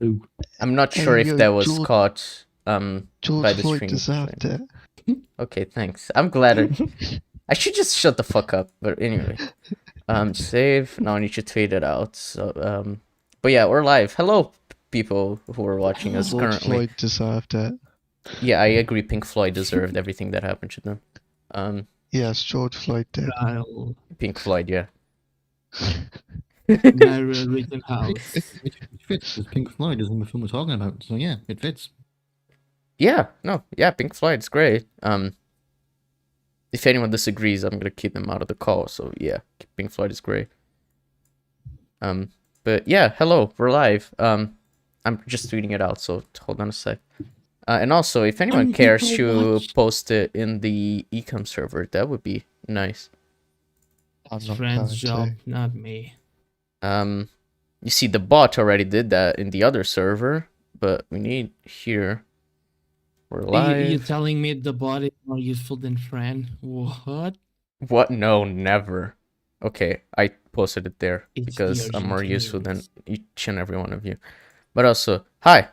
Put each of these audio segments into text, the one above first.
Ooh. I'm not Hey, sure if yo, that was George- caught George by the Floyd stream. deserved it. Okay, thanks. I'm glad I should just shut the fuck up. But anyway, save. Now I need to tweet it out. So but yeah, we're live. Hello, people who are watching us George currently. Floyd deserved it. Yeah, I agree. Pink Floyd deserved everything that happened to them. Yes, George Floyd did. Kyle. Pink Floyd, yeah. Myra Rittenhouse. It fits because Pink Floyd is in the film we're talking about, so yeah, it fits. Yeah, no, yeah, Pink Floyd's great. If anyone disagrees, I'm gonna keep them out of the call. So yeah, Pink Floyd is great. But yeah, hello, we're live. I'm just tweeting it out, so hold on a sec. And also, if anyone cares to post it in the ECUM server, that would be nice. I'm not Friend's going job, to. not me. You see, the bot already did that in the other server, but we need here. We're live. You're telling me the bot is more useful than friend? What? What? No, never. Okay, I posted it there It's because the I'm more urgent useful than news. each and every one of you. But also, hi.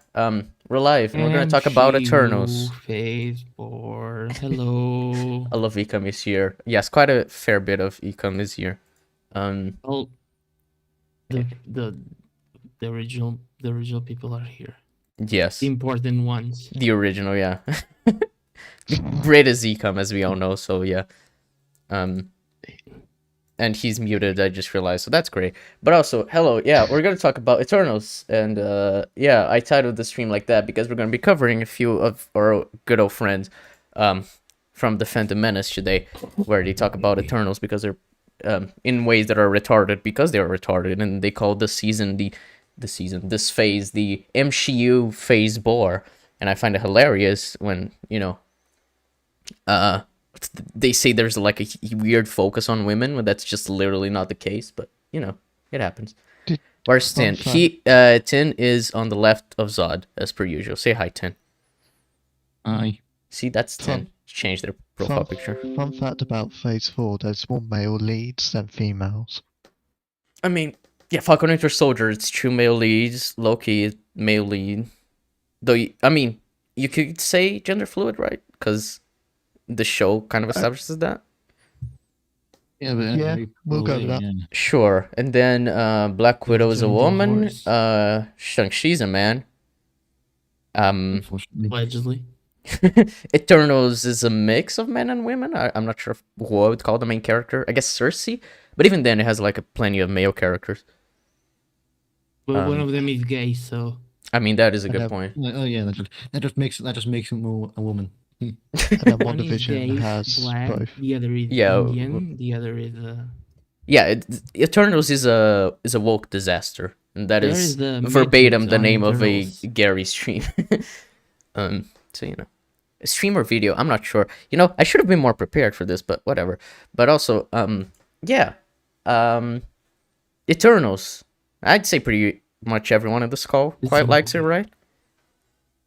We're live, and we're gonna talk about Eternals. Phase 4. Hello. I love ECUM is here. Yes, quite a fair bit of ECUM is here. Well, the original people are here. Yes, The important ones. the original, yeah. Great as ECUM, as we all know. So yeah. And he's muted, I just realized, so that's great. But also, hello, yeah, we're gonna talk about Eternals, and yeah, I titled the stream like that because we're gonna be covering a few of our good old friends from the Fandom Menace today, where they talk about Eternals because they're in ways that are retarded because they are retarded, and they call this phase the MCU phase bore, and I find it hilarious when they say there's like a weird focus on women when that's just literally not the case, but it happens. Where's Tin? Tin is on the left of Zod as per usual. Say hi, Tin. Aye. See, that's Tin. Change their profile picture. Fun fact about Phase 4, there's more male leads than females. I mean, yeah, Falcon Winter Soldier, it's two male leads. Loki, male lead. Though, I mean, you could say gender fluid, right? Because the show kind of establishes that. Yeah, but Yeah, we'll go with that. Yeah. Sure. And then Black Widow is a woman. Shang-Chi's a man. Unfortunately. Allegedly. Eternals is a mix of men and women. I'm not sure who I would call the main character. I guess Cersei. But even then, it has like plenty of male characters. But one of them is gay, so. I mean, that is a good point. Oh yeah, that just makes him a woman. And then One is WandaVision gay, has black, both. the other is Yeah, Indian, the other is yeah, Eternals is a woke disaster, and that is the verbatim the Matrix name on of a Eternals. Gary stream. So a stream or video, I'm not sure. I should have been more prepared for this, but whatever. But also, yeah, Eternals. I'd say pretty much everyone in this call quite likes it, right?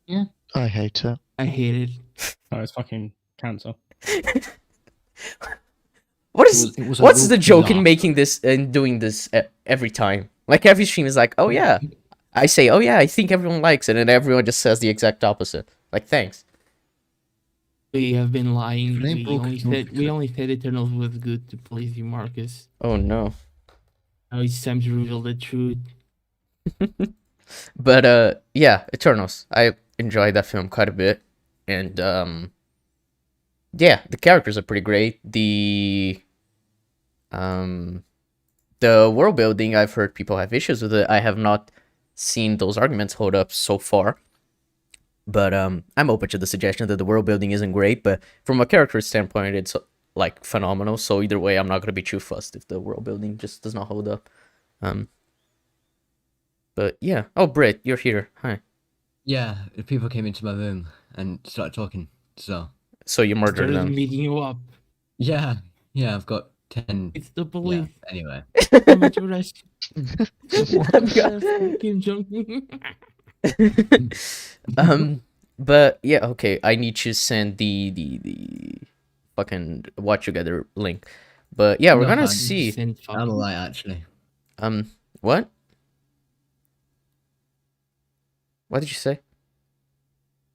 Yeah. I hate it. I hate it. Oh, it's fucking cancer. What's the joke in making this and doing this every time? Like every stream is like, oh yeah, I say, oh yeah, I think everyone likes it, and everyone just says the exact opposite. Like, thanks. We have been lying. They We broke only said Eternals was good to please you, Marcus. Oh no. Now it's time to reveal the truth. But yeah, Eternals. I enjoyed that film quite a bit, and yeah, the characters are pretty great. The world building, I've heard people have issues with it. I have not seen those arguments hold up so far. But I'm open to the suggestion that the world building isn't great, but from a character standpoint, it's like phenomenal. So either way, I'm not gonna be too fussed if the world building just does not hold up. But yeah. Oh, Brit, you're here. Hi. Yeah, people came into my room and started talking. So you murdered them. Meeting you up. yeah, I've got 10. It's the police. Yeah, anyway. Coming to rescue. Fucking joking. But yeah, okay. I need to send the fucking watch together link. But yeah, we're gonna see. I'm alright actually. What? What did you say?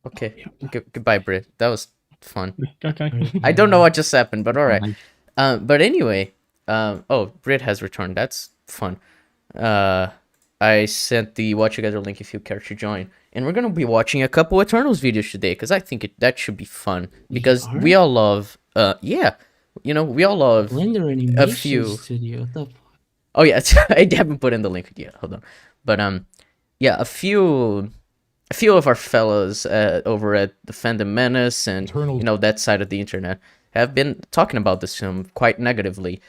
Okay. Goodbye, Brit. That was fun. Okay. I don't know what just happened, but all right. Nice. But anyway, oh, Brit has returned. That's fun. I sent the Watch Together link if you care to join. And we're gonna be watching a couple Eternals videos today, because I think that should be fun. Because we all love, yeah, you know, we all love Blender a Animation few. Studio. What the fuck? Oh yeah, I haven't put in the link yet. Hold on, but yeah, a few of our fellows over at the Fandom Menace and Eternals. you know that side of the internet have been talking about this film quite negatively.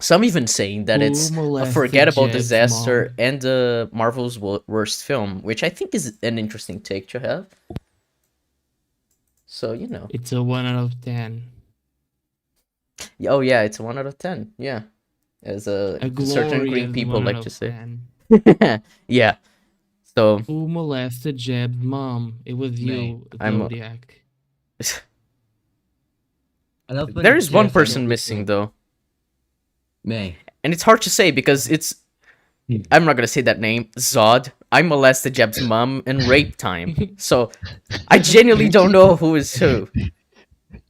Some even saying that it's a molested forgettable Jeb's disaster mom? and Marvel's worst film, which I think is an interesting take to have. So, you know. It's a 1 out of 10. Oh, yeah, it's a 1 out of 10. Yeah. As A certain green glorious people 1 like out to of say. 10. Yeah. So, Who molested Jeb's mom? It was you, I'm- Zodiac. I love when there it's is one just person like- missing, though. Me. And it's hard to say because it's. I'm not gonna say that name. Zod. I molested Jeb's mom in rape time. So, I genuinely don't know who is who.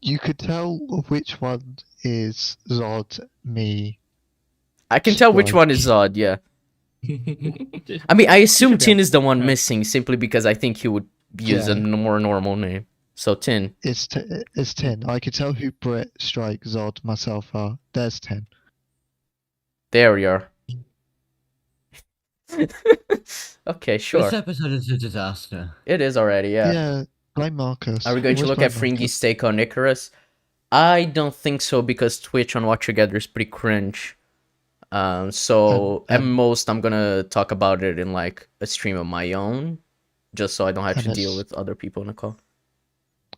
You could tell which one is Zod, me. I can tell which Strike. one is Zod, yeah. I mean, I assume should be Tin able is the to one tell. missing simply because I think he would use a Yeah. more normal name. So, Tin. It's 10. I could tell who Brit, Strike, Zod, myself are. There's 10. There we are. Okay, sure. This episode is a disaster. It is already, yeah. Yeah, blame Marcus. Are we going to Always look at blame Fringy's Marcus. take on Icarus? I don't think so because Twitch on Watch Together is pretty cringe. So at most I'm gonna talk about it in like a stream of my own, just so I don't have And to deal it's- with other people in the call.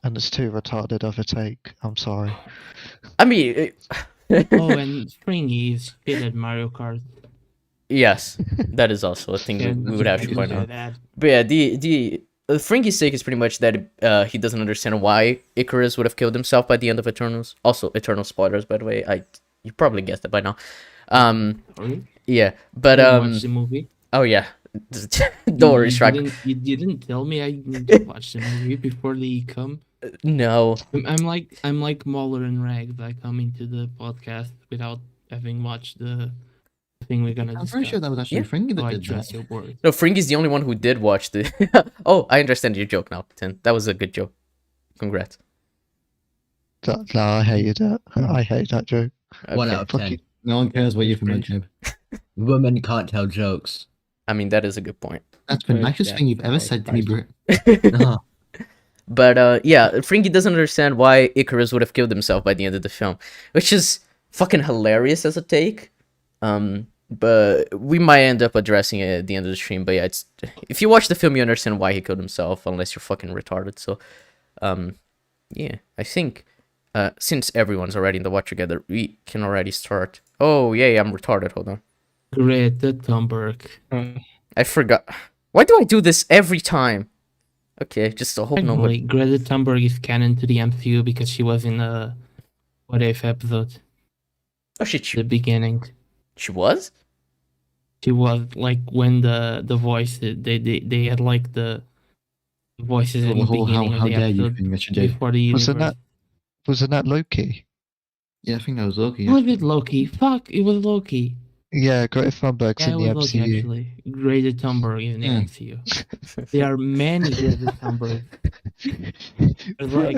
And it's too retarded of a take. I'm sorry. I mean, Oh, and Springy is shit at Mario Kart. yes, that is also a thing Yeah, we would have to I point can out. say that. But yeah, the Fringy's take is pretty much that he doesn't understand why Icarus would have killed himself by the end of Eternals. Also, Eternal spoilers, by the way. You probably guessed it by now. Sorry? Yeah, but I watched the movie. oh yeah, don't worry, Shrek. You didn't tell me I need to watch the movie before the ECUM. No, I'm like Muller and Rags. I come into the podcast without having watched the thing we're gonna I'm discuss. pretty sure that was actually Yeah. Fringy that Oh, I did trust that. your word. no, Fringy's the only one who did watch the. Oh, I understand your joke now, Tin. That was a good joke. Congrats. No, I hated it. I hate that joke. 1 Okay. out of Fuck 10. it. No one cares what you think, Fringe. Jeb. Women can't tell jokes. I mean, that is a good point. That's the Very nicest deaf thing you've ever or said to me, Christ. Brit. Uh-huh. But yeah, Fringy doesn't understand why Icarus would have killed himself by the end of the film, which is fucking hilarious as a take. But we might end up addressing it at the end of the stream. But yeah, it's if you watch the film, you understand why he killed himself, unless you're fucking retarded. So, yeah, I think since everyone's already in the watch together, we can already start. Oh yeah, I'm retarded. Hold on, Greta Thunberg. I forgot. Why do I do this every time? Okay, just to hope nobody. Technically, Greta Thunberg is canon to the MCU because she was in a What If episode, Oh shit, the beginning. she was. She was like when the voice they had like the voices in the Oh, beginning of how the dare you episode think that she did? before the universe. Wasn't that Loki? Yeah, I think that was Loki. Was actually. it Loki? Fuck, it was Loki. Yeah, Greta Thunberg's Yeah, it in the was Loki MCU. actually. Greta Thunberg is in the Yeah. MCU. There are many Greta Thunberg. There's like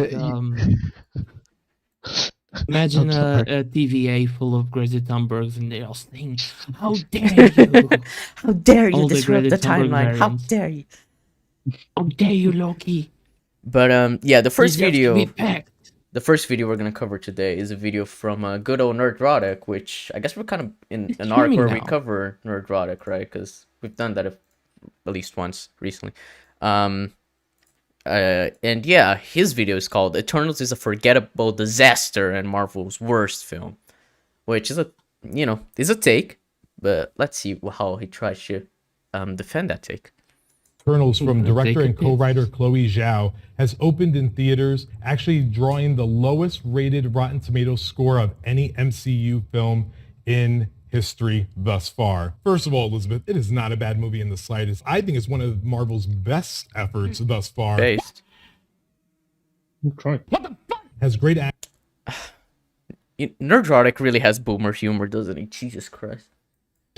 imagine I'm sorry. a TVA full of Greta Thunbergs and they all saying, "How dare you! How dare you All the disrupt Greta the Thunberg timeline? How variants. dare you?" How dare you, Loki! But yeah, the first Deserves to video, be packed." the first video we're gonna cover today is a video from good old Nerdrotic, which I guess we're kind of in It's an arc streaming where we now. cover Nerdrotic, right? Because we've done that at least once recently. And yeah, his video is called "Eternals is a forgettable disaster and Marvel's worst film," which is is a take, but let's see how he tries to defend that take. Eternals from Take director a and pic. co-writer Chloe Zhao has opened in theaters, actually drawing the lowest rated Rotten Tomatoes score of any MCU film in history thus far. First of all, Elizabeth, it is not a bad movie in the slightest. I think it's one of Marvel's best efforts thus far. Based. Try. Has great Nerdrotic really has boomer humor, doesn't he? Jesus Christ.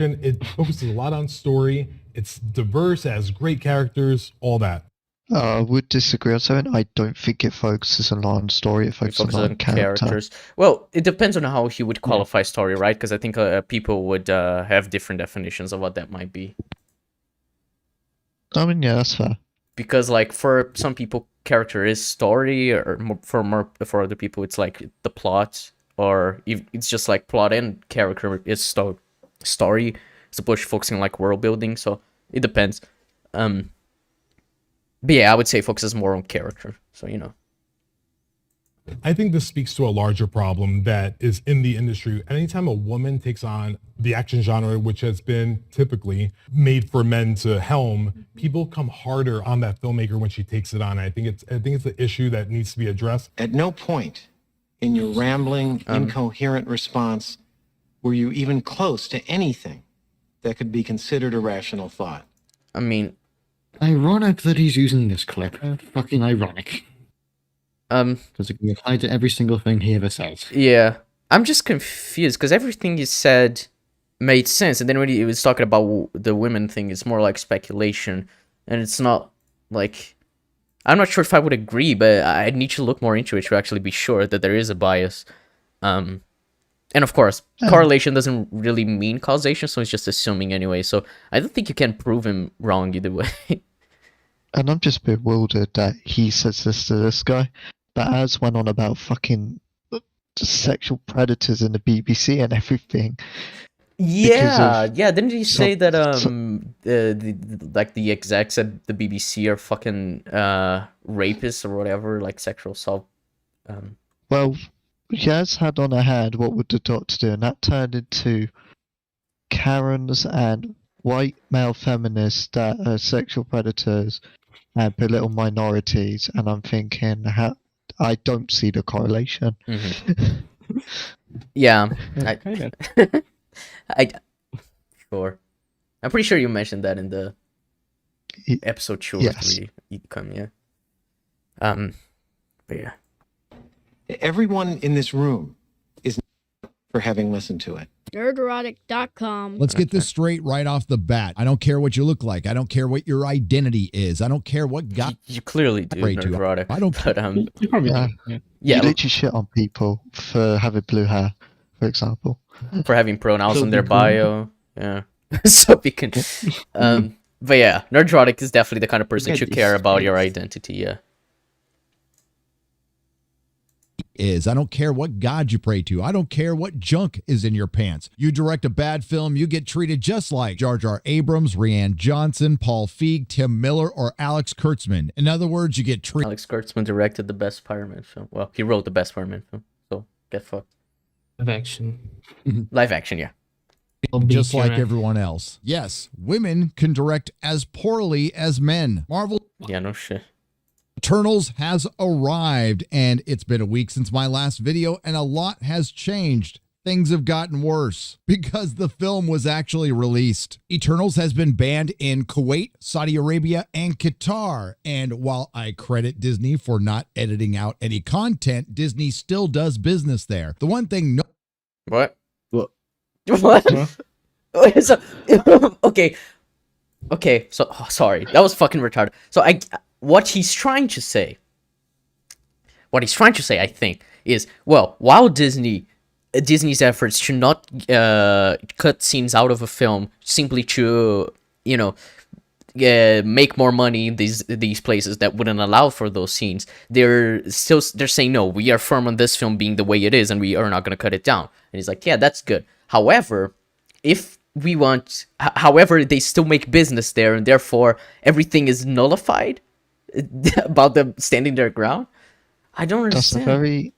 action. It focuses a lot on story. It's diverse, it has great characters, all that. I would disagree on something. I don't think it focuses a lot on story. It He focuses focuses a lot on on character. characters. Well, it depends on how he would qualify story, right? Because I think people would have different definitions of what that might be. I mean, yeah, that's fair. Because like for some people, character is story, or for other people, it's like the plot, or it's just like plot and character is story, as opposed to focusing on like world building. So it depends. But yeah, I would say it focuses more on character. So you know. I think this speaks to a larger problem that is in the industry. Anytime a woman takes on the action genre, which has been typically made for men to helm, people come harder on that filmmaker when she takes it on. I think it's an issue that needs to be addressed. At no point in your rambling, incoherent response were you even close to anything that could be considered a rational thought. I mean, Ironic that he's using this clip. Fucking ironic. Because it can apply to every single thing he ever says. Yeah, I'm just confused because everything you said made sense, and then when he was talking about the women thing, it's more like speculation, and it's not like, I'm not sure if I would agree, but I need to look more into it to actually be sure that there is a bias. And of course, correlation doesn't really mean causation, so it's just assuming anyway. So I don't think you can prove him wrong either way. And I'm just bewildered that he says this to this guy, but as went on about fucking sexual predators in the BBC and everything. Yeah, didn't he say that the execs at the BBC are fucking rapists or whatever, like sexual assault? Well, Yaz had on her hand what would the doctor do, and that turned into Karens and white male feminists that are sexual predators and belittle minorities, and I'm thinking, I don't see the correlation. Mm-hmm. Yeah, Okay, then. Sure. I'm pretty sure you mentioned that in the episode 2 or 3. ECUM, yeah. But yeah. Everyone in this room is for having listened to it. Nerdrotic.com. Let's get this straight right off the bat. I don't care what you look like. I don't care what your identity is. I don't care what God. You clearly do, Nerdrotic. I don't care. But, You probably do, yeah. You literally shit on people for having blue hair, for example. For having pronouns So in their be bio. Yeah. So we can. But yeah, Nerdrotic is definitely the kind of person to care about your identity, yeah. Is. I don't care what God you pray to. I don't care what junk is in your pants. You direct a bad film, you get treated just like Jar Jar Abrams, Rianne Johnson, Paul Feig, Tim Miller, or Alex Kurtzman. In other words, you get treated. Alex Kurtzman directed the best Spider-Man film. Well, he wrote the best Spider-Man film, so get fucked. Live action. Live action, yeah. Just like everyone else. Yes, women can direct as poorly as men. Marvel. Yeah, no shit. Eternals has arrived, and it's been a week since my last video, and a lot has changed. Things have gotten worse because the film was actually released. Eternals has been banned in Kuwait, Saudi Arabia, and Qatar. And while I credit Disney for not editing out any content, Disney still does business there. The one thing What? What? What? So, okay, so sorry, that was fucking retarded. So what he's trying to say, I think, is, well, while Disney's efforts to not cut scenes out of a film simply to, you know, make more money in these places that wouldn't allow for those scenes, they're saying, no, we are firm on this film being the way it is, and we are not going to cut it down. And he's like, yeah, that's good. However, however, they still make business there, and therefore everything is nullified about them standing their ground. I don't understand. That's a very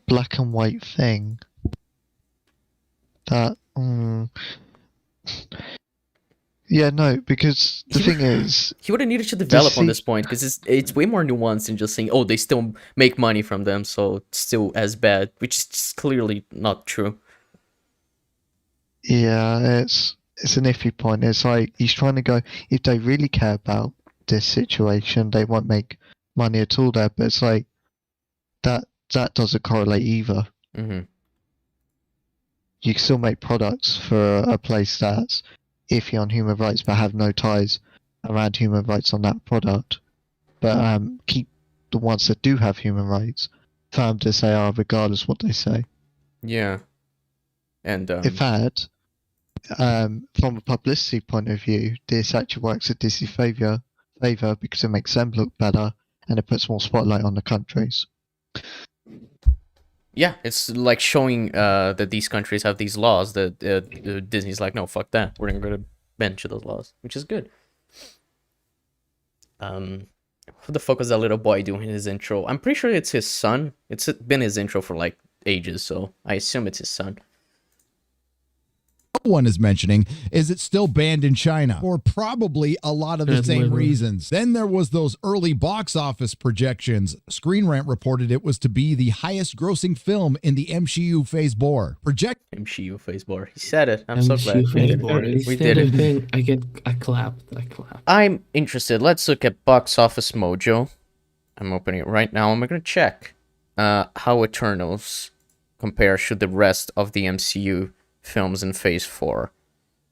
black and white thing. That, yeah, no, because the thing is, he would have needed to develop on this point, because it's way more nuanced than just saying, oh, they still make money from them, so it's still as bad, which is just clearly not true. Yeah, it's an iffy point. It's like he's trying to go. If they really care about this situation, they won't make money at all there. But it's like that doesn't correlate either. Mm-hmm. You can still make products for a place that's iffy on human rights, but have no ties around human rights on that product. But keep the ones that do have human rights firm as they are, regardless what they say. Yeah. And In fact, from a publicity point of view, this actually works at Disney's favor because it makes them look better and it puts more spotlight on the countries. yeah, it's like showing that these countries have these laws that Disney's like, no, fuck that. We're gonna go to bench those laws, which is good. What the fuck was that little boy doing in his intro? I'm pretty sure it's his son. It's been his intro for like ages, so I assume it's his son. No one is mentioning is it's still banned in China for probably a lot of the same reasons. Then there was those early box office projections. Screen Rant reported it was to be the highest grossing film in the MCU phase 4. MCU phase 4. He said it. I'm so glad. We did it. I clapped. I'm interested. Let's look at Box Office Mojo. I'm opening it right now. I'm gonna check how Eternals compares to the rest of the MCU films in phase 4.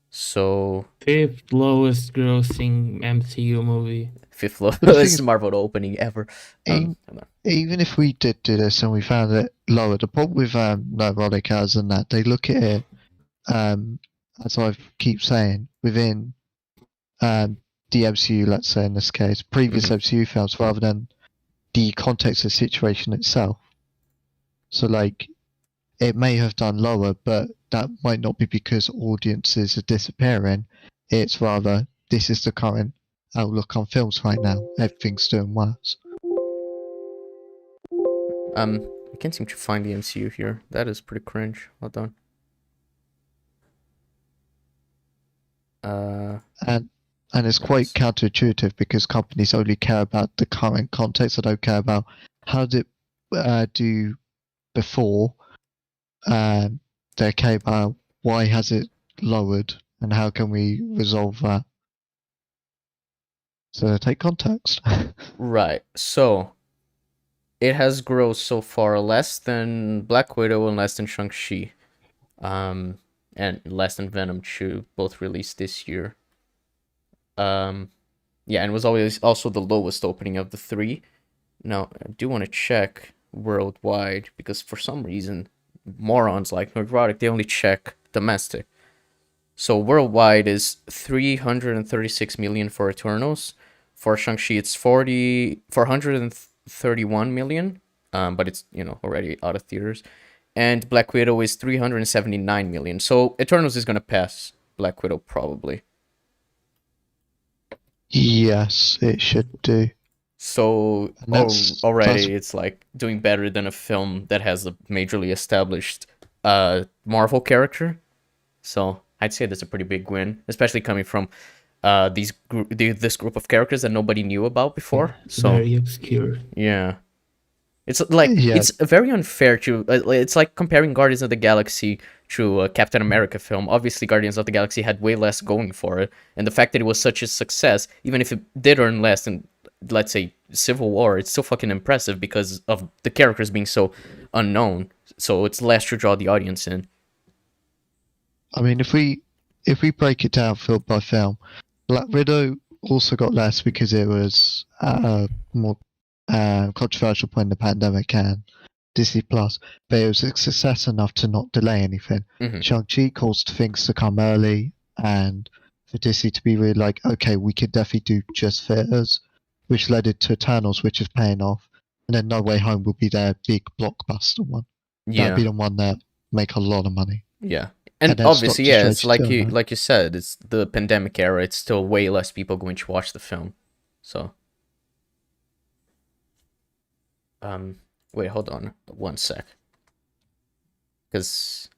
So 5th lowest grossing MCU movie. 5th lowest Marvel opening ever. Even if we did do this and we found it lower, the problem with Nerdrotic has and that they look at it, as I keep saying, within the MCU, let's say in this case, previous MCU films, rather than the context of the situation itself. So like, it may have done lower, but that might not be because audiences are disappearing. It's rather, this is the current outlook on films right now. Everything's doing worse. I can't seem to find the MCU here. That is pretty cringe. Hold on. And it's quite counterintuitive because companies only care about the current context. They don't care about how did it do before. They care about why has it lowered and how can we resolve that. So take context. Right. So it has grossed so far less than Black Widow and less than Shang-Chi. And less than Venom 2, both released this year. Yeah, and was always also the lowest opening of the 3. Now, I do want to check worldwide because for some reason, morons like Nerdrotic, they only check domestic. So worldwide is 336 million for Eternals. For Shang-Chi, it's 431 million, but it's, already out of theaters. And Black Widow is 379 million. So Eternals is going to pass Black Widow probably. Yes, it should do. So already it's like doing better than a film that has a majorly established Marvel character. So I'd say that's a pretty big win, especially coming from this group of characters that nobody knew about before. So very obscure. Yeah. It's like it's very unfair to it's like comparing Guardians of the Galaxy to a Captain America film. Obviously, Guardians of the Galaxy had way less going for it, and the fact that it was such a success, even if it did earn less than, let's say, Civil War, it's still fucking impressive because of the characters being so unknown. So it's less to draw the audience in. I mean, if we break it down film by film, Black Widow also got less because it was more controversial point in the pandemic and Disney Plus, but it was a success enough to not delay anything. Shang-Chi caused things to come early and for Disney to be really like, okay, we could definitely do just theaters, which led it to Eternals, which is paying off, and then No Way Home will be their big blockbuster one. Yeah, that'd be the one that make a lot of money. Yeah, and obviously, yeah, it's like you said, it's the pandemic era. It's still way less people going to watch the film, so. Wait, hold on 1 sec. Because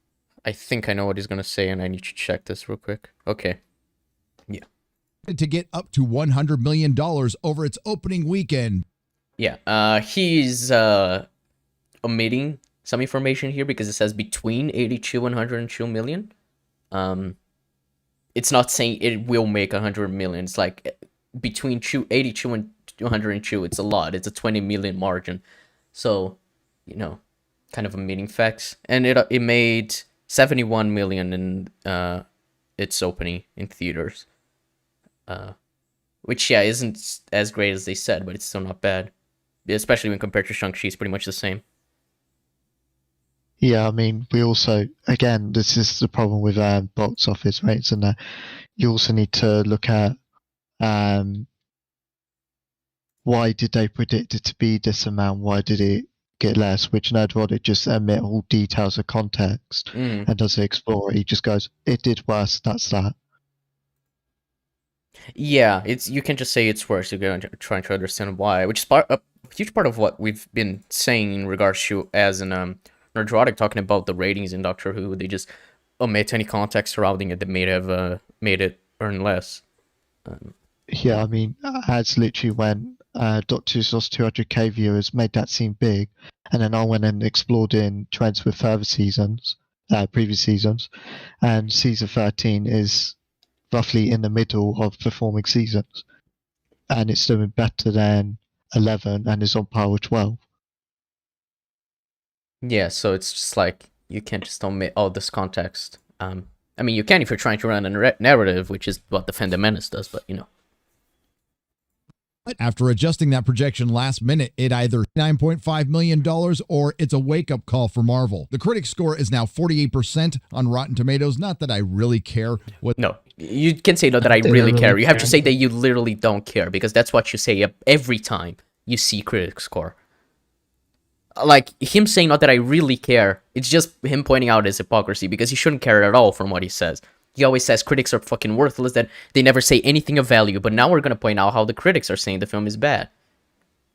I think I know what he's going to say and I need to check this real quick. Okay. Yeah. To get up to $100 million over its opening weekend. Yeah, he's omitting some information here because it says between 82 and 102 million. It's not saying it will make 100 million. It's like between 82 and 202. It's a lot. It's a 20 million margin. So, you know, kind of a meaning facts. And it made 71 million in its opening in theaters. Which, yeah, isn't as great as they said, but it's still not bad. Especially when compared to Shang-Chi, it's pretty much the same. Yeah, I mean, we also, again, this is the problem with box office rates, and you also need to look at why did they predict it to be this amount? Why did it get less? Which Nerdrotic just omit all details of context and doesn't explore it. He just goes, it did worse, that's that. Yeah, you can just say it's worse. You're going to try to understand why, which is a huge part of what we've been saying in regards to as in Nerdrotic talking about the ratings in Doctor Who. They just omit any context surrounding it that may have made it earn less. Yeah, I mean, as literally when Doctor Who's lost 200k viewers made that seem big, and then I went and explored in trends with further seasons, previous seasons, and season 13 is roughly in the middle of performing seasons, and it's doing better than 11 and is on par with 12. Yeah, so it's just like you can't just omit all this context. I mean, you can if you're trying to run a narrative, which is what the Fandom Menace does, but you know. After adjusting that projection last minute, it either $9.5 million or it's a wake-up call for Marvel. The critic score is now 48% on Rotten Tomatoes. Not that I really care what... No, you can say no that I really care. You have to say that you literally don't care, because that's what you say every time you see critic score. Like, him saying not that I really care, it's just him pointing out his hypocrisy, because he shouldn't care at all from what he says. He always says critics are fucking worthless, that they never say anything of value, but now we're gonna point out how the critics are saying the film is bad.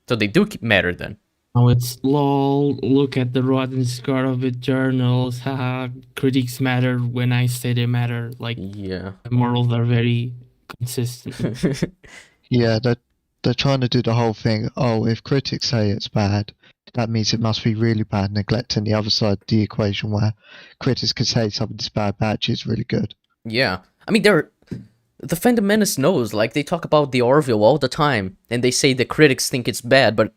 So they do matter then. Oh, it's lol, look at the rotten score of Eternals, haha, critics matter when I say they matter, like, yeah, the morals are very consistent. Yeah, they're trying to do the whole thing, oh, if critics say it's bad, that means it must be really bad, neglecting the other side of the equation where critics can say something's bad, but actually it's really good. Yeah, I mean, the Fandom Menace knows, like, they talk about the Orville all the time, and they say the critics think it's bad, but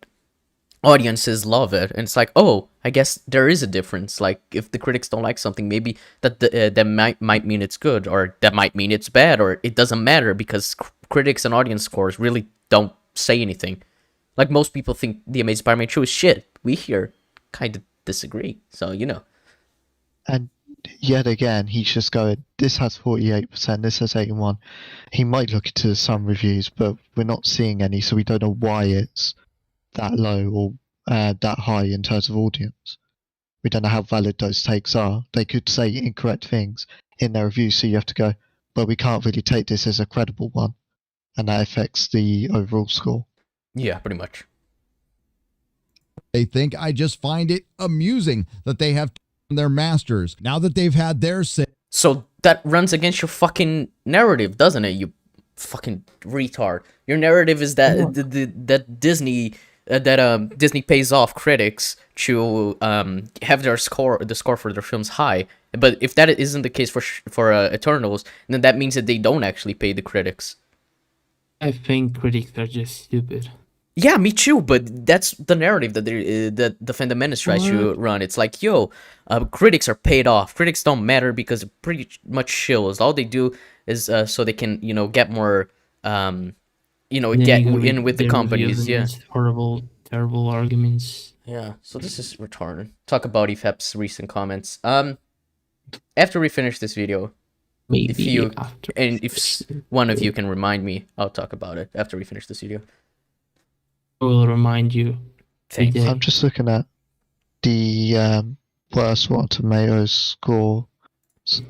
audiences love it, and it's like, oh, I guess there is a difference. Like, if the critics don't like something, maybe that might mean it's good, or that might mean it's bad, or it doesn't matter, because critics and audience scores really don't say anything. Like, most people think The Amazing Spider-Man 2 is shit. We here kind of disagree, so, you know. And yet again, he's just going, this has 48%, this has 81%. He might look into some reviews, but we're not seeing any, so we don't know why it's that low or that high in terms of audience. We don't know how valid those takes are. They could say incorrect things in their reviews, so you have to go, but we can't really take this as a credible one. And that affects the overall score. Yeah, pretty much. They think. I just find it amusing that they have their masters now that they've had their say. So that runs against your fucking narrative, doesn't it? You fucking retard. Your narrative is that that Disney Disney pays off critics to have the score for their films high. But if that isn't the case for Eternals, then that means that they don't actually pay the critics. I think critics are just stupid. Yeah, me too, but that's the narrative that that the Fandom Menace tries to run. It's like, yo, critics are paid off. Critics don't matter because they're pretty much shills. All they do is so they can, you know, get more, you know, get in with the companies. Yeah. Horrible, terrible arguments. Yeah, so this is retarded. Talk about EFEP's recent comments. After we finish this video, maybe if one of you can remind me, I'll talk about it after we finish this video. I will remind you. Thanks. I'm just looking at the worst Rotten Tomatoes score for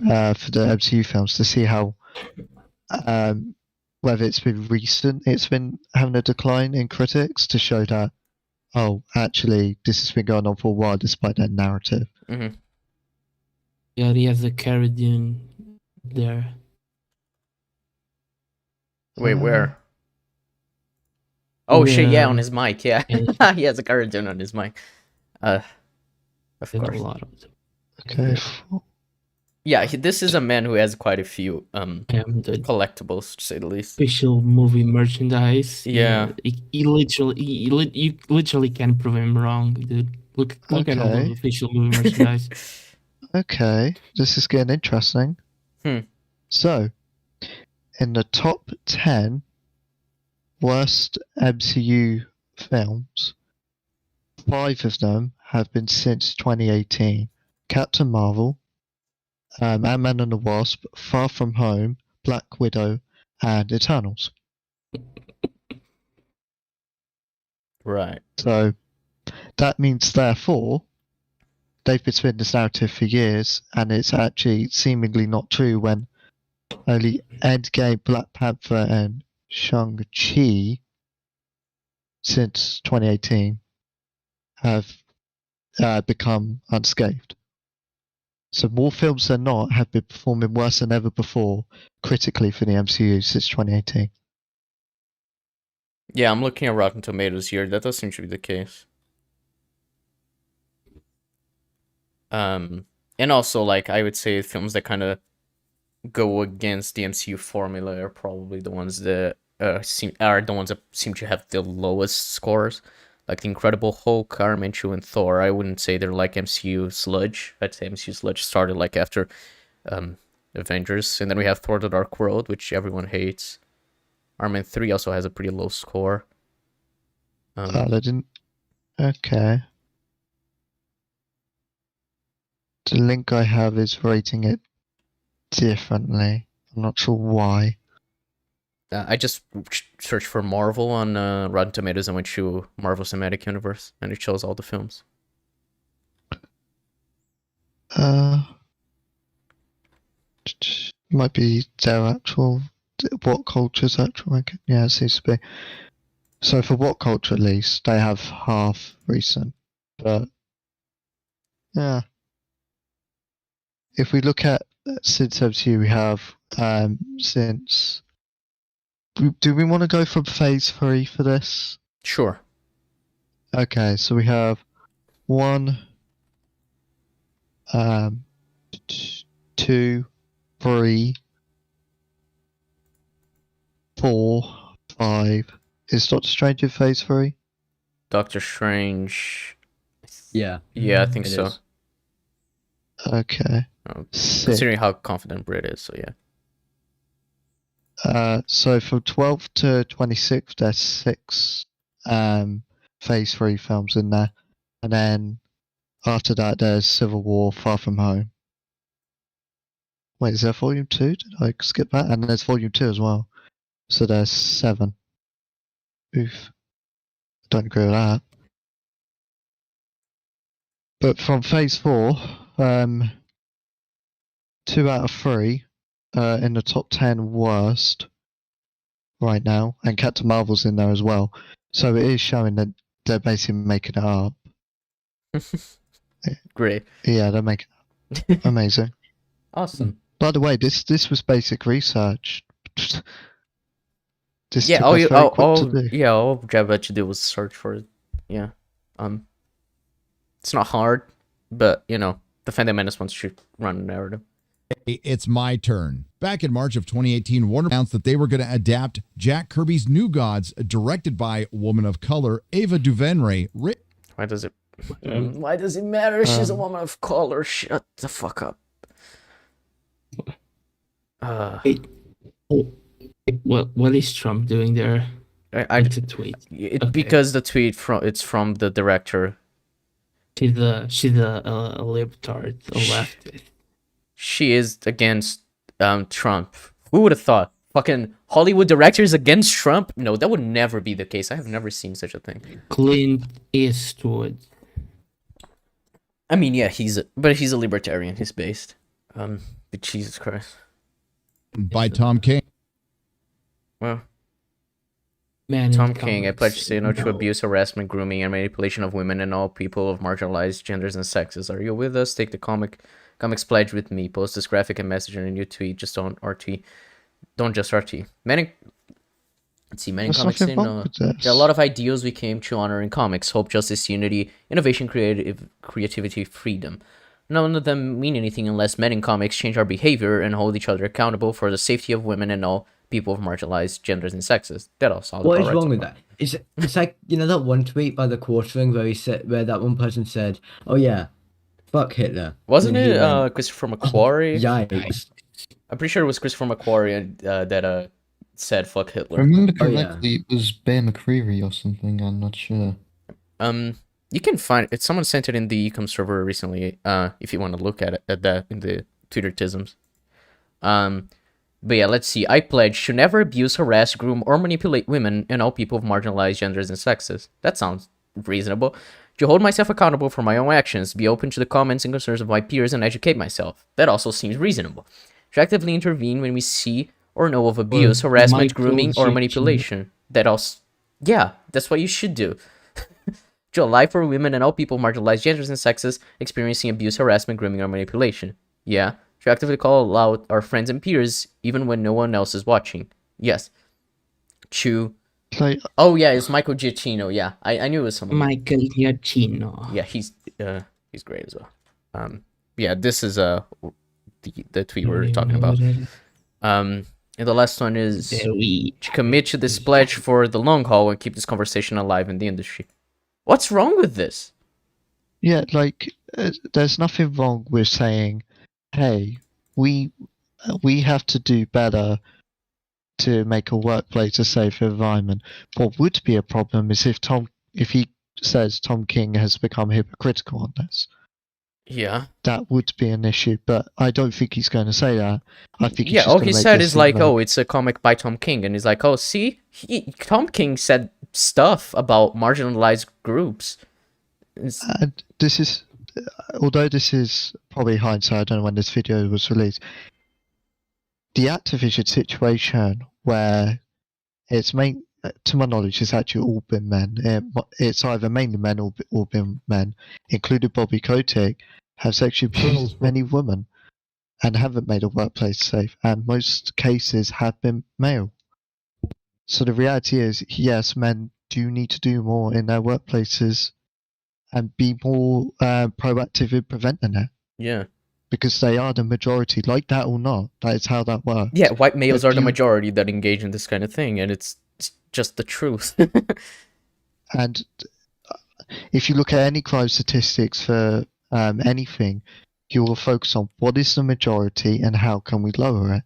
the MCU films to see how whether it's been recent, it's been having a decline in critics to show that, oh, actually, this has been going on for a while despite that narrative. Mm-hmm. Yeah, he has a Carradine there. Wait, where? Oh shit! Yeah, on his mic. Yeah, he has a Carradine on his mic. Of course. A lot of them. Okay. Yeah, this is a man who has quite a few The collectibles, to say the least. official movie merchandise. Yeah. You literally can't prove him wrong, dude. Look at all the Okay. official movie merchandise. Okay, this is getting interesting. Hmm. So, in the top 10 worst MCU films, 5 of them have been since 2018. Captain Marvel, Ant-Man and the Wasp, Far From Home, Black Widow, and Eternals. Right. So, that means, therefore, they've been spinning this narrative for years, and it's actually seemingly not true when only Endgame, Black Panther, and Shang-Chi since 2018 have become unscathed. So more films than not have been performing worse than ever before critically for the MCU since 2018. Yeah, I'm looking at Rotten Tomatoes here. That does seem to be the case. And also, like, I would say films that kind of go against the MCU formula are probably the ones that are the ones that seem to have the lowest scores. Like The Incredible Hulk, Iron Man 2, and Thor. I wouldn't say they're like MCU sludge. I'd say MCU sludge started like after Avengers. And then we have Thor The Dark World, which everyone hates. Iron Man 3 also has a pretty low score. They didn't. Okay. The link I have is rating it differently. I'm not sure why. I just searched for Marvel on Rotten Tomatoes and went to Marvel Cinematic Universe, and it shows all the films. Might be their actual What Culture's actual. Yeah, it seems to be. So for What Culture, at least, they have half recent. But yeah, if we look at since MCU, we have since. Do we want to go from phase 3 for this? Sure. Okay, so we have 1, 2, 3, 4, 5. Is Doctor Strange in phase 3? Doctor Strange. Yeah. Yeah, I think It so. is. Okay. Considering how confident Brit is, so yeah. So from 12 to 26, there's 6 phase 3 films in there. And then after that, there's Civil War, Far From Home. Wait, is there Volume 2? Did I skip that? And there's Volume 2 as well. So there's 7. Oof. Don't agree with that. But from phase 4, 2 out of 3 in the top 10 worst right now, and Captain Marvel's in there as well. So it is showing that they're basically making it up. Great. Yeah, they're making it up. Amazing. Awesome. By the way, this was basic research. This Yeah, took us very quick to do. yeah, all Jabba had to do was search for it. Yeah. It's not hard, but you know, the Fandom Menace wants to run a narrative. It's my turn. Back in March of 2018, Warner announced that they were going to adapt Jack Kirby's New Gods, directed by woman of color Ava DuVernay. Why does it matter? She's a woman of color. Shut the fuck up. What is Trump doing there? It's a tweet. Because the tweet it's from the director. She's a libtard, a leftist. She is against Trump. Who would have thought? Fucking Hollywood directors against Trump? No, that would never be the case. I have never seen such a thing. Clint Eastwood. I mean, yeah, he's a libertarian. He's based. But Jesus Christ. By Tom King. Well, Man Tom King, I pledge to say no to abuse, harassment, grooming, and manipulation of women and all people of marginalized genders and sexes. Are you with us? Take the comics pledge with me. Post this graphic and message in a new tweet. Just don't RT. Don't just RT. Many comics in there are a lot of ideals we came to honor in comics: hope, justice, unity, innovation, creativity, freedom. None of them mean anything unless men in comics change our behavior and hold each other accountable for the safety of women and all people of marginalized genders and sexes. That all sounds What about is right wrong so with far. that? It's like, you know, that one tweet by the Quartering where that one person said, "Oh yeah, fuck Hitler." Wasn't And he it went, Christopher McQuarrie? Yikes. I'm pretty sure it was Christopher McQuarrie that said "fuck If Hitler." I remember Oh, yeah. correctly, it was Bear McCreary or something. I'm not sure. You can find it. Someone sent it in the ECUM server recently. If you want to look at that in the Twitter tisms. But yeah, let's see. I pledge to never abuse, harass, groom, or manipulate women and all people of marginalized genders and sexes. That sounds reasonable. To hold myself accountable for my own actions, be open to the comments and concerns of my peers, and educate myself. That also seems reasonable. To actively intervene when we see or know of abuse, harassment, grooming, or manipulation. That also, yeah, that's what you should do. To ally for women and all people of marginalized genders and sexes experiencing abuse, harassment, grooming, or manipulation. Yeah. To actively call out our friends and peers even when no one else is watching. Yes. To... Oh yeah, it's Michael Giacchino. Yeah, I knew it was someone. Michael Giacchino. Yeah, he's great as well. Yeah, this is the tweet we're talking about. And the last one is to commit to this pledge for the long haul and keep this conversation alive in the industry. What's wrong with this? Yeah, like there's nothing wrong with saying, "Hey, we have to do better to make a workplace a safer environment." What would be a problem is if he says Tom King has become hypocritical on this. Yeah, that would be an issue, but I don't think he's going to say that. I think yeah. All he said is like, "Oh, it's a comic by Tom King," and he's like, "Oh, see, Tom King said stuff about marginalized groups." And this is, although this is probably hindsight, I don't know when this video was released. The Activision situation, where it's to my knowledge, it's actually all been men. It's either mainly men or all been men, including Bobby Kotick, have sexually abused many women and haven't made a workplace safe, and most cases have been male. So the reality is, yes, men do need to do more in their workplaces and be more proactive in preventing it. Yeah. Because they are the majority, like that or not. That is how that works. Yeah, white males are the majority that engage in this kind of thing, and it's just the truth. And if you look at any crime statistics for anything, you will focus on what is the majority and how can we lower it.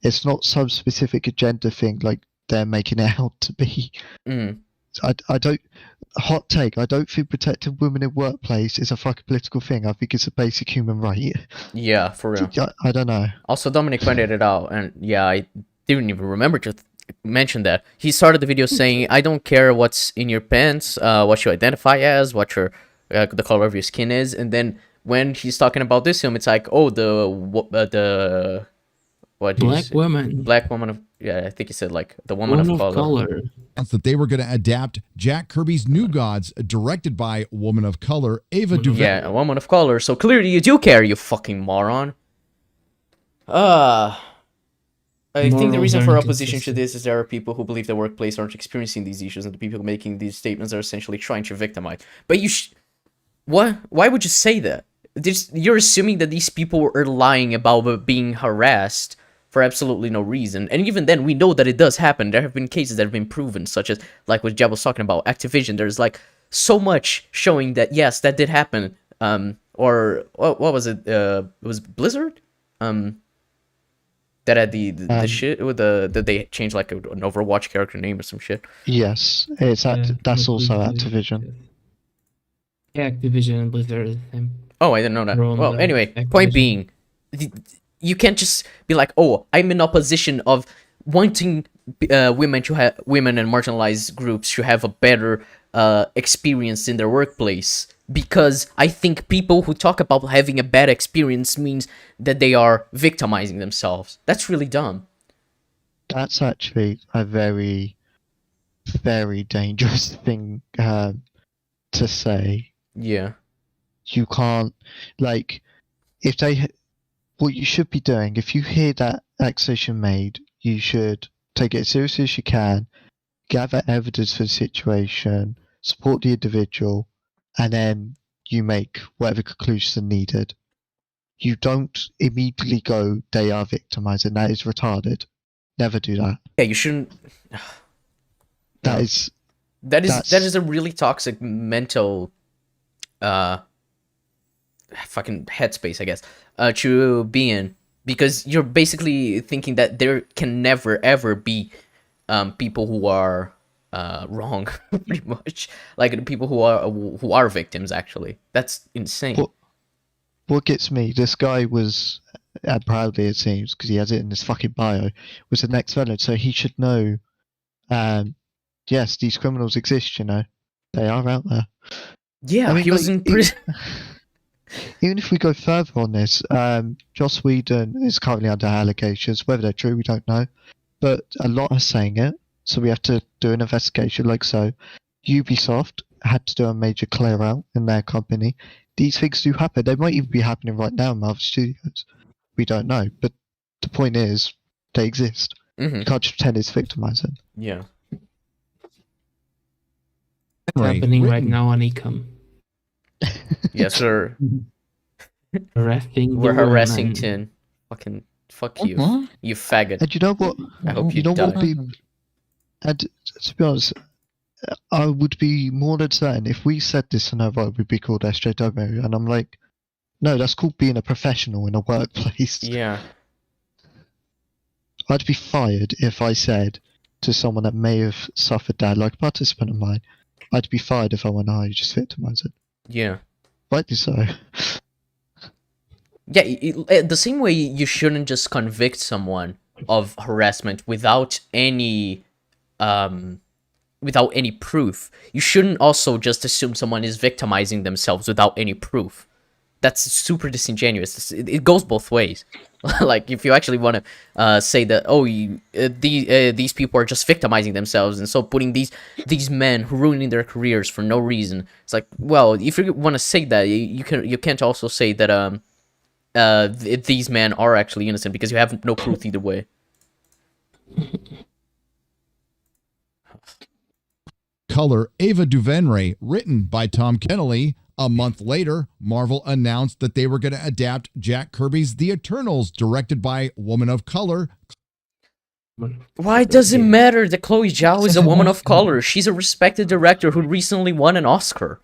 It's not some specific agenda thing like they're making it out to be. So I don't. Hot take. I don't think protecting women in workplace is a fucking political thing. I think it's a basic human right. Yeah, for real. I don't know. Also, Dominic pointed it out, and yeah, I didn't even remember to mention that. He started the video saying, "I don't care what's in your pants, what you identify as, what your the color of your skin is," and then when he's talking about this film, it's like, "Oh, the what black woman, I think he said like the woman of color." That they were going to adapt Jack Kirby's New Gods, directed by woman of color Ava DuVernay. Yeah, a woman of color. So clearly you do care, you fucking moron. I think the reason for opposition to this is there are people who believe the workplace aren't experiencing these issues, and the people making these statements are essentially trying to victimize. But what? Why would you say that? You're assuming that these people are lying about being harassed for absolutely no reason. And even then, we know that it does happen. There have been cases that have been proven, such as, like what Jeb was talking about, Activision. There's, like, so much showing that, yes, that did happen. Or, what was it? It was Blizzard? That had the shit with that they changed, like, an Overwatch character name or some shit. Yes, that's also Activision. Yeah, Activision and Blizzard. Oh, I didn't know that. Well, anyway, point being, you can't just be like, "Oh, I'm in opposition of wanting women and marginalized groups to have a better experience in their workplace," because I think people who talk about having a bad experience means that they are victimizing themselves. That's really dumb. That's actually a very, very dangerous thing to say. Yeah. You can't, like, if they... What you should be doing, if you hear that accusation made, you should take it as seriously as you can, gather evidence for the situation, support the individual, and then you make whatever conclusions are needed. you don't immediately go, they are victimizing. That is retarded. Never do that. Yeah, you shouldn't. That No. is That that's is a really toxic mental fucking headspace, I guess, to be in, because you're basically thinking that there can never ever be people who are wrong, pretty much, like the people who are victims. Actually, that's insane. what gets me. This guy was, and proudly it seems, because he has it in his fucking bio, was the next villain, so he should know. Yes, these criminals exist. You know, they are out there. Yeah, I mean, he was like, in prison. Even if we go further on this, Joss Whedon is currently under allegations. Whether they're true, we don't know. But a lot are saying it, so we have to do an investigation. Like so, Ubisoft had to do a major clear out in their company. These things do happen. They might even be happening right now in Marvel Studios. We don't know. But the point is, they exist. Mm-hmm. You can't just pretend it's victimizing. Yeah. It's happening right now on ECUM. Yes, sir. Harassing We're the harassing woman. Tin. Fucking fuck you, What? you faggot. And you know what? I hope you You know die. what? And to be honest, I would be more than certain if we said this in our vote, we'd be called SJW. And I'm like, no, that's called being a professional in a workplace. Yeah. I'd be fired if I said to someone that may have suffered that, like a participant of mine, I'd be fired if I went, oh, you just victimized it. Yeah. Rightly so. Yeah, the same way you shouldn't just convict someone of harassment without any proof. You shouldn't also just assume someone is victimizing themselves without any proof. That's super disingenuous. It goes both ways. Like, if you actually want to say that, oh, these people are just victimizing themselves, and so putting these men ruining their careers for no reason. It's like, well, if you want to say that, you can't also say that these men are actually innocent, because you have no proof either way. Color Ava DuVernay, written by Tom Kennelly. A month later, Marvel announced that they were going to adapt Jack Kirby's The Eternals, directed by woman of color. Why does it matter that Chloe Zhao is a woman of color? She's a respected director who recently won an Oscar.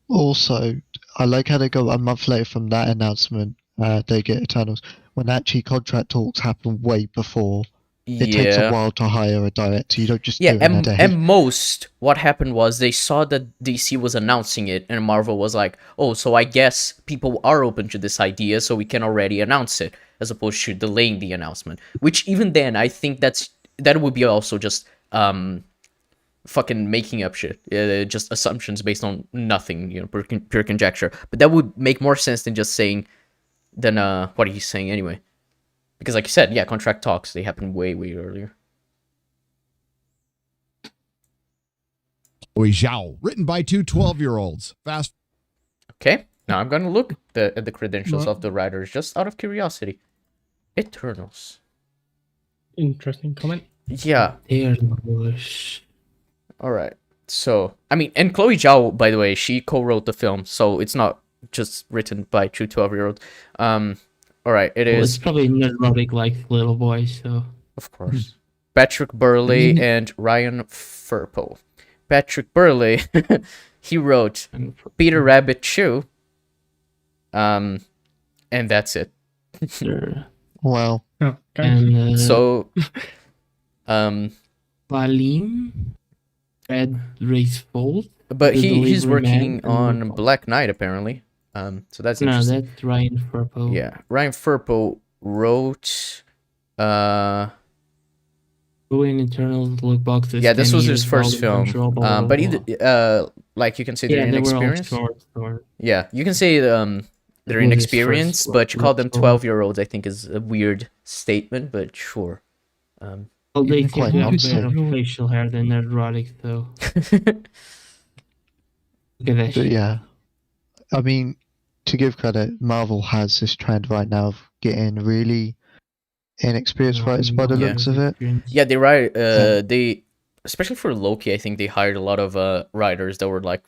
Also, I like how they go a month later from that announcement, they get Eternals, when actually contract talks happen way before. It takes a while to hire a director. You don't just do it in a day. And most, what happened was they saw that DC was announcing it, and Marvel was like, oh, so I guess people are open to this idea, so we can already announce it, as opposed to delaying the announcement. Which, even then, I think that would be also just fucking making up shit. Just assumptions based on nothing, pure conjecture. But that would make more sense than just saying, what are you saying anyway? Because, like you said, yeah, contract talks, they happen way, way earlier. Chloe Zhao, written by two 12-year-olds. Fast. Okay, now I'm gonna look at the credentials of the writers, just out of curiosity. Eternals. Interesting comment. Yeah. Eternals. Alright. So, I mean, and Chloe Zhao, by the way, she co-wrote the film, so it's not just written by two 12-year-olds. Alright, It's probably Nerdrotic like little boys, so. Of course. Patrick Burley and Ryan Furpo. Patrick Burley, he wrote Peter Rabbit 2. And that's it. Sure. Wow. Oh, okay. And So, Valim, Red Race Fault. but The he's Delivery working Man, on and- Black Knight, apparently. So that's No, interesting. that's Ryan Furpo. Yeah, Ryan Furpo wrote Doing Eternals look boxes. yeah, this 10 was years, his first volume film. control, blah, blah, But blah. either like you can say they're Yeah, they were all inexperienced. short. Yeah, you can say they're was his inexperienced, first but you call them short. 12-year-olds, I think is a weird statement, but sure. Well, they Even seem quite to have nonsense. better facial hair than Nerdrotic, so. Look at that But shit. yeah, I mean, to give credit, Marvel has this trend right now of getting really inexperienced writers by the looks of it. Yeah, they write. They especially for Loki, I think they hired a lot of writers that were like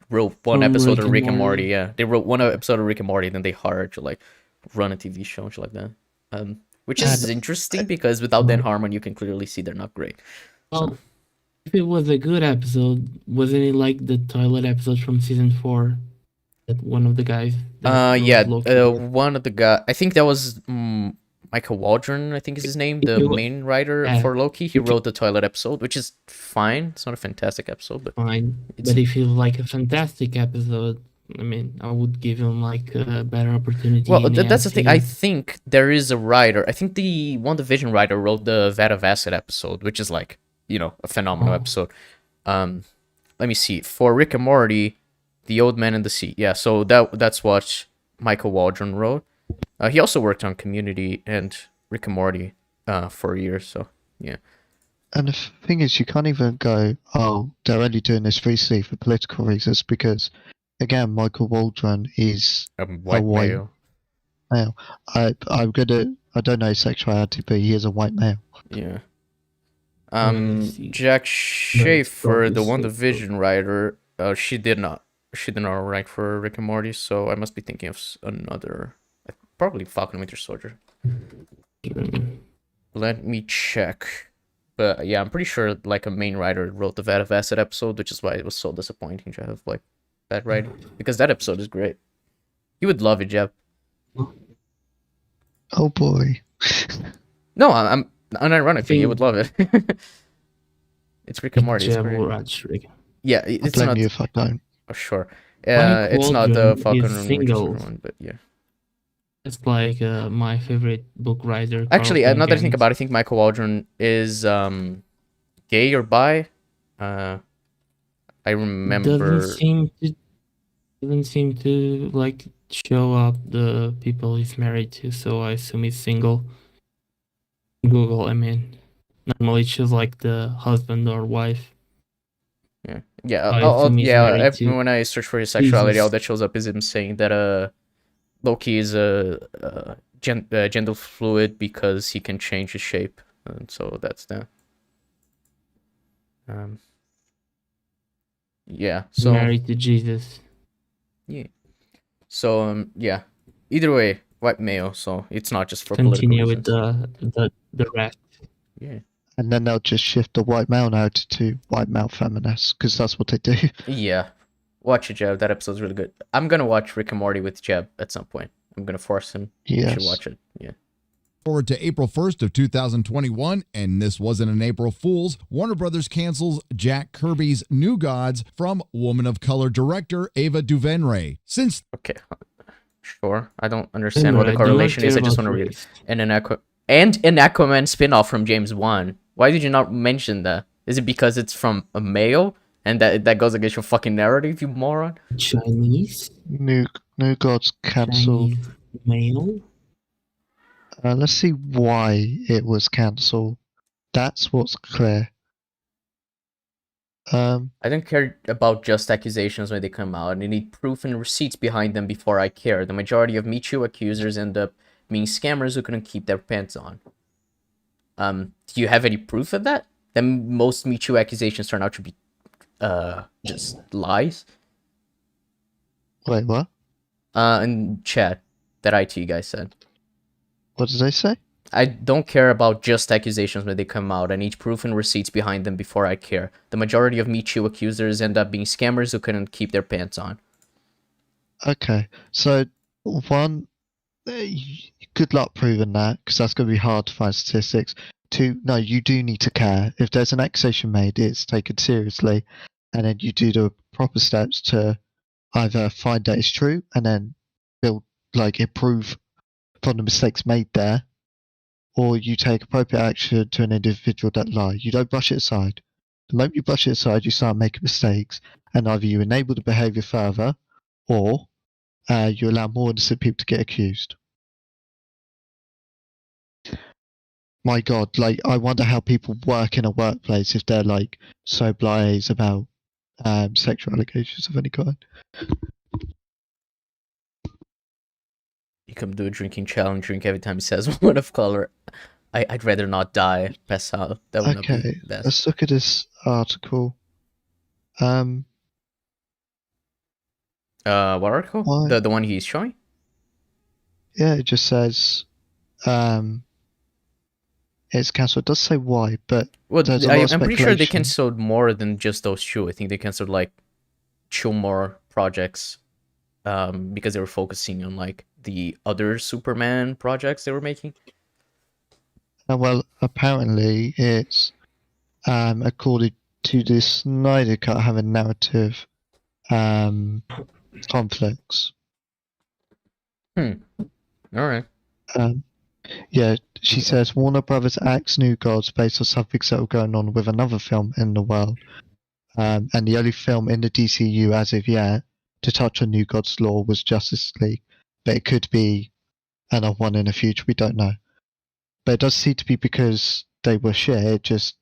wrote one From episode Rick of Rick and and Morty. Morty. Yeah, they wrote one episode of Rick and Morty, then they hired to like run a TV show and shit like that. Which And- is interesting because without Dan Harmon, you can clearly see they're not great. Well, if it was a good episode, wasn't it like the toilet episode from season 4? That one of the guys. that Yeah, was Loki. one of the guys. I think that was Michael Waldron. I think is his name, the main writer Yeah. for Loki. He wrote the toilet episode, which is fine. It's not a fantastic episode, but Fine, it's but if it was like a fantastic episode, I mean, I would give him like a better opportunity. well, in that's the thing. I MCU. think there is a writer. I think the WandaVision writer wrote the Vat of Acid episode, which is like a phenomenal episode. Let me see. For Rick and Morty, The Old Man and the Sea. Yeah, so that's what Michael Waldron wrote. He also worked on Community and Rick and Morty for a year. So yeah. And the thing is, you can't even go, oh, they're only doing this recently for political reasons, because, again, Michael Waldron is White white male. male. I don't know his sexuality, but he is a white male. Yeah. Let's see. Jack Schaefer, the focus. WandaVision writer, she did not write for Rick and Morty, so I must be thinking of another, probably Falcon and Winter Soldier. Let me check. But yeah, I'm pretty sure like a main writer wrote the Vat of Acid episode, which is why it was so disappointing to have like bad writing, because that episode is great. You would love it, Jeb. Oh boy. No, I'm unironically, you would love it. It's Rick and Morty. It's Jeb great. will watch Rick. Yeah, I it's blame not. you if I don't. Oh, sure. Mike It's not the Waldron Falcon is and Winter single. Soldier one, but yeah. It's like my favorite book writer. Actually, Carl now that I think Jenkins. about it, I think Michael Waldron is gay or bi. I remember. Doesn't seem to like show up the people he's married to, so I assume he's single. Google, I mean, normally it shows like the husband or wife. Yeah, I assume he's married to when I search for his sexuality, all Jesus. that shows up is him saying that Loki is gender fluid because he can change his shape, and so that's that. Yeah. So Married to Jesus. yeah. So yeah. Either way, white male. So it's not just for Continue political with reasons. the rest. Yeah. And then they'll just shift the white male narrative to white male feminist, because that's what they do. Yeah. Watch it, Jeb. That episode's really good. I'm gonna watch Rick and Morty with Jeb at some point. I'm gonna force him. You should Yes. watch it. Yeah. Forward to April 1st of 2021, and this wasn't an April Fool's. Warner Brothers cancels Jack Kirby's New Gods from Woman of Color director Ava DuVernay. Since Okay. Sure. I don't understand what the I do not correlation is. I care just about want to read it. race. And an Aquaman spin-off from James Wan. Why did you not mention that? Is it because it's from a male and that goes against your fucking narrative, you moron? Chinese? New Gods cancelled. Chinese male? Let's see why it was cancelled. That's what's clear. I don't care about just accusations when they come out. I need proof and receipts behind them before I care. The majority of Me Too accusers end up being scammers who couldn't keep their pants on. Do you have any proof of that? Then most Me Too accusations turn out to be just lies. Wait, what? In chat, that IT guy said. What did they say? I don't care about just accusations when they come out. I need proof and receipts behind them before I care. The majority of Me Too accusers end up being scammers who couldn't keep their pants on. Okay, so one, good luck proving that, because that's going to be hard to find statistics. Two, no, you do need to care. If there's an accusation made, it's taken seriously, and then you do the proper steps to either find that it's true and then improve from the mistakes made there, or you take appropriate action to an individual that lie. You don't brush it aside. The moment you brush it aside, you start making mistakes, and either you enable the behaviour further, or you allow more innocent people to get accused. My God, I wonder how people work in a workplace if they're so blasé about sexual allegations of any kind. You can do a drinking challenge, drink every time he says one of color. I'd rather not die, pass out. That would not be Okay, best. let's look at this article. What article? Why? The one he's showing? Yeah, it just says it's cancelled. It does say why, but Well, there's a lot of I'm pretty sure they speculation. canceled more than just those two. I think they canceled like two more projects, because they were focusing on like the other Superman projects they were making. Well, apparently it's according to the Snyder Cut having narrative conflicts. All right. Yeah, she says Warner Brothers acts New Gods based on something settled going on with another film in the world, and the only film in the DCU as of yet to touch on New Gods lore was Justice League, but it could be another one in the future. We don't know, but it does seem to be because they were shit. It just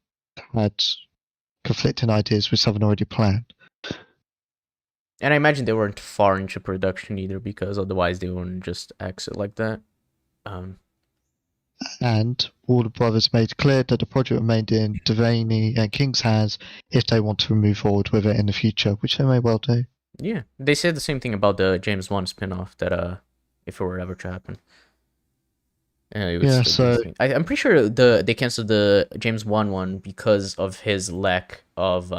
had conflicting ideas with something already planned. And I imagine they weren't far into production either, because otherwise they wouldn't just exit like that. And Warner Brothers made clear that the project remained in Devaney and King's hands if they want to move forward with it in the future, which they may well do. Yeah, they said the same thing about the James Wan spin-off, that if it were ever to happen. Yeah, so I'm pretty sure they canceled the James Wan one because of his lack of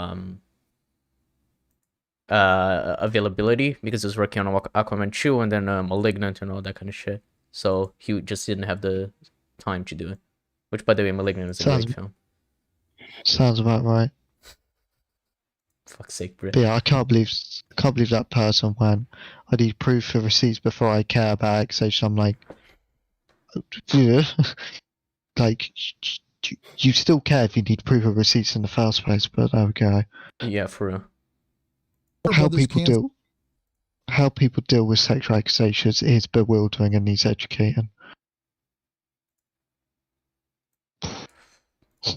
availability, because he was working on Aquaman 2 and then Malignant and all that kind of shit. So he just didn't have the time to do it. Which, by the way, Malignant is a great film. Sounds about right. Fuck's sake, Brit. But yeah, I can't believe that person when I need proof of receipts before I care about accusation. I'm like, yeah. Like, you still care if you need proof of receipts in the first place, but there we go. Yeah, for real. How people deal with sexual accusations is bewildering and needs educating.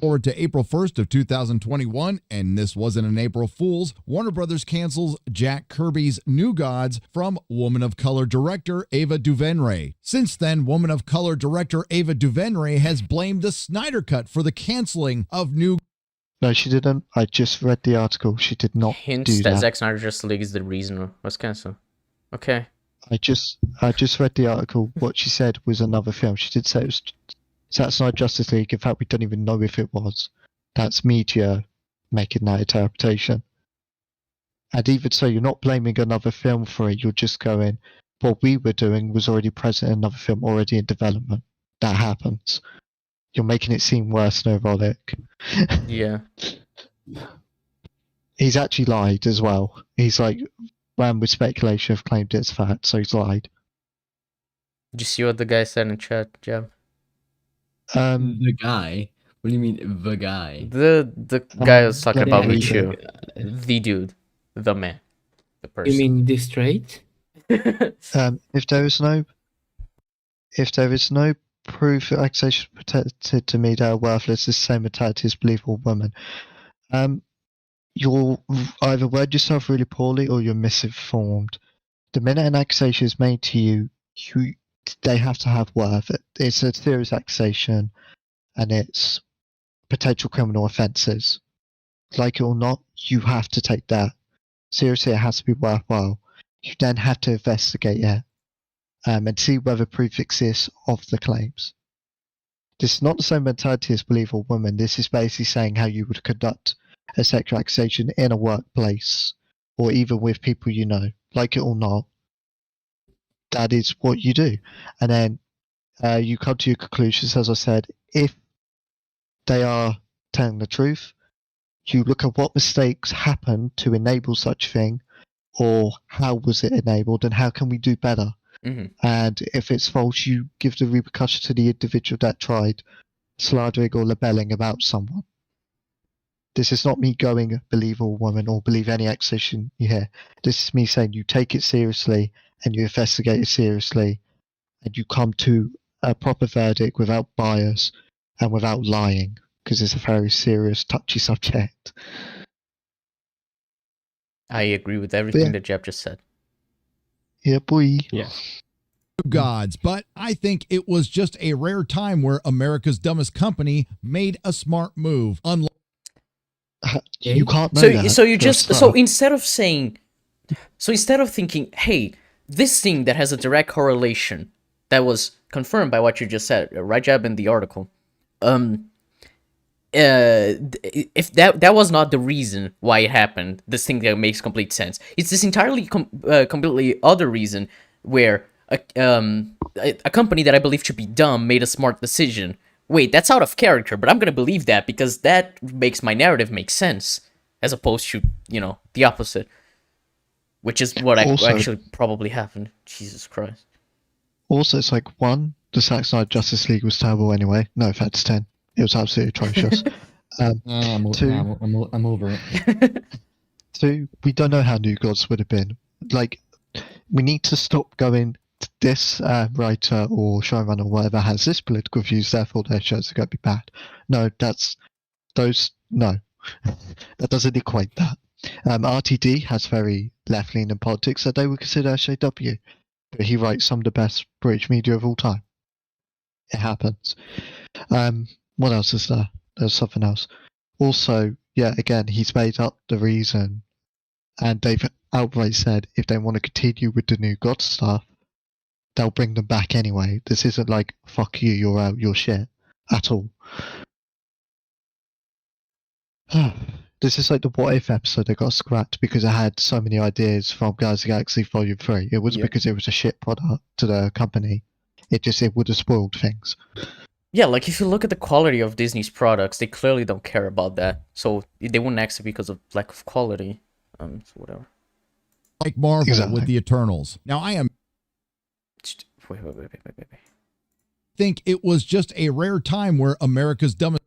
Forward to April 1st of 2021, and this wasn't an April Fool's. Warner Brothers cancels Jack Kirby's New Gods from Woman of Color director Ava DuVernay. Since then, Woman of Color director Ava DuVernay has blamed the Snyder Cut for the canceling of New. No, she didn't. I just read the article. She did not Hints do that that. Zack Snyder Justice League is the reason it was cancelled. Okay. I just read the article. What she said was another film. She did say it was Zack Snyder Justice League. In fact, we don't even know if it was. That's media making that interpretation. And even so, you're not blaming another film for it. You're just going, what we were doing was already present in another film, already in development. That happens. You're making it seem worse and ironic. Yeah. He's actually lied as well. He's like, ran with speculation, have claimed it's fact, so he's lied. Did you see what the guy said in chat, Jeb? The guy? What do you mean, the guy? The guy was talking let about me me read too. The dude. The man. The person. You mean this straight? If there is no proof that accusation protected to me that are worthless, the same mentality as believable women. You're either read yourself really poorly or you're misinformed. The minute an accusation is made to you, they have to have worth. It's a serious accusation, and it's potential criminal offences. Like it or not, you have to take that seriously. It has to be worthwhile. You then have to investigate it and see whether proof exists of the claims. This is not the same mentality as believable women. This is basically saying how you would conduct a sexual accusation in a workplace or even with people you know. Like it or not, that is what you do. And then you come to your conclusions, as I said. If they are telling the truth, you look at what mistakes happened to enable such thing, or how was it enabled and how can we do better. Mm-hmm. And if it's false, you give the repercussion to the individual that tried slandering or libelling about someone. This is not me going, believe all women or believe any accusation you hear. This is me saying you take it seriously and you investigate it seriously and you come to a proper verdict without bias and without lying, because it's a very serious, touchy subject. I agree with everything that Jeb just said. Yeah, boy. Yeah. Gods, but I think it was just a rare time where America's Dumbest Company made a smart move. You can't know that. So you just instead of thinking, hey, this thing that has a direct correlation that was confirmed by what you just said, right, Jab, in the article. If that was not the reason why it happened, this thing that makes complete sense. It's this entirely completely other reason where a company that I believe should be dumb made a smart decision. Wait, that's out of character, but I'm gonna believe that because that makes my narrative make sense, as opposed to, you know, the opposite, which is what Also- actually probably happened. Jesus Christ. Also, it's like, one, the Zack Snyder Justice League was terrible anyway. No offense, 10. It was absolutely atrocious. Two, I'm over it. two, we don't know how New Gods would have been. Like, we need to stop going, this writer or showrunner or whatever has this political views, therefore their shows are going to be bad. No, no. That doesn't equate that. RTD has very left-leaning politics that they would consider SJW. But he writes some of the best British media of all time. It happens. What else is there? There's something else. Also, yeah, again, he's made up the reason, and they've outright said if they want to continue with the New God stuff, they'll bring them back anyway. This isn't like, fuck you, you're out, you're shit, at all. This is like the What If episode that got scrapped because it had so many ideas from Guardians of the Galaxy Volume 3. It wasn't because it was a shit product to the company. It would have spoiled things. Yeah, like if you look at the quality of Disney's products, they clearly don't care about that. So they wouldn't exit because of lack of quality. So whatever. Like Marvel Exactly. with the Eternals. Now, I am Wait. think it was just a rare time where America's dumbest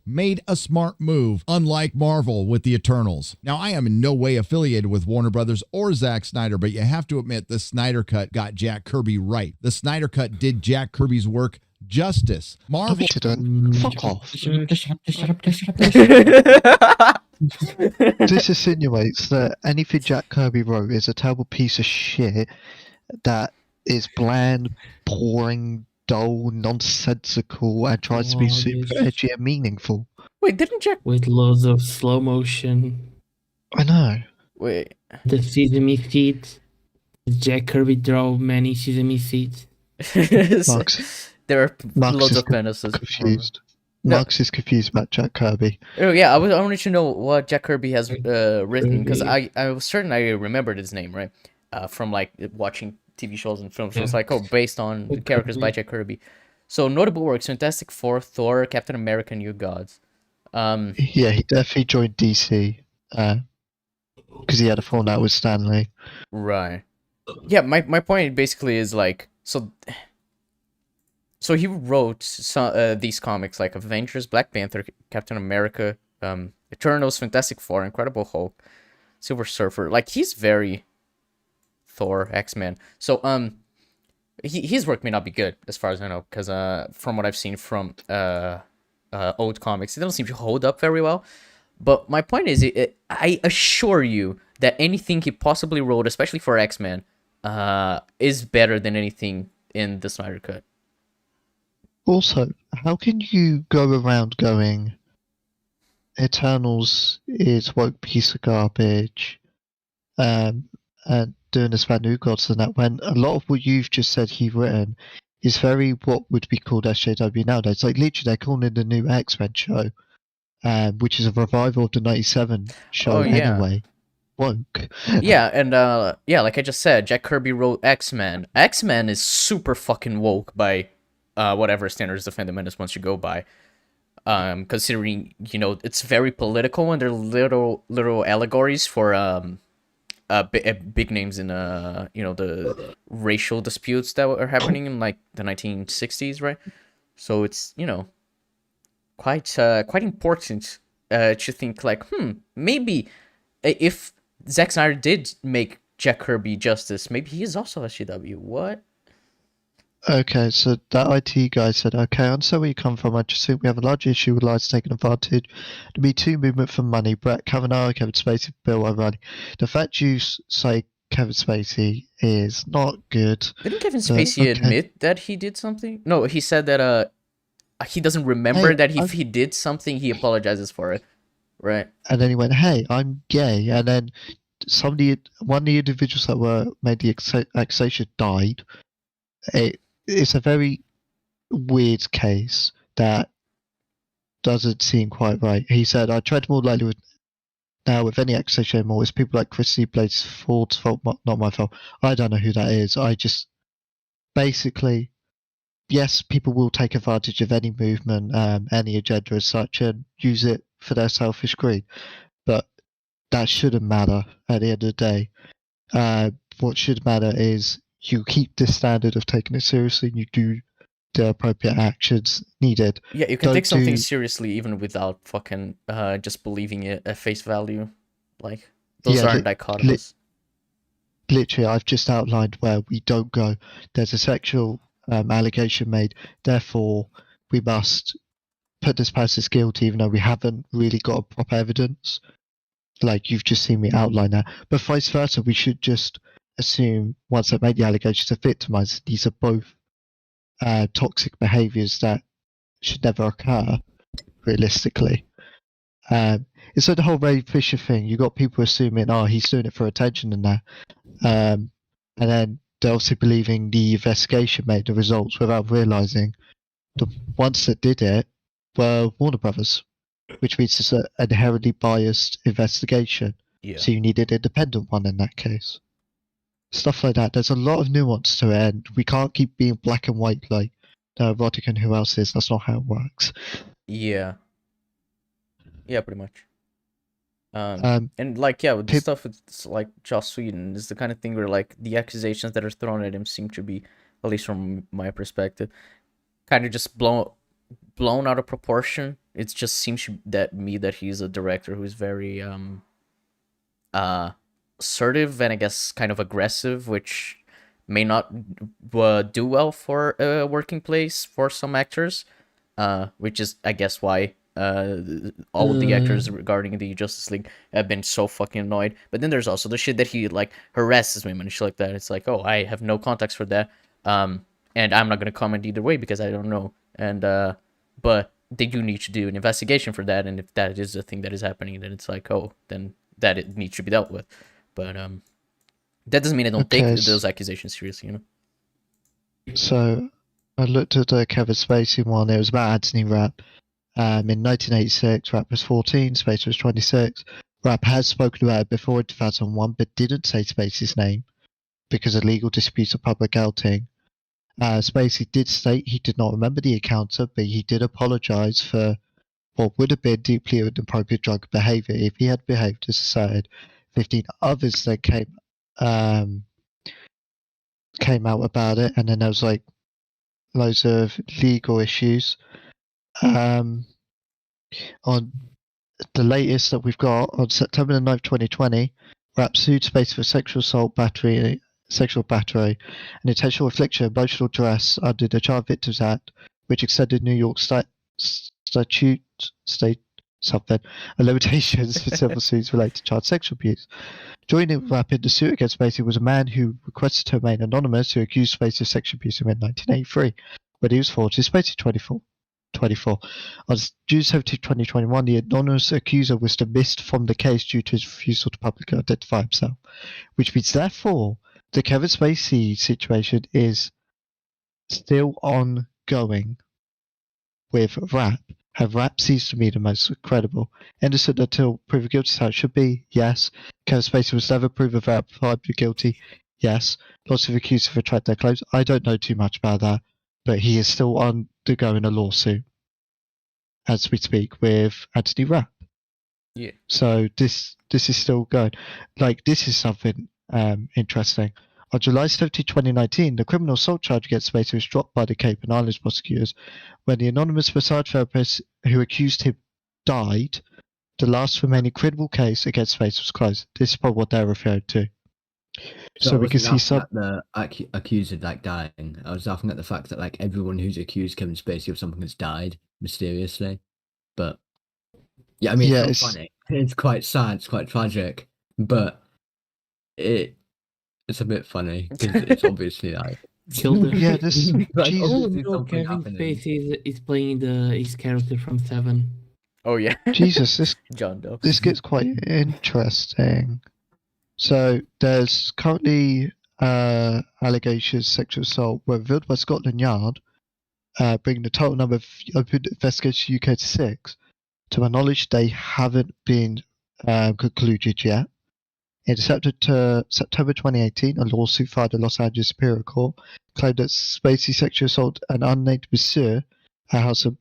made a smart move, unlike Marvel with the Eternals. Now, I am in no way affiliated with Warner Brothers or Zack Snyder, but you have to admit the Snyder Cut got Jack Kirby right. The Snyder Cut did Jack Kirby's work justice. Marvel didn't. Fuck off. This insinuates that anything Jack Kirby wrote is a terrible piece of shit that is bland, boring, dull, nonsensical, and tries to be super edgy and meaningful. Wait, didn't Jack... With loads of slow motion. I know. Wait. The sesame seeds. Jack Kirby draw many sesame seeds. There are Max loads is of menaces. confused. No. Max is confused about Jack Kirby. Oh yeah, I wanted to know what Jack Kirby has written, because I was certain I remembered his name, right? From like watching TV shows and films. So it's like, oh, based on the characters by Jack Kirby. So notable works: Fantastic Four, Thor, Captain America, New Gods. Yeah, he definitely joined DC because he had a falling out with Stan Lee. Right. Yeah, my point basically is like, so he wrote these comics like Avengers, Black Panther, Captain America, Eternals, Fantastic Four, Incredible Hulk, Silver Surfer. Like, he's very Thor, X-Men. So his work may not be good as far as I know, because from what I've seen from old comics, it doesn't seem to hold up very well. But my point is, I assure you that anything he possibly wrote, especially for X-Men, is better than anything in the Snyder Cut. Also, how can you go around going, Eternals is woke piece of garbage, and doing this about New Gods and that, when a lot of what you've just said he's written is very what would be called SJW nowadays. Like, literally, they're calling it the new X-Men show, which is a revival of the 97 show anyway. Woke. Yeah, and like I just said, Jack Kirby wrote X-Men. X-Men is super fucking woke by whatever standards the Fandom Menace wants to go by. Considering, you know, it's very political and they're little allegories for big names in you know, the racial disputes that are happening in like the 1960s, right? So it's, you know, quite important to think like, maybe if Zack Snyder did make Jack Kirby justice, maybe he is also SJW. What? Okay, so that IT guy said, okay, I understand where you come from. I just think we have a large issue with lights taking advantage. The Me Too movement for money. Brett Kavanaugh, Kevin Spacey, Bill O'Reilly. The fact you say Kevin Spacey is not good. Didn't Kevin Spacey admit that he did something? No, he said that he doesn't remember that if he did something, he apologizes for it. Right. And then he went, hey, I'm gay. And then one of the individuals that made the accusation died. it's a very weird case that doesn't seem quite right. He said, I tried more likely with any accusation anymore. It's people like Christy Blade's fault, not my fault. I don't know who that is. I just basically, yes, people will take advantage of any movement, any agenda as such, and use it for their selfish greed. But that shouldn't matter at the end of the day. What should matter is you keep the standard of taking it seriously and you do the appropriate actions needed. Yeah, you can Don't take something do- seriously even without fucking just believing it at face value. Like, those Yeah, aren't dichotomous. Literally, I've just outlined where we don't go. There's a sexual allegation made, therefore we must put this person as guilty even though we haven't really got proper evidence. Like, you've just seen me outline that. But vice versa, we should just assume once they've made the allegations of victimized, these are both toxic behaviors that should never occur, realistically. It's like the whole Ray Fisher thing. You got people assuming, oh, he's doing it for attention and that. And then they're also believing the investigation made the results without realizing the ones that did it were Warner Brothers, which means it's an inherently biased investigation. Yeah. So you need an independent one in that case. Stuff like that. There's a lot of nuance to it, and we can't keep being black and white like Nerdrotic and who else is. That's not how it works. Yeah. Yeah, pretty much. And like, yeah, with the stuff with like Joss Whedon is the kind of thing where like the accusations that are thrown at him seem to be, at least from my perspective, kind of just blown out of proportion. It just seems that he's a director who's very assertive and I guess kind of aggressive, which may not do well for a working place for some actors, which is I guess why all of the actors regarding the Justice League have been so fucking annoyed. But then there's also the shit that he like harasses women and shit like that. It's like, oh, I have no context for that, and I'm not gonna comment either way because I don't know. And but they do need to do an investigation for that, and if that is the thing that is happening, then it's like, oh, then that it needs to be dealt with. But that doesn't mean I don't take those accusations seriously, you know. So I looked at the Kevin Spacey one. It was about Anthony Rapp. In 1986, Rapp was 14, Spacey was 26. Rapp has spoken about it before in 2001, but didn't say Spacey's name because of legal disputes of public outing. Spacey did state he did not remember the encounter, but he did apologize for what would have been deeply inappropriate drug behavior if he had behaved as asserted. 15 others that came out about it, and then there was like loads of legal issues. On the latest that we've got, on September the 9th, 2020, Rapp sued Spacey for sexual assault, sexual battery, and intentional infliction of emotional duress under the Child Victims Act, which extended New York state limitations for civil suits related to child sexual abuse. Joining Rapp in the suit against Spacey was a man who requested to remain anonymous, who accused Spacey of sexual abuse in 1983, when he was 40, Spacey 24. On June 17, 2021, the anonymous accuser was dismissed from the case due to his refusal to publicly identify himself, which means, therefore, the Kevin Spacey situation is still ongoing with Rapp. Have Rapp ceased to be the most credible? Innocent until proven guilty, how it should be? Yes. Kevin Spacey was never proven verifiably guilty? Yes. Lots of accused have retracted their claims. I don't know too much about that, but he is still undergoing a lawsuit as we speak with Anthony Rapp. Yeah. So this is still going. Like, this is something interesting. On July 17, 2019, the criminal assault charge against Spacey was dropped by the Cape and Islands prosecutors when the anonymous massage therapist who accused him died. The last remaining credible case against Spacey was closed. This is probably what they're referring to. So we can see some. The accuser like dying. I was laughing at the fact that like everyone who's accused Kevin Spacey of something has died mysteriously. But yeah, I mean, Yeah, it's not funny. It's quite sad. It's quite tragic. But it's a bit funny because it's obviously like Killed him. Yeah, this. like, Jesus. Oh obviously no, something Kevin happening. Spacey is playing his character from Seven. Oh yeah. Jesus, this John Doe. this gets quite interesting. So there's currently allegations of sexual assault were revealed by Scotland Yard, bringing the total number of open investigations in the UK to 6. To my knowledge, they haven't been concluded yet. In September 2018, a lawsuit filed at Los Angeles Superior Court claimed that Spacey sexual assault an unnamed monsieur at House of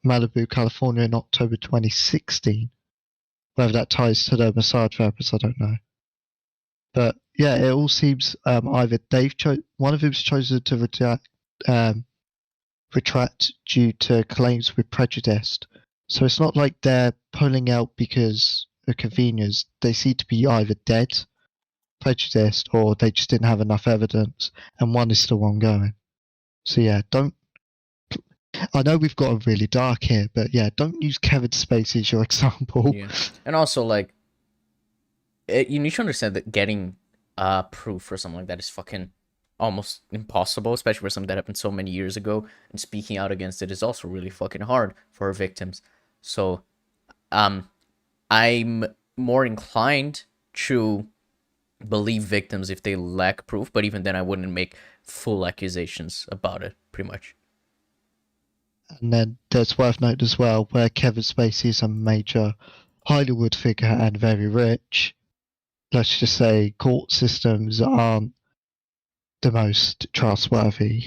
Malibu, California in October 2016. Whether that ties to the massage therapist, I don't know. But yeah, it all seems either one of them's chosen to retract due to claims with prejudice. So it's not like they're pulling out because of convenience. They seem to be either dead, prejudiced, or they just didn't have enough evidence, and one is still ongoing. So yeah, I know we've got a really dark here, but yeah, don't use Kevin Spacey as your example. Yeah, and also like, you need to understand that getting proof for something like that is fucking almost impossible, especially for something that happened so many years ago. And speaking out against it is also really fucking hard for victims. So, I'm more inclined to believe victims if they lack proof, but even then I wouldn't make full accusations about it, pretty much. And then there's worth noting as well, where Kevin Spacey is a major Hollywood figure and very rich, let's just say court systems aren't the most trustworthy.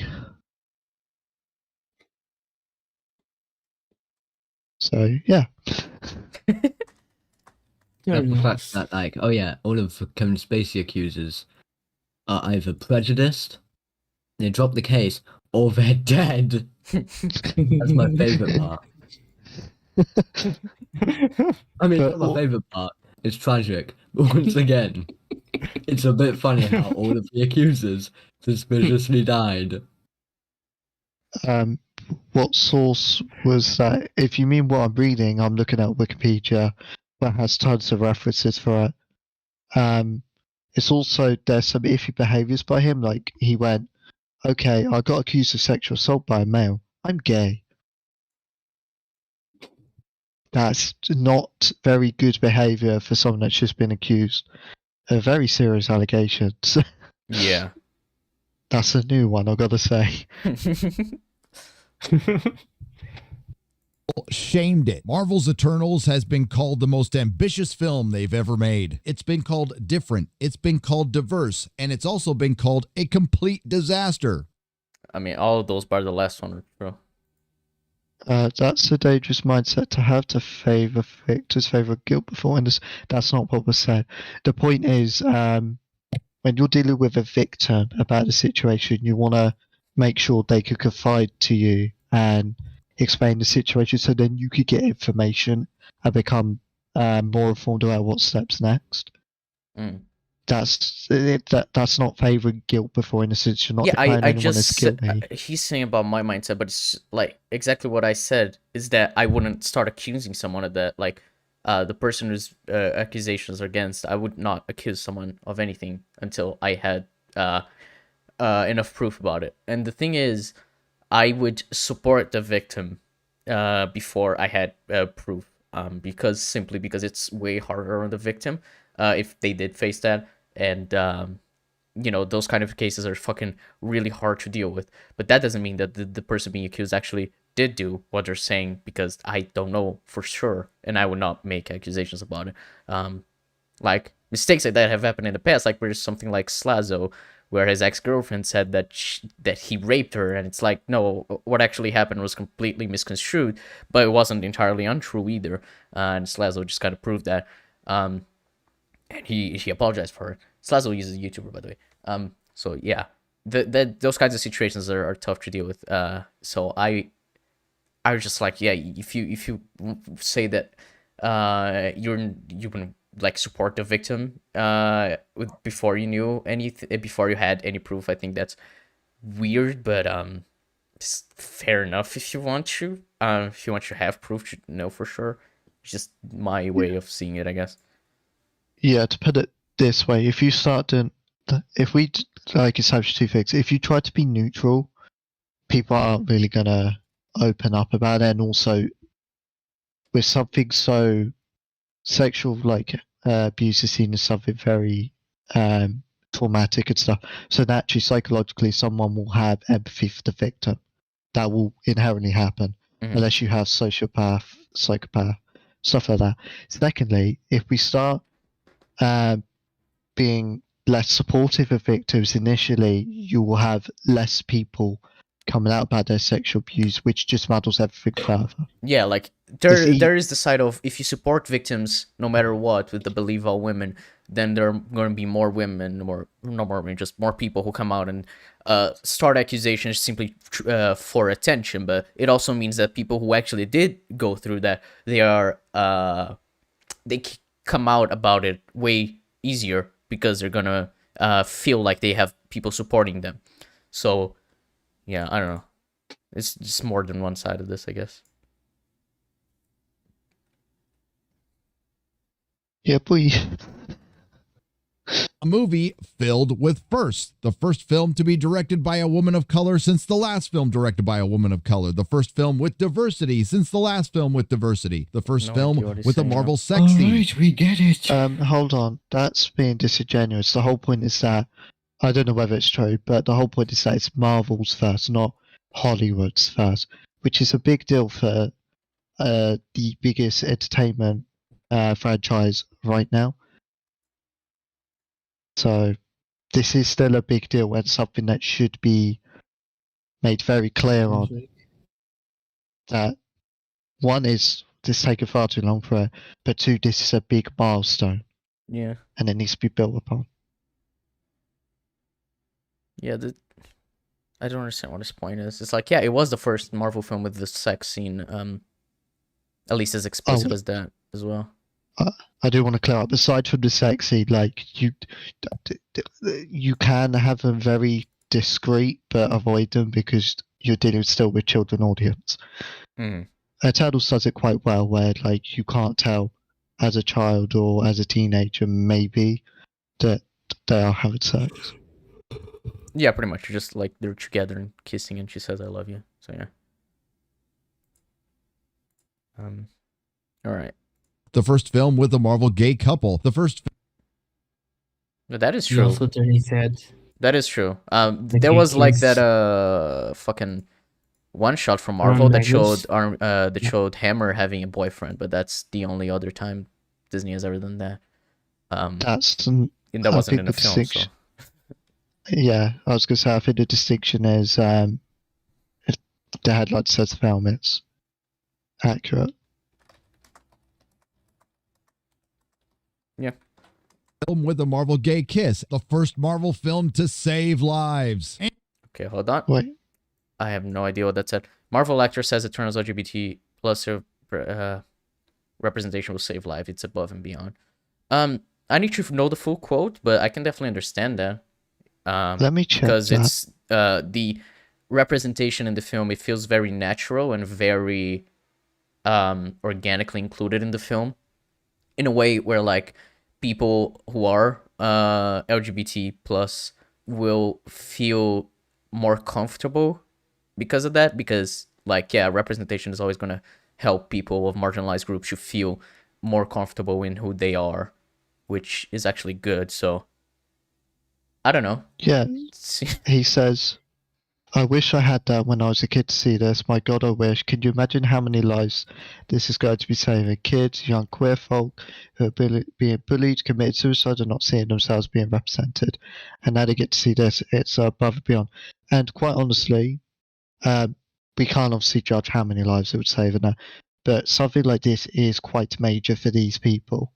So yeah. The fact that, like, oh yeah, all of Kevin Spacey accusers are either prejudiced, they drop the case, or they're dead. That's my favorite part. I mean, it's not my favorite part. It's tragic, but once again, it's a bit funny how all of the accusers suspiciously died. What source was that? If you mean what I'm reading, I'm looking at Wikipedia, that has tons of references for it. It's also, there's some iffy behaviors by him, like he went, okay, I got accused of sexual assault by a male. I'm gay. That's not very good behavior for someone that's just been accused of very serious allegations. Yeah. That's a new one, I've got to say. Shamed it. Marvel's Eternals has been called the most ambitious film they've ever made. It's been called different, it's been called diverse, and it's also been called a complete disaster. I mean, all of those bar the last one, bro. That's a dangerous mindset to have, to favor victors, favor guilt before witness. That's not what was said. The point is, when you're dealing with a victim about the situation, you want to make sure they could confide to you and explain the situation, so then you could get information and become more informed about what steps next. That's not favoring guilt before innocence. You're not declaring anyone as guilty. He's saying about my mindset, but it's like exactly what I said, is that I wouldn't start accusing someone of that. Like, the person whose accusations are against, I would not accuse someone of anything until I had enough proof about it. And the thing is, I would support the victim before I had proof, simply because it's way harder on the victim if they did face that. And, you know, those kind of cases are fucking really hard to deal with. But that doesn't mean that the person being accused actually did do what they're saying, because I don't know for sure, and I would not make accusations about it. Like, mistakes like that have happened in the past. Like, there's something like Slazo, where his ex-girlfriend said that he raped her, and it's like, no, what actually happened was completely misconstrued, but it wasn't entirely untrue either. And Slazo just kind of proved that. And he apologized for it. Slazo uses a YouTuber, by the way. So yeah, those kinds of situations are tough to deal with. So I was just like, yeah, if you say that you wouldn't like support the victim before you knew anything, before you had any proof, I think that's weird, but it's fair enough if you want to. If you want to have proof, you know for sure. It's just my way of seeing it, I guess. Yeah, to put it this way, if you start doing, if we like establish two things, if you try to be neutral, people aren't really gonna open up about it. And also, with something so sexual, like abuse is seen as something very traumatic and stuff. So naturally, psychologically, someone will have empathy for the victim. That will inherently happen, unless you have sociopath, psychopath, stuff like that. Secondly, if we start being less supportive of victims initially, you will have less people coming out about their sexual abuse, which just muddles everything further. Yeah, like there is the side of if you support victims no matter what with the believe all women, then there are going to be more women, just more people who come out and start accusations simply for attention. But it also means that people who actually did go through that, they come out about it way easier because they're gonna feel like they have people supporting them. So yeah, I don't know. It's just more than one side of this, I guess. Yeah, boy. A movie filled with firsts. The first film to be directed by a woman of color since the last film directed by a woman of color. The first film with diversity since the last film with diversity. The first film with a Marvel sex scene. Alright, we get it. Hold on. That's being disingenuous. The whole point is that, I don't know whether it's true, but the whole point is that it's Marvel's first, not Hollywood's first, which is a big deal for the biggest entertainment franchise right now. So this is still a big deal and something that should be made very clear on. That one is this taking far too long for it, but two, this is a big milestone. Yeah. And it needs to be built upon. Yeah, I don't understand what his point is. It's like, yeah, it was the first Marvel film with the sex scene, at least as explicit as that as well. I do want to clear up. Aside from the sexy, like you can have them very discreet, but avoid them because you're dealing still with children audience. Eternals does it quite well, where like you can't tell as a child or as a teenager maybe that they are having sex. Yeah, pretty much. Just like they're together and kissing, and she says, "I love you." So yeah. All right. The first film with a Marvel gay couple. The first. That is He true. also turned his head. That is true. There was like that fucking one shot from Marvel that showed Hammer having a boyfriend, but that's the only other time Disney has ever done that. And that wasn't in the film. So. Yeah, I was gonna say I think the distinction is if the headlight says film, it's accurate. Yeah. Film with a Marvel gay kiss. The first Marvel film to save lives. Okay, hold on. Wait. I have no idea what that said. Marvel actor says Eternals LGBT plus representation will save life. It's above and beyond. I need to know the full quote, but I can definitely understand that. Let me check because that. it's the representation in the film. It feels very natural and very organically included in the film, in a way where like people who are LGBT plus will feel more comfortable because of that. Because like representation is always gonna help people of marginalized groups to feel more comfortable in who they are, which is actually good. So. I don't know. Yeah, he says, I wish I had that when I was a kid to see this. My God, I wish. Can you imagine how many lives this is going to be saving? Kids, young queer folk who are being bullied, committed suicide, and not seeing themselves being represented. And now they get to see this. It's above and beyond. And quite honestly, we can't obviously judge how many lives it would save in that. But something like this is quite major for these people.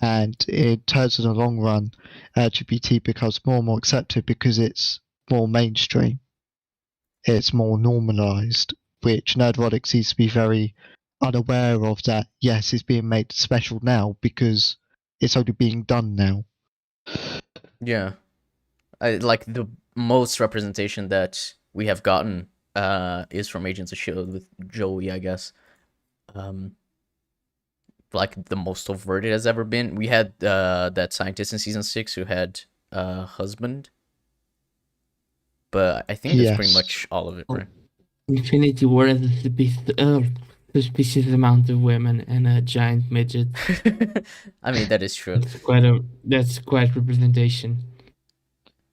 And in terms of the long run, LGBT becomes more and more accepted because it's more mainstream. It's more normalized, which Nerdrotic seems to be very unaware of that, yes, it's being made special now because it's only being done now. Yeah. Like the most representation that we have gotten is from Agents of S.H.I.E.L.D. with Joey, I guess. Like the most overt it has ever been. We had that scientist in season 6 who had a husband, but I think that's pretty much all of it, right? Infinity War suspicious amount of women and a giant midget. I mean, that is true. That's quite representation.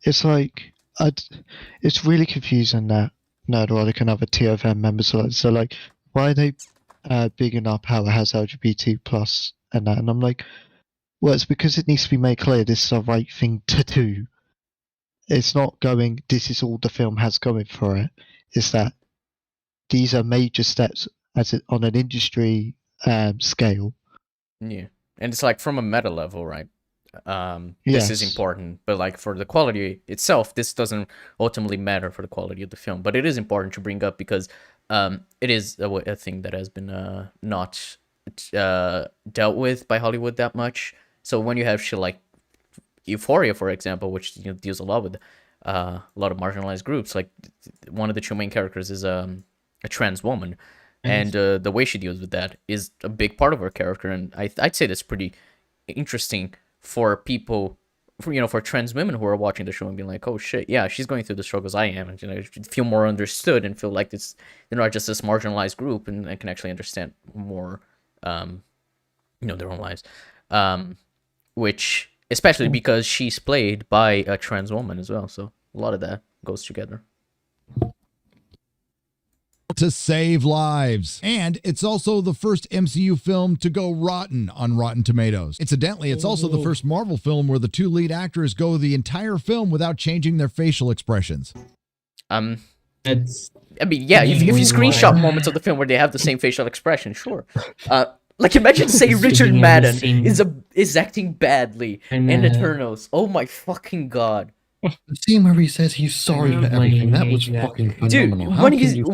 It's like it's really confusing that Nerdrotic and other TFM members are like, so like, why are they bigging up how it has LGBT plus and that? And I'm like, well, it's because it needs to be made clear this is the right thing to do. It's not going, this is all the film has going for it. It's that these are major steps on an industry scale. Yeah, and it's like from a meta level, right? This is Yes. important, but like for the quality itself, this doesn't ultimately matter for the quality of the film. But it is important to bring up because it is a thing that has been not dealt with by Hollywood that much. So when you have shit like Euphoria, for example, which deals a lot with a lot of marginalized groups, like one of the two main characters is a trans woman, and the way she deals with that is a big part of her character, and I'd say that's pretty interesting for people, for trans women who are watching the show and being like, oh shit, yeah, she's going through the struggles I am, and feel more understood and feel like they're not just this marginalized group, and I can actually understand more, their own lives, which especially because she's played by a trans woman as well, so a lot of that goes together. To save lives. And it's also the first MCU film to go rotten on Rotten Tomatoes. Incidentally, it's also the first Marvel film where the two lead actors go the entire film without changing their facial expressions. I mean, yeah, if you screenshot moments of the film where they have the same facial expression, sure. Like imagine say Richard Madden is acting badly in Eternals. Oh my fucking god. The scene where he says he's sorry for everything, that was fucking phenomenal. Dude,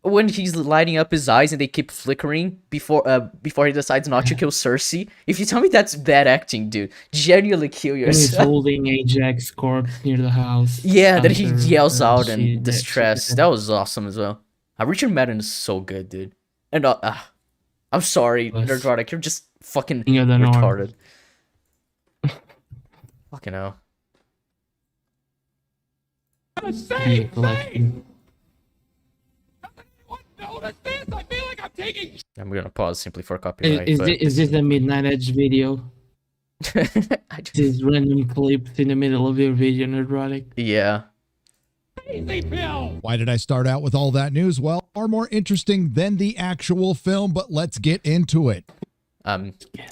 when he's lighting up his eyes and they keep flickering before he decides not to kill Cersei. If you tell me that's bad acting, dude, genuinely kill yourself. He's holding Ajax's corpse near the house. Yeah, that he yells out in distress. That was awesome as well. Richard Madden is so good, dude. And I'm sorry, Nerdrotic, you're just fucking retarded. Fucking hell. I'm gonna pause simply for copyright. Is this a Midnight Edge video? This random clips in the middle of your video, Nerdrotic? Yeah. Why did I start out with all that news? Well, far more interesting than the actual film, but let's get into it.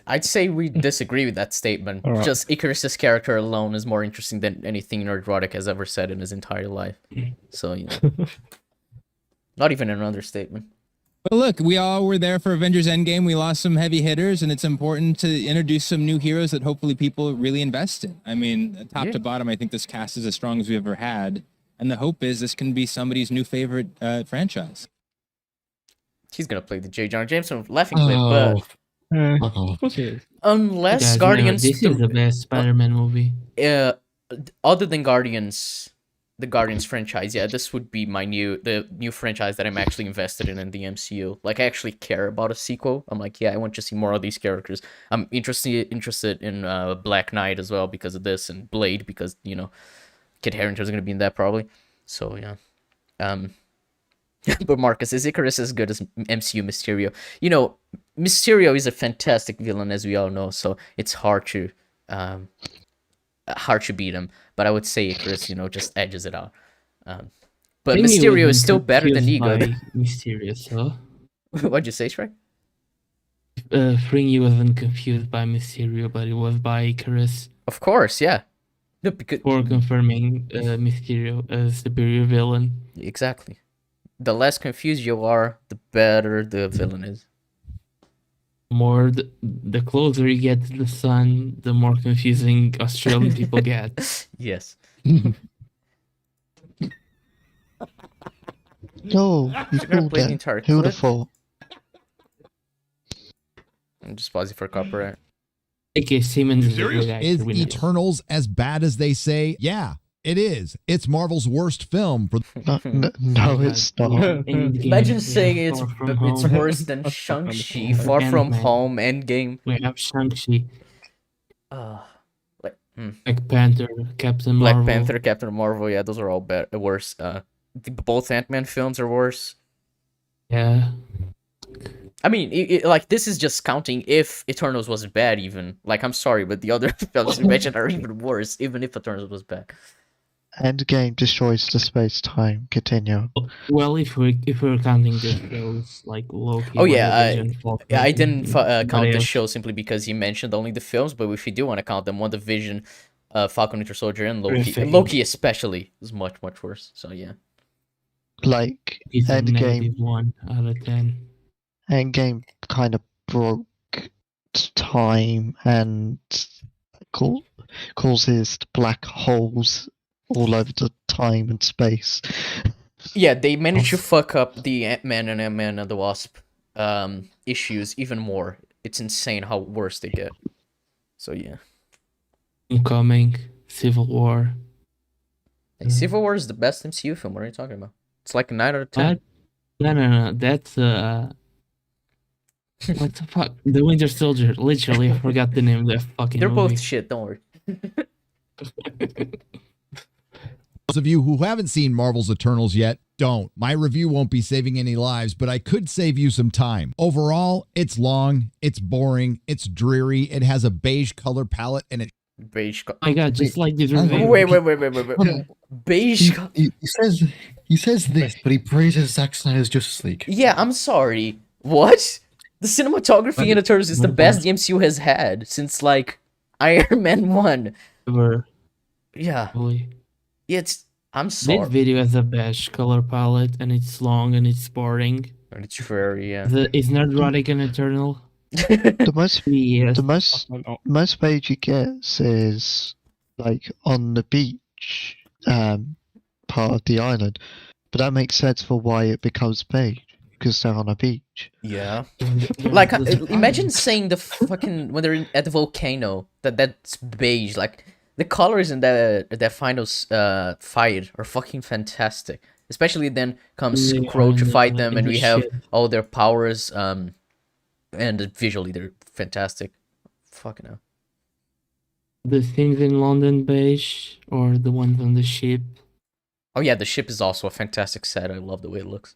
I'd say we disagree with that statement. Right. Just Icarus's character alone is more interesting than anything Nerdrotic has ever said in his entire life. So, not even an understatement. But look, we all were there for Avengers Endgame. We lost some heavy hitters, and it's important to introduce some new heroes that hopefully people really invest in. I mean, top to bottom, I think this cast is as strong as we've ever had. And the hope is this can be somebody's new favorite franchise. He's going to play the J. Jonah Jameson laughing clip, but... Unless Guardians... This is the best Spider-Man movie. Other than Guardians... The Guardians franchise, yeah, this would be the new franchise that I'm actually invested in the MCU. Like, I actually care about a sequel. I'm like, yeah, I want to see more of these characters. I'm interested in Black Knight as well because of this, and Blade because, Kit Harington's going to be in that probably. So, yeah. But Marcus, is Icarus as good as MCU Mysterio? Mysterio is a fantastic villain, as we all know, so it's hard to beat him. But I would say Icarus, just edges it out. But Mysterio is still better than Ego. Mysterio, so. What'd you say, Shrek? Fringy wasn't confused by Mysterio, but it was by Icarus. Of course, yeah. For confirming Mysterio as superior villain. Exactly. The less confused you are, the better the villain is. The closer you get to the sun, the more confusing Australian people get. Yes. No, you called it. Who would have thought? I'm just pausing for copyright. A.K. Simmons is a good actor. Is Eternals as bad as they say? Yeah, it is. It's Marvel's worst film. No, it's not. Imagine saying it's worse than Shang-Chi, Far From Home, Endgame. We have Shang-Chi. Black Panther, Captain Marvel. Black Panther, Captain Marvel, yeah, those are all worse. Both Ant-Man films are worse. Yeah. I mean, like, this is just counting if Eternals was bad, even. Like, I'm sorry, but the other films you mentioned are even worse, even if Eternals was bad. Endgame destroys the space-time continuum. Well, if we're counting the shows like Loki, Oh yeah, WandaVision, Falcon, I didn't and count the Amadeus. show simply because you mentioned only the films, but if you do want to count them, WandaVision, Falcon Winter Soldier, and Loki, Everything. Loki especially is much worse. So yeah. Like, It's a Endgame, -1 out of 10. Endgame kind of broke time and causes black holes all over the time and space. Yeah, they managed to fuck up the Ant-Man and Ant-Man and the Wasp issues even more. It's insane how worse they get. So yeah. Homecoming, Civil War. Hey, Civil War is the best MCU film. What are you talking about? It's like a 9 out of 10. What? No. That's what the fuck? The Winter Soldier. Literally, I forgot the name of that fucking They're movie. both shit, don't worry. Those of you who haven't seen Marvel's Eternals yet, don't. My review won't be saving any lives, but I could save you some time. Overall, it's long, it's boring, it's dreary, it has a beige color palette, and it... Beige. Oh my god, just like this Wait, review. Wait. Beige. He says this, but he praises Zack Snyder's Justice League. Yeah, I'm sorry. What? The cinematography in Eternals is the best the MCU has had since, like, Iron Man 1. Ever. Yeah. Really. It's... I'm sorry. This video has a beige color palette, and it's long and it's boring. And it's very, yeah. Is Nerdrotic an Eternal? The most Yes. the most page he gets is like on the beach part of the island, but that makes sense for why it becomes beige because they're on a beach. Yeah. Like, imagine saying the fucking when they're at the volcano that's beige. Like, the colors in that final fight are fucking fantastic. Especially then comes Crow to fight them, and we have all their powers. And visually they're fantastic. Fucking hell. The things in London beige or the ones on the ship. Oh yeah, the ship is also a fantastic set. I love the way it looks.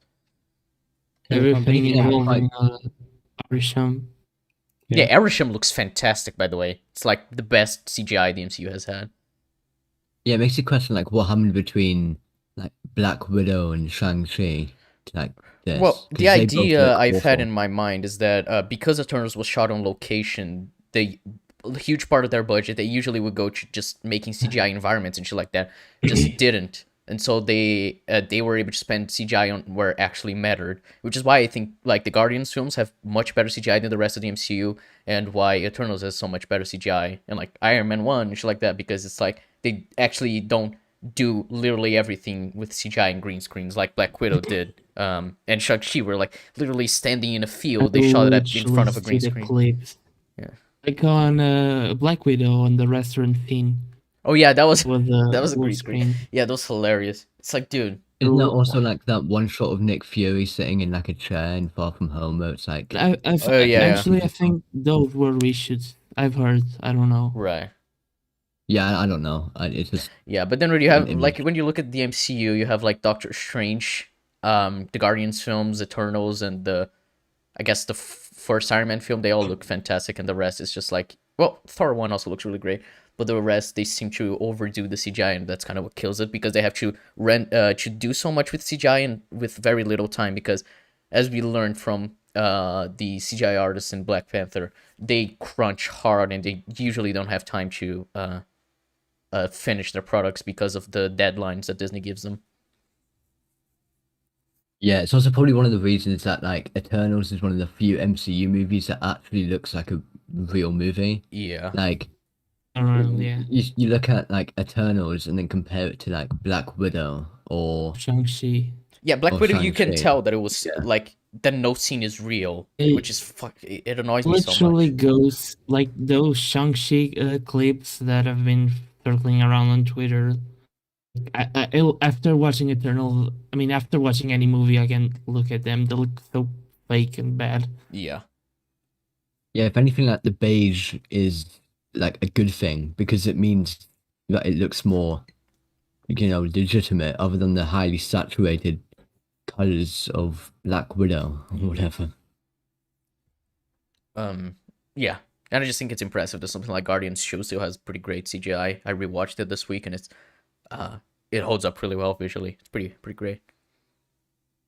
Everything involving Arisham. Yeah, Erisham looks fantastic, by the way. It's like the best CGI the MCU has had. Yeah, it makes you question like what happened between like Black Widow and Shang-Chi to like this. Well, the they both idea look I've had awful. in my mind is that because Eternals was shot on location, a huge part of their budget, they usually would go to just making CGI environments and shit like that. Just didn't. And so they were able to spend CGI on where it actually mattered, which is why I think like the Guardians films have much better CGI than the rest of the MCU, and why Eternals has so much better CGI, and like Iron Man 1 and shit like that, because it's like they actually don't do literally everything with CGI and green screens like Black Widow did. And Shang-Chi were like literally standing in a field. They shot it in front of a green screen. Clips. Yeah. Like on Black Widow on the restaurant scene. Oh yeah, that was that was a green screen. Yeah, that was hilarious. It's like, dude. Isn't that also like that one shot of Nick Fury sitting in like a chair in Far From Home where it's like... Actually, I think those were reshoots. I've heard. I don't know. Right. Yeah, I don't know. It's just... Yeah, but then when you have, like, when you look at the MCU, you have, like, Doctor Strange, the Guardians films, Eternals, and I guess the first Iron Man film, they all look fantastic, and the rest is just like, well, Thor 1 also looks really great, but the rest, they seem to overdo the CGI, and that's kind of what kills it, because they have to do so much with CGI and with very little time, because as we learned from the CGI artists in Black Panther, they crunch hard, and they usually don't have time to finish their products because of the deadlines that Disney gives them. Yeah, it's also probably one of the reasons that like Eternals is one of the few MCU movies that actually looks like a real movie. Yeah. Like, yeah. You look at like Eternals and then compare it to like Black Widow or Shang-Chi. Yeah, Black Widow, you can tell that it was like that no scene is real, which is it annoys me so much. Literally goes like those Shang-Chi clips that have been circling around on Twitter. After watching Eternal, I mean, after watching any movie, I can look at them. They look so fake and bad. Yeah. Yeah, if anything, like the beige is like a good thing because it means that it looks more, you know, legitimate, other than the highly saturated colors of Black Widow or whatever. Yeah, and I just think it's impressive that something like Guardians show still has pretty great CGI. I rewatched it this week, and it holds up really well visually. It's pretty great.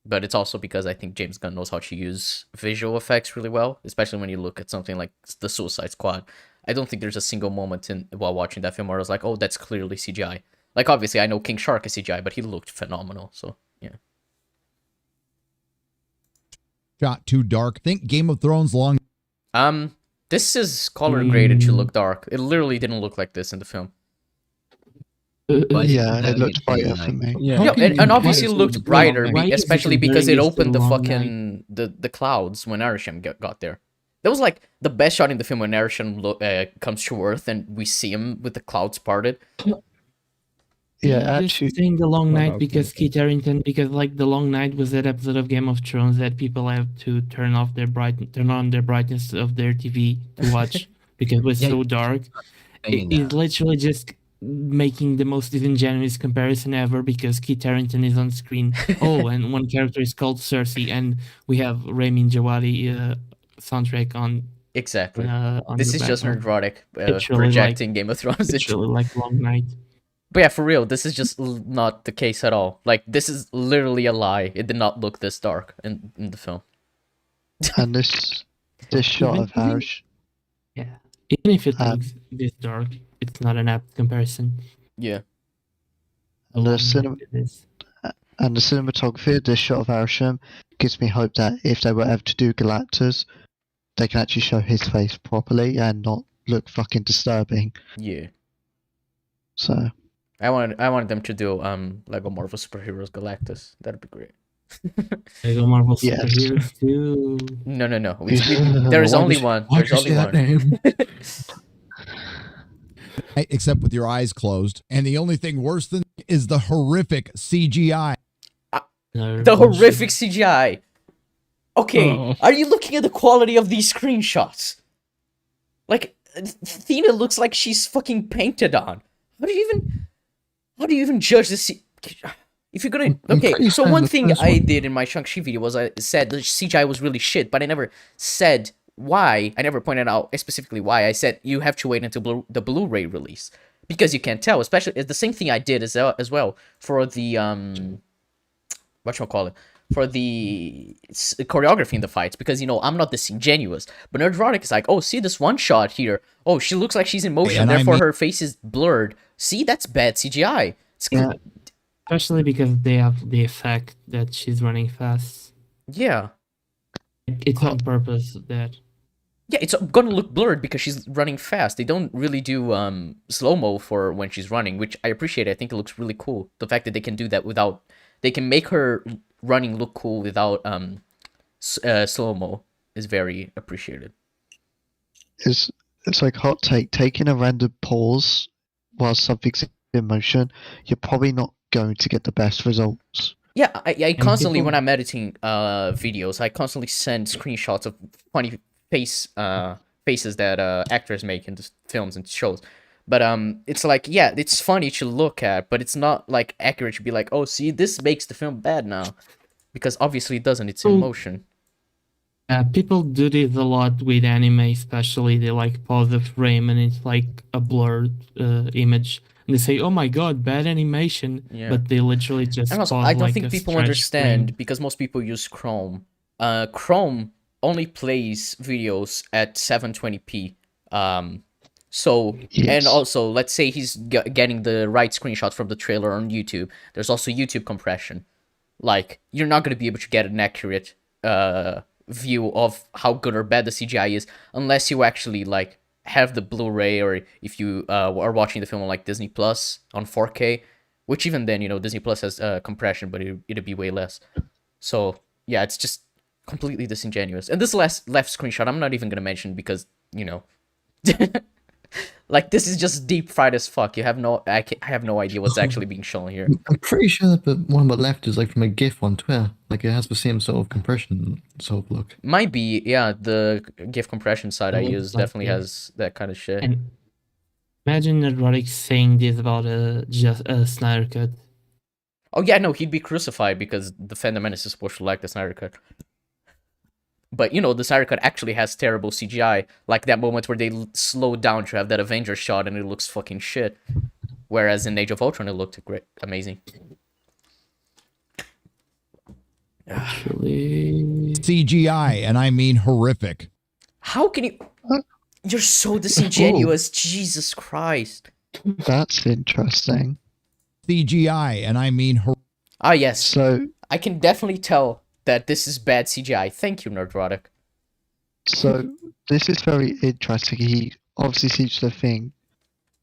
But it's also because I think James Gunn knows how to use visual effects really well, especially when you look at something like the Suicide Squad. I don't think there's a single moment while watching that film where I was like, oh, that's clearly CGI. Like, obviously, I know King Shark is CGI, but he looked phenomenal, so, yeah. Shot too dark. Think Game of Thrones long. This is color graded to look dark. It literally didn't look like this in the film. Yeah, it looked brighter for me. Yeah, and obviously it looked brighter, especially because it opened the long fucking the clouds when Arishem got there. That was like the best shot in the film when Arishem comes to Earth and we see him with the clouds parted. Yeah, actually, saying the long night because Kit Harington, because like the long night was that episode of Game of Thrones that people have to turn on their brightness of their TV to watch because it was so dark. It's literally just making the most disingenuous comparison ever because Kit Harington is on screen. Oh, and one character is called Cersei, and we have Ramin Djawadi soundtrack on. Exactly. On this is just Nerdrotic Literally projecting Game of Thrones. It's really like long night. But yeah, for real, this is just not the case at all. Like, this is literally a lie. It did not look this dark in the film. And this shot of Harsh. Yeah. Even if it looks this dark, it's not an apt comparison. Yeah. And the cinematography of this shot of Arishem gives me hope that if they were ever to do Galactus, they can actually show his face properly and not look fucking disturbing. Yeah. So I wanted them to do Lego Marvel Superheroes Galactus. That'd be great. Lego Marvel Superheroes too. No. There is only one. There's only one. Except with your eyes closed. And the only thing worse than is the horrific CGI. The horrific CGI. Okay, are you looking at the quality of these screenshots? Like, Thena looks like she's fucking painted on. How do you even judge this? If you're gonna so one thing I did in my Shang-Chi video was I said the CGI was really shit, but I never said why. I never pointed out specifically why. I said you have to wait until the Blu-ray release because you can't tell. Especially it's the same thing I did as well for the whatchamacallit, for the choreography in the fights, because I'm not disingenuous. But Nerdrotic is like, oh, see this one shot here. Oh, she looks like she's in motion, therefore her face is blurred. See, that's bad CGI. Yeah, especially because they have the effect that she's running fast. Yeah. It's on purpose that. Yeah, it's gonna look blurred because she's running fast. They don't really do slow-mo for when she's running, which I appreciate. I think it looks really cool. The fact that they can do that without... They can make her running look cool without slow-mo is very appreciated. It's like hot take. Taking a random pause while something's in motion, you're probably not going to get the best results. Yeah, I constantly, when I'm editing videos, I constantly send screenshots of funny faces that actors make in the films and shows. But it's like, yeah, it's funny to look at, but it's not like accurate to be like, oh, see, this makes the film bad now, because obviously it doesn't. It's in motion. People do this a lot with anime, especially. They like pause the frame and it's like a blurred image. And they say, "Oh my god, bad animation!" Yeah. But they literally just. And also, pause I don't like think a people stretched understand frame. because most people use Chrome. Chrome only plays videos at 720p. So, and also, let's say he's getting the right screenshot from the trailer on YouTube. There's also YouTube compression. Like, you're not going to be able to get an accurate view of how good or bad the CGI is unless you actually, like, have the Blu-ray, or if you are watching the film on, like, Disney Plus on 4K, which even then, Disney Plus has compression, but it'd be way less. So, yeah, it's just completely disingenuous. And this left screenshot, I'm not even going to mention because, like, this is just deep fried as fuck. I have no idea what's actually being shown here. I'm pretty sure that the one on the left is like from a GIF on Twitter. Like, it has the same sort of compression sort of look. Might be, yeah. The GIF compression site I use definitely has that kind of shit. And imagine Nerdrotic saying this about just a Snyder Cut. Oh yeah, no, he'd be crucified because the Fandom Menace is supposed to like the Snyder Cut. But you know, the Snyder Cut actually has terrible CGI, like that moment where they slowed down to have that Avenger shot and it looks fucking shit. Whereas in Age of Ultron, it looked great, amazing. Actually, CGI, and I mean horrific. How can you? You're so disingenuous, Jesus Christ. That's interesting. CGI, and I mean Ah, yes. So, I can definitely tell that this is bad CGI. Thank you, Nerdrotic. so this is very interesting. He obviously seems to think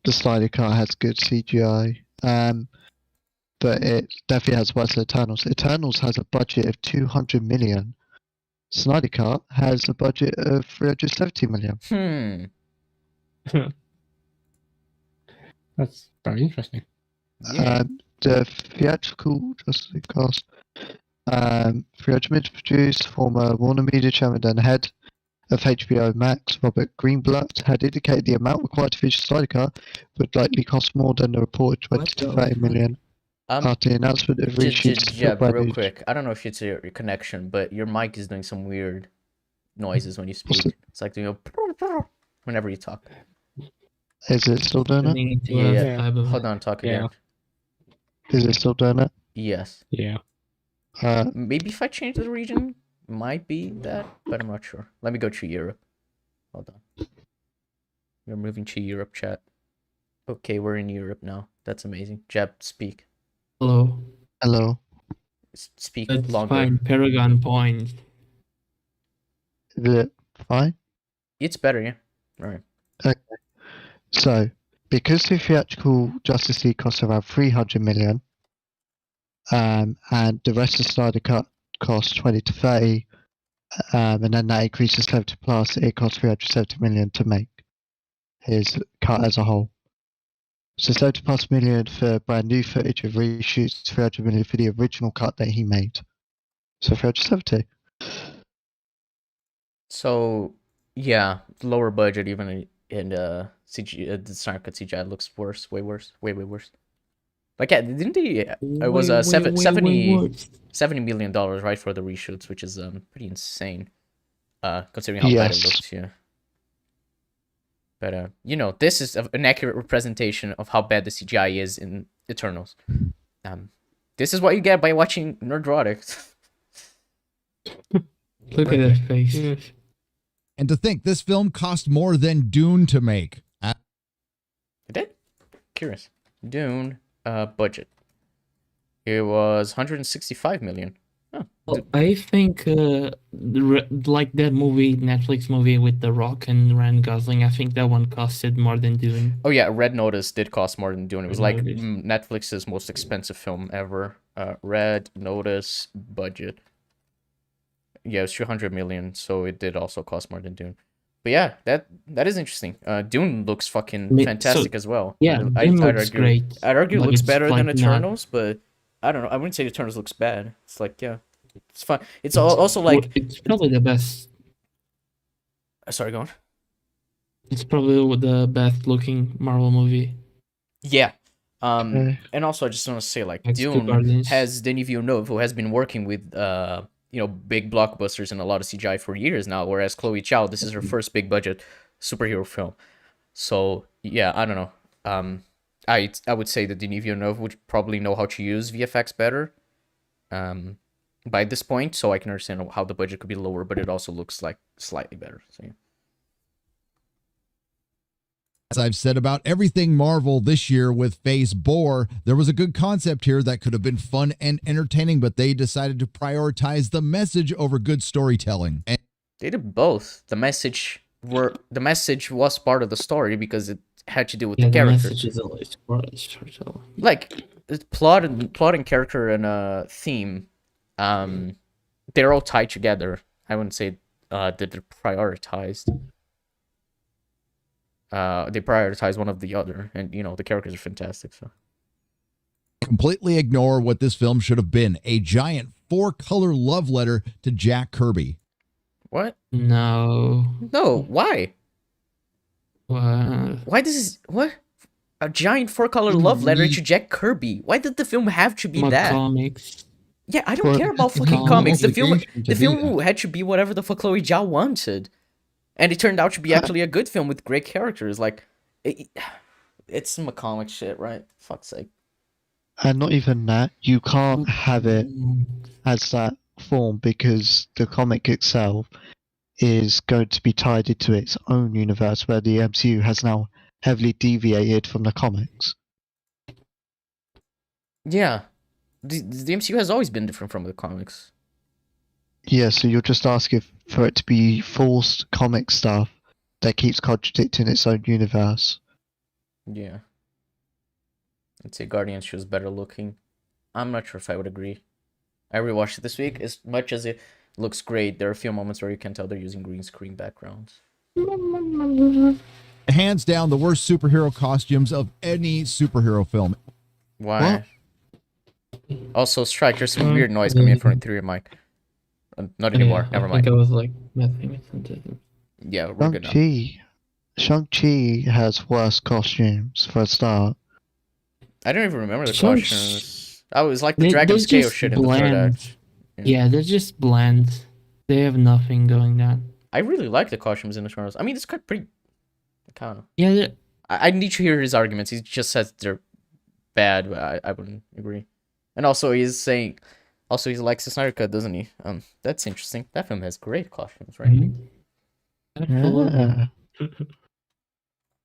the Snyder Cut has good CGI, but it definitely has worse than Eternals. Eternals has a budget of 200 million. Snyder Cut has a budget of 370 million. That's very interesting. Yeah. The theatrical Justice cast, 300 million to produce, former Warner Media chairman and head of HBO Max, Robert Greenblatt, had indicated the amount required to finish the Snyder Cut would likely cost more than the reported 20 to 30 million. After the announcement of reshoots, Jeb, real quick. I don't know if it's your connection, but your mic is doing some weird noises when you speak. It's like doing a whenever you talk. Is it still doing it? Yeah. Hold on, talk again. Is it still doing it? Yes. Yeah. Maybe if I change the region, might be that, but I'm not sure. Let me go to Europe. Hold on. We're moving to Europe, chat. Okay, we're in Europe now. That's amazing. Jeb, speak. Hello. Hello. Speak That's longer. fine. Paragon points. Is it fine? It's better, yeah. Alright. Okay. So, because the theatrical Justice League costs around 300 million, and the rest of Snyder Cut costs 20 to 30, and then that increases 70 plus, it costs 370 million to make his cut as a whole. So 70 plus million for brand new footage of reshoots, 300 million for the original cut that he made. So 370. So, yeah, lower budget even in CG, the Snyder Cut CGI looks worse, way worse, way worse. Like, yeah, didn't they? It was $70 million, right, for the reshoots, which is pretty insane, considering how bad it looks. Yeah. But you know, this is an accurate representation of how bad the CGI is in Eternals. This is what you get by watching Nerdrotic. Look at that face. And to think this film cost more than Dune to make. It did? Curious. Dune, budget. It was 165 million. Oh. Well, I think like that movie, Netflix movie with The Rock and Ryan Gosling, I think that one costed more than Dune. Oh yeah, Red Notice did cost more than Dune. It was like Netflix's most expensive film ever. Red Notice budget. Yeah, it was 200 million, so it did also cost more than Dune. But yeah, that is interesting. Dune looks fucking fantastic as well. Yeah, Dune looks great. I'd argue it Like, looks it's better like than Eternals, but I don't know. I wouldn't say Eternals looks bad. It's like, yeah, it's fine. It's also like it's probably the best. Sorry, go on. It's probably the best looking Marvel movie. Yeah. And also I just want to say, like, Dune has Denis Villeneuve, who has been working with you know, big blockbusters and a lot of CGI for years now, whereas Chloe Zhao, this is her first big budget superhero film. So yeah, I don't know. I would say that Denis Villeneuve would probably know how to use VFX better by this point, so I can understand how the budget could be lower, but it also looks like slightly better. So yeah. As I've said about everything Marvel this year with Phase 4, there was a good concept here that could have been fun and entertaining, but they decided to prioritize the message over good storytelling. And they did both. The message was part of the story because it had to do with the characters. The message is always part of the storytelling. Like plot and character and theme, they're all tied together. I wouldn't say that they're prioritized. They prioritize one of the other, and you know the characters are fantastic. So completely ignore what this film should have been: a giant 4-color love letter to Jack Kirby. What? No. Why? Why what? A giant 4-color love letter to Jack Kirby? Why did the film have to be that? Comics. Yeah, I don't Well, care about it's fucking an comics. The obligation to do film that. had to be whatever the fuck Chloe Zhao wanted, and it turned out to be actually a good film with great characters. Like, it's some comic shit, right? Fuck's sake. and not even that, you can't have it as that form because the comic itself is going to be tied into its own universe where the MCU has now heavily deviated from the comics. Yeah, the MCU has always been different from the comics. Yeah, so you're just asking for it to be forced comic stuff that keeps contradicting its own universe. Yeah. I'd say Guardians shows better looking. I'm not sure if I would agree. I rewatched it this week. As much as it looks great, there are a few moments where you can tell they're using green screen backgrounds. Hands down, the worst superhero costumes of any superhero film. Why? Also, Strike, there's some weird noise coming in from through your mic. Not anymore. Never mind. I think I was like messing with something. Yeah, we're good now. Shang-Chi has worse costumes for a start. I don't even remember the Shang- costumes. I was like the They're Dragon Scale just shit in the third bland. act. Yeah, they're just bland. They have nothing going on. I really like the costumes in the Eternals. I mean, it's quite pretty. Kind of. Yeah, I need to hear his arguments. He just says they're bad, but I wouldn't agree. And also, he's saying, also he likes the Snyder Cut, doesn't he? That's interesting. That film has great costumes, right? Yeah.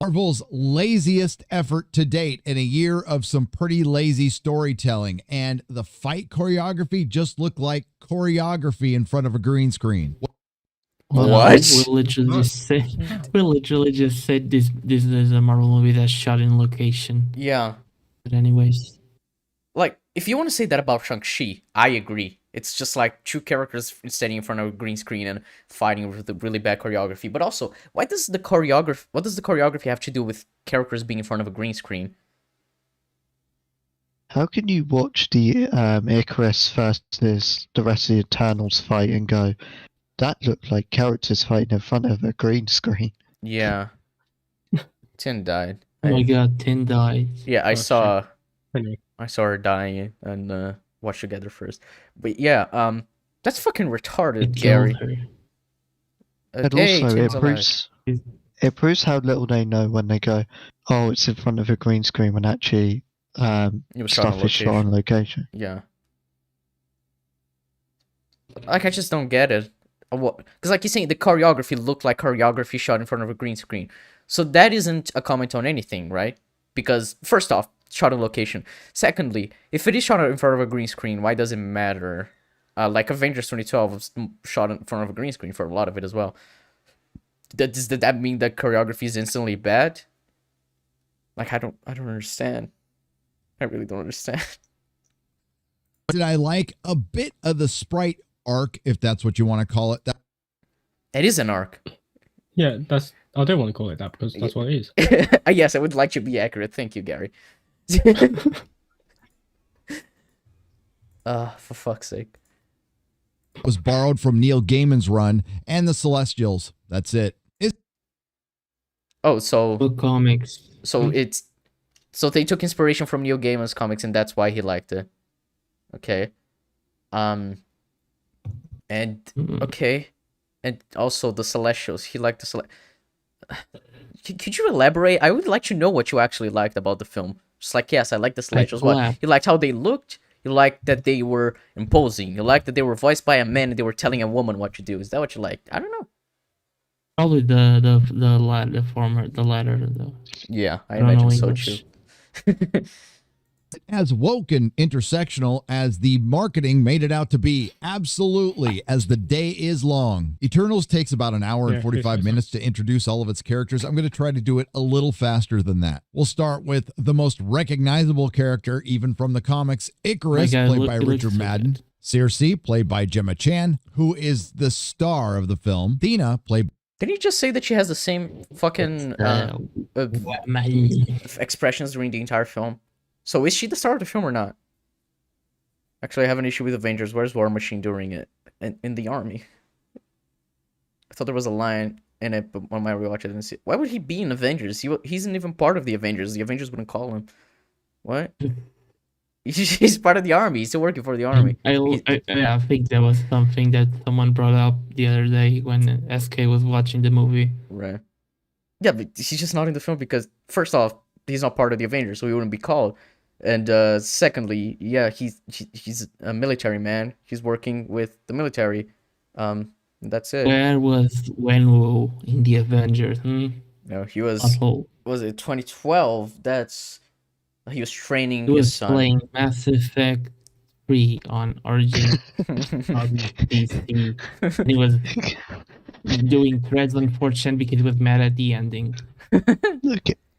Marvel's laziest effort to date in a year of some pretty lazy storytelling, and the fight choreography just looked like choreography in front of a green screen. What? We literally just said this is a Marvel movie that's shot in location. Yeah. But anyways, Like, if you want to say that about Shang-Chi, I agree. It's just like two characters standing in front of a green screen and fighting with the really bad choreography. But also, what does the choreography have to do with characters being in front of a green screen? How can you watch the Icarus versus the rest of the Eternals fight and go, that looked like characters fighting in front of a green screen? Yeah. Tin died. oh my god, Tin died. Yeah, I Oh, saw Anyway, I saw her dying and watched together first. But yeah, that's fucking retarded, It Gary. killed her. And Hey, also, Tin's it alive. proves how little they know when they go, oh, it's in front of a green screen when actually It was shot on stuff is shot on location. Yeah. Like, I just don't get it. Because like you're saying, the choreography looked like choreography shot in front of a green screen. So that isn't a comment on anything, right? Because, first off, shot on location. Secondly, if it is shot in front of a green screen, why does it matter? Like Avengers 2012 was shot in front of a green screen for a lot of it as well. Does that mean that choreography is instantly bad? Like, I don't understand. I really don't understand. Did I like a bit of the sprite arc, if that's what you want to call it? It is an arc. yeah, I don't want to call it that because that's what it is. Yes, I would like to be accurate. Thank you, Gary. For fuck's sake. Was borrowed from Neil Gaiman's run and the Celestials. That's it. So Book comics. So they took inspiration from Neil Gaiman's comics, and that's why he liked it. Okay. And okay, and also the Celestials. He liked the Could you elaborate? I would like to know what you actually liked about the film. Just like, yes, I like the Celestials. What? You liked how they looked. You liked that they were imposing. You liked that they were voiced by a man and they were telling a woman what to do. Is that what you liked? I don't know. Probably the latter though. Yeah, I don't imagine know so English. too. As woke and intersectional as the marketing made it out to be. Absolutely, as the day is long. Eternals takes about an hour and Yeah, 45 it's- minutes to introduce all of its characters. I'm going to try to do it a little faster than that. We'll start with the most recognizable character, even from the comics, Icarus, My God, played by it looks Richard so Madden. good. Circe, played by Gemma Chan, who is the star of the film. Thena, played Didn't you just say that she has the same fucking expressions during the entire film? So is she the star of the film or not? Actually, I have an issue with Avengers. Where's War Machine during it? In the army. I thought there was a line in it, but when I rewatched it, I didn't see it. Why would he be in Avengers? He isn't even part of the Avengers. The Avengers wouldn't call him. What? He's part of the army. He's still working for the army. I think that was something that someone brought up the other day when SK was watching the movie. Right. Yeah, but he's just not in the film because first off, he's not part of the Avengers, so he wouldn't be called. And secondly, yeah, he's a military man. He's working with the military. That's it. Where was Wenwu in the Avengers? No, he was. Was it 2012? He was training He his was son. playing Mass Effect 3 on Origin on PC. And he was doing threads on 4chan because he was mad at the ending.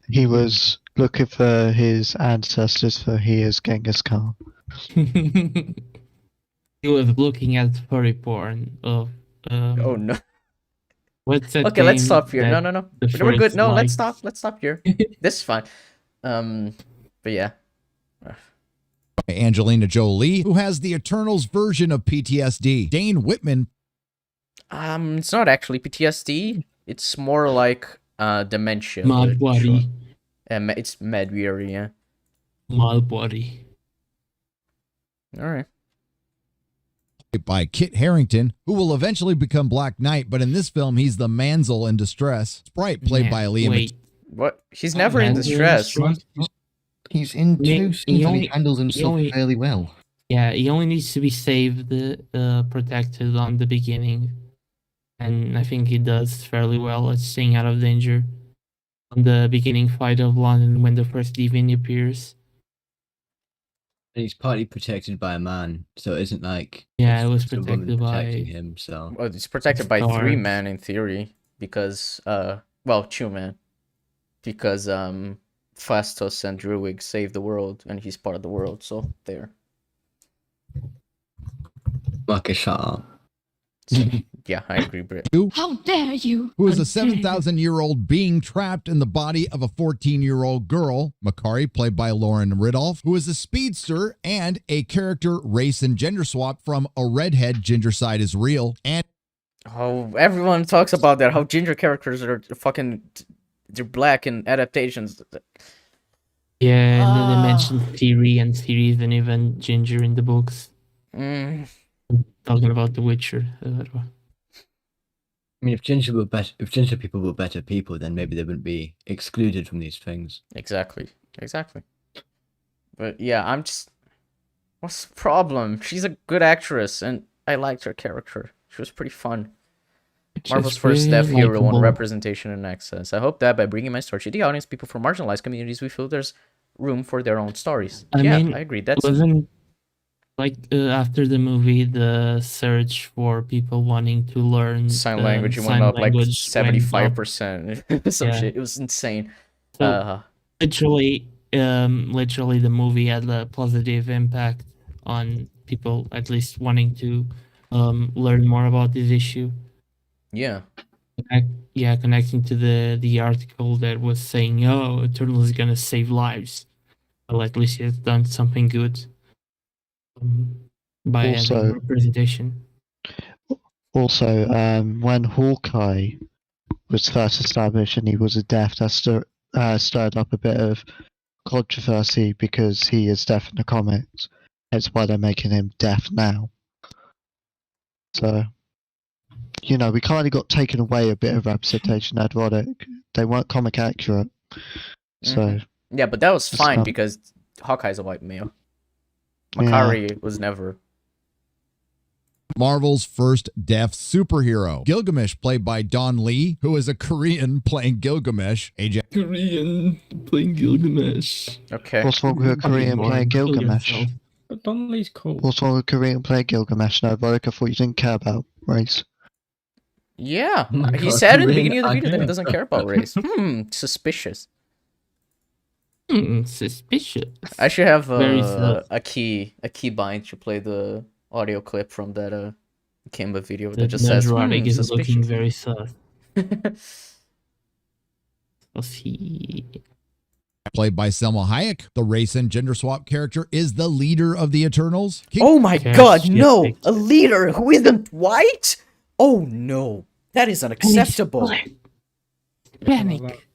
He was looking for his ancestors for he is Genghis Khan. He was looking at furry porn of. Oh no. What's that? Okay, let's game stop here. that No. the We're good. first No, let's likes? stop. Let's stop here. This is fine. But yeah. Angelina Jolie, who has the Eternals version of PTSD. Dane Whitman. It's not actually PTSD. It's more like dementia. Mad but body. sure. It's Medweary, yeah. Mad body. All right. By Kit Harington, who will eventually become Black Knight, but in this film, he's the Manzel in distress. Sprite, played by Liam. Wait. What? He's never in distress. He's in two scenes and he handles himself only- fairly well. Yeah, he only needs to be saved, protected on the beginning. And I think he does fairly well at staying out of danger. On the beginning fight of London when the first Deviant appears. And he's partly protected by a man, so it isn't like Yeah, it was it's a woman protected by protecting him. So Well, it's protected by Stars. 3 men in theory because 2 men because Fastos and Druig saved the world and he's part of the world. So there. Marcus, shut up. Yeah, I agree, Brit. How dare you? Who is a 7,000-year-old being trapped in the body of a 14-year-old girl. Makari, played by Lauren Ridolph, who is a speedster and a character race and gender swap from A Redhead, Ginger Side is Real. And Oh, everyone talks about that. How ginger characters are fucking they're black in adaptations. Yeah, and then they mentioned Siri and Siri's and even Ginger in the books. Talking about The Witcher. I mean, if ginger people were better people, then maybe they wouldn't be excluded from these things. Exactly. But yeah, what's the problem? She's a good actress, and I liked her character. She was pretty fun. Marvel's first deaf hero on representation and access. I hope that by bringing my story to the audience, people from marginalized communities, we feel there's room for their own stories. I agree. That's wasn't like after the movie, the search for people wanting to learn sign language. It went up like 75%. Some shit. It was insane. So, literally, the movie had a positive impact on people, at least wanting to learn more about this issue. Yeah. Connecting to the article that was saying, "Oh, Eternal is gonna save lives." Well, at least it's done something good by having representation. Also, when Hawkeye was first established and he was a deaf, that stirred up a bit of controversy because he is deaf in the comics. That's why they're making him deaf now. So, we kind of got taken away a bit of representation. Nerdrotic, they weren't comic accurate. So yeah, but that was fine because Hawkeye's a white male. Makari was never. Marvel's first deaf superhero. Gilgamesh, played by Don Lee, who is a Korean playing Gilgamesh. Korean playing Gilgamesh. Okay. What's wrong with a Korean playing Gilgamesh? But Don Lee's cool. What's wrong with a Korean playing Gilgamesh? Nerdrotic, I thought you didn't care about race. Yeah, he said in the beginning of the video that he doesn't care about race. Suspicious. Suspicious. I should have a key bind to play the audio clip from that Kimba video that just says Nerdrotic is suspicious. looking very sus. Played by Selma Hayek, the race and gender swap character is the leader of the Eternals. Oh my god, no! A leader who isn't white? Oh no, that is unacceptable. Panic.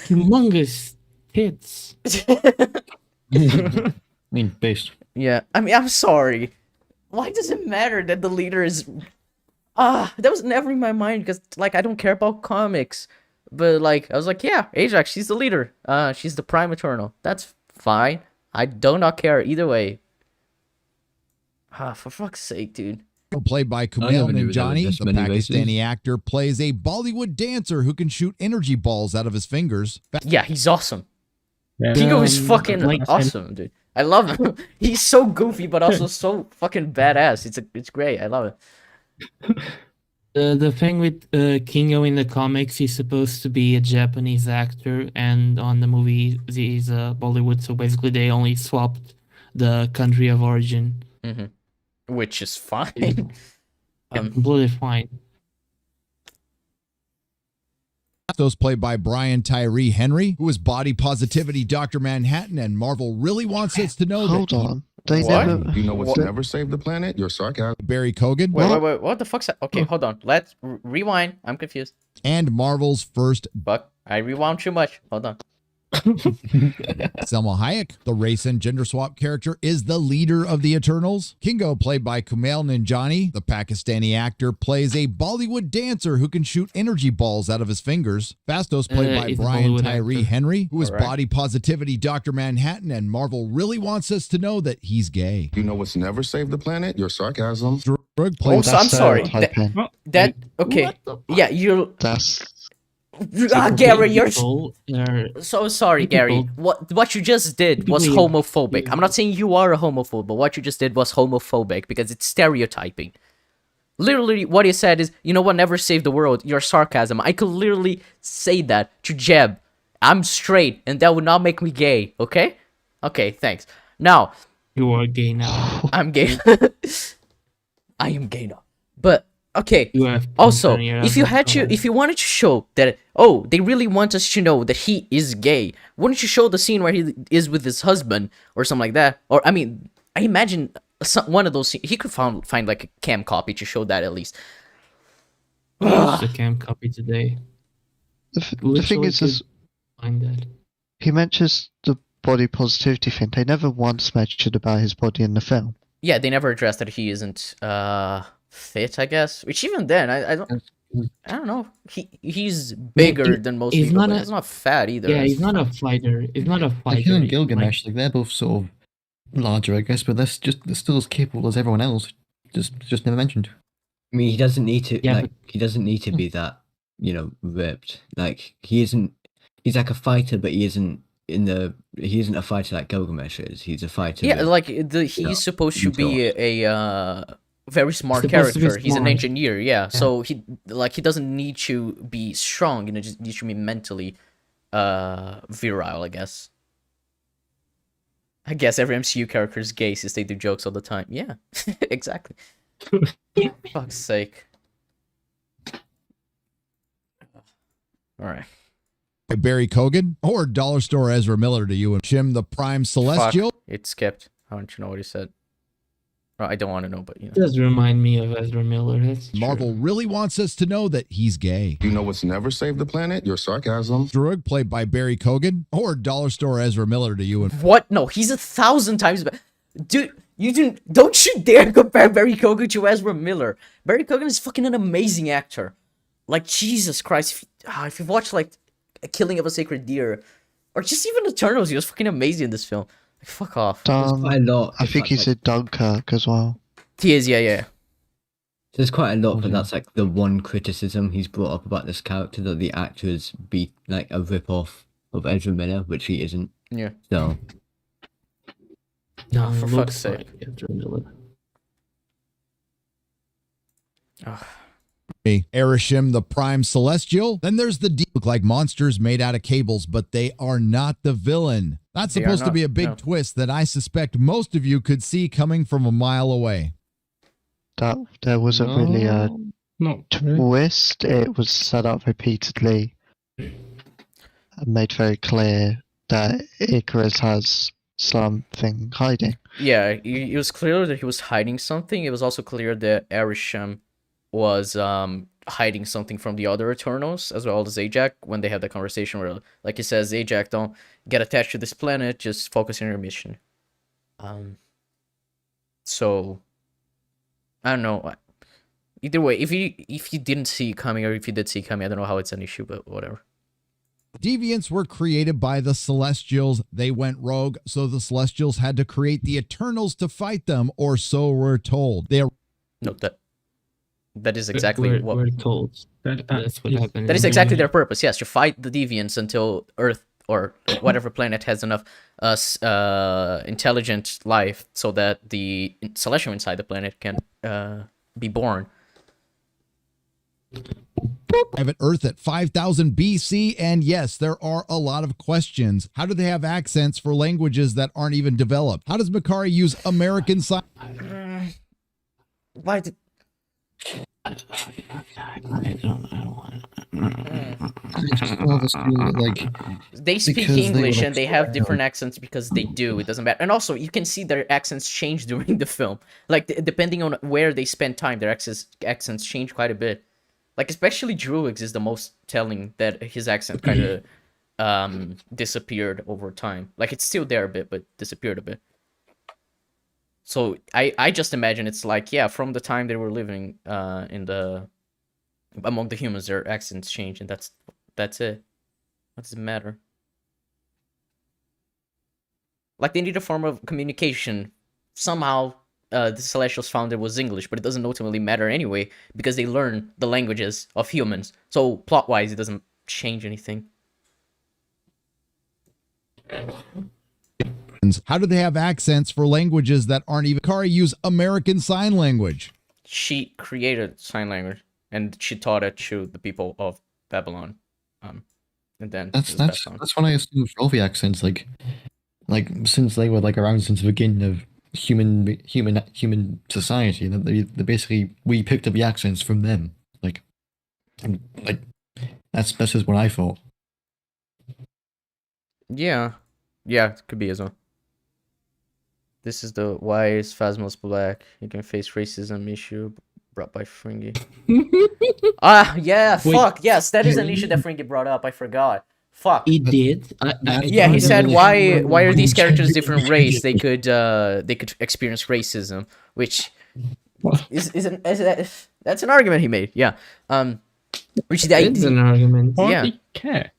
Humongous tits. I mean, based. Yeah, I mean, I'm sorry. Why does it matter that the leader is... that was never in my mind, because, like, I don't care about comics. But, like, I was like, yeah, Ajax, she's the leader. She's the Prime Eternal. That's fine. I do not care either way. For fuck's sake, dude. Played by Kumail never knew there were Nanjiani, this the many Pakistani races. actor plays a Bollywood dancer who can shoot energy balls out of his fingers. Yeah, he's awesome. Yeah. Kingo is Um, fucking like- awesome, dude. I love him. He's so goofy, but also so fucking badass. It's great. I love it. The thing with Kingo in the comics, he's supposed to be a Japanese actor, and on the movie he's Bollywood. So basically, they only swapped the country of origin. Which is fine. Completely fine. Those played by Brian Tyree Henry, who is body positivity Dr. Manhattan, and Marvel really wants us to know Hold that on. They What? never. You know what's never saved the planet? Your sarcasm. Barry Kogan Wait. What the fuck's that? Okay, hold on. Let's rewind. I'm confused. and Marvel's first Fuck. I rewound too much. Hold on. Selma Hayek, the race and gender swap character, is the leader of the Eternals. Kingo, played by Kumail Nanjiani, the Pakistani actor, plays a Bollywood dancer who can shoot energy balls out of his fingers. Fastos, played by He's a Brian Bollywood Tyree actor. Henry, who is Correct. body positivity Dr. Manhattan, and Marvel really wants us to know that he's gay. You know what's never saved the planet? Your sarcasm. Drug Oh, plays so I'm sorry. stereotyping. That okay. What the fuck? Yeah, you're That's Gary, you're People are- so sorry, Gary. People- What you just did was People- homophobic. I'm not saying you are a homophobe, but what you just did was homophobic because it's stereotyping. Literally, what he said is, you know what never saved the world? Your sarcasm. I could literally say that to Jeb. I'm straight, and that would not make me gay, okay? Okay, thanks. Now, You are gay now. I'm gay. I am gay now. But, okay. You have Also, plenty of if you other had to, colors. if you wanted to show that, oh, they really want us to know that he is gay, wouldn't you show the scene where he is with his husband or something like that? Or, I mean, I imagine one of those, he could find like a cam copy to show that at least. Watch the cam copy today. the thing Literally is, could find that. he mentions the body positivity thing. They never once mentioned about his body in the film. Yeah, they never addressed that he isn't fit, I guess. Which even then, I don't know. He's bigger than most he's people, not but a- he's not fat either. Yeah, he's not a fighter. He's not a fighter. Like him and Like, Gilgamesh, like they're both sort of larger, I guess, but they're still as capable as everyone else. Just never mentioned. I mean, he doesn't need to. Yeah, like, he doesn't need to be that, ripped. Like, he isn't. He's like a fighter, but he isn't He isn't a fighter like Gilgamesh is. He's a fighter. Yeah, with- like he's supposed to be a very smart Supposed to be character. He's an smart. engineer, yeah. So he doesn't need to be strong. Just needs to be mentally virile, I guess. I guess every MCU character is gay since they do jokes all the time. Yeah, exactly. Fuck's sake. All right. Barry Kogan, or Dollar Store Ezra Miller to you, and Shim the Prime Celestial. Fuck, it skipped. I don't you know what he said. Oh, I don't want to know, but It does remind me of Ezra Miller. That's true. Marvel really wants us to know that he's gay. You know what's never saved the planet? Your sarcasm. Drug, played by Barry Kogan, or Dollar Store Ezra Miller to you, and What? No, he's 1,000 times better. Dude, don't you dare compare Barry Kogan to Ezra Miller. Barry Kogan is fucking an amazing actor. Like, Jesus Christ. If you've watched, like, A Killing of a Sacred Deer, or just even Eternals, he was fucking amazing in this film. Like, fuck off. There's quite a lot. I think he's in Dunkirk as well. He is, yeah. There's quite a lot, but that's like the one criticism he's brought up about this character, that the actors be like a rip-off of Ezra Miller, which he isn't. Yeah. So No, for it fuck's looks sake. like Ezra Miller. Erishim the Prime Celestial. Then there's the look like monsters made out of cables, but they are not the villain. That's They are supposed to not, be a big no. twist that I suspect most of you could see coming from a mile away. That there wasn't really a Not really. twist. It was set up repeatedly and made very clear that Icarus has something hiding. Yeah, it was clear that he was hiding something. It was also clear that Erisham was hiding something from the other Eternals, as well as Ajax, when they have that conversation where, like he says, Ajax, don't get attached to this planet, just focus on your mission. So, I don't know. Either way, if you didn't see it coming, or if you did see it coming, I don't know how it's an issue, but whatever. Deviants were created by the Celestials. They went rogue, so the Celestials had to create the Eternals to fight them, or so we're told. They are No, that is exactly what we're told. That's what happened. That is exactly their purpose. Yes, to fight the deviants until Earth or whatever planet has enough intelligent life so that the celestial inside the planet can be born. private Earth at 5000 BC, and yes, there are a lot of questions. How do they have accents for languages that aren't even developed? How does Makari use American Sign? Why did... I don't They speak English and they have different accents because they do. It doesn't matter. And also, you can see their accents change during the film. Like, depending on where they spend time, their accents change quite a bit. Like, especially Druig's is the most telling that his accent kind of disappeared over time. Like, it's still there a bit, but disappeared a bit. So I just imagine it's like, yeah, from the time they were living among the humans, their accents change, and that's it. What does it matter? Like, they need a form of communication. Somehow, the Celestials found it was English, but it doesn't ultimately matter anyway, because they learn the languages of humans. So, plot-wise, it doesn't change anything. How do they have accents for languages that aren't even... Makari use American Sign Language? She created sign language, and she taught it to the people of Babylon. And then that's what I assume for all the accents, like since they were like around since the beginning of human society, that they basically, we picked up the accents from them. Like that's just what I thought. Yeah, it could be as well. This is the why is Phasma's black? You can face racism issue brought by Fringy. Yeah, wait, fuck, yes, that is an issue that Fringy brought up. I forgot. Fuck. He did. Yeah, he said why are these characters different race? They could experience racism, which that's an argument he made. Yeah. Which the idea. It's an argument. Yeah. Care.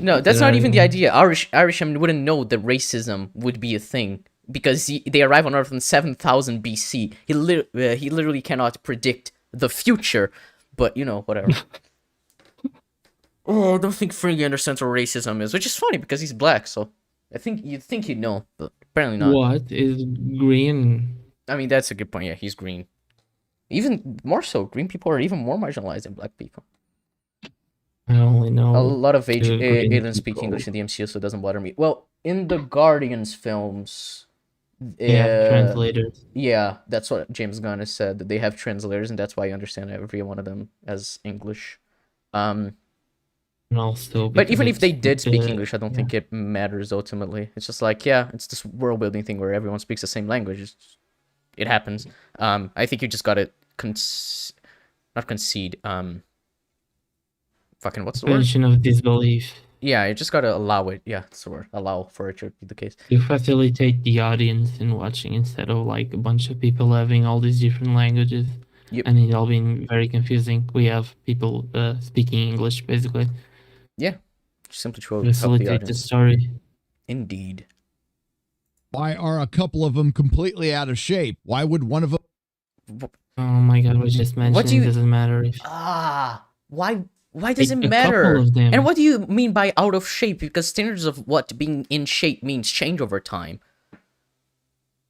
No, that's not even the idea. Irishman wouldn't know that racism would be a thing because they arrive on Earth in 7000 BC. He literally cannot predict the future, but you know, whatever. Oh, I don't think Fringy understands what racism is, which is funny because he's black, so I think you'd think he'd know, but apparently not. What is green? I mean, that's a good point. Yeah, he's green. Even more so, green people are even more marginalized than black people. I only know a lot of aliens speak English in the MCU, so it doesn't bother me. Well, in the Guardians films, they have translators. Yeah, that's what James Gunn has said, that they have translators, and that's why I understand every one of them as English. And also, but even if they did speak English, I don't think it matters ultimately. It's just like, yeah, it's this world building thing where everyone speaks the same language. It happens. I think you just gotta not concede. Fucking what's the word? Suspension of disbelief. Yeah, you just gotta allow it. Yeah, that's the word. Allow for it to be the case. You facilitate the audience in watching instead of like a bunch of people having all these different languages. Yep. And it all being very confusing. We have people speaking English basically. Yeah, simply to facilitate the story. Indeed. Why are a couple of them completely out of shape? Why would one of them? Oh my god, we just mentioned it doesn't matter if... Why does it matter? And what do you mean by out of shape? Because standards of what being in shape means change over time.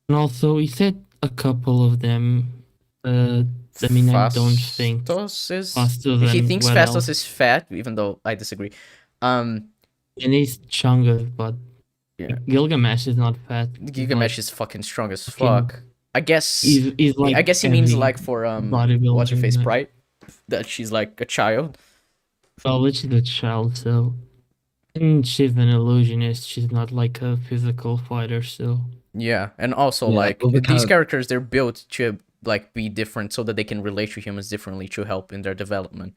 And also, he said a couple of them. I mean, I don't think he thinks Fastos is fat, even though I disagree. And he's Chungus, but yeah. Gilgamesh is not fat. Gilgamesh is fucking strong as fuck. I guess he's like I guess he means like for what's her face, Bright, that she's like a child. Well, which is a child, so and she's an illusionist. She's not like a physical fighter, so yeah. And also like these characters, they're built to like be different so that they can relate to humans differently to help in their development.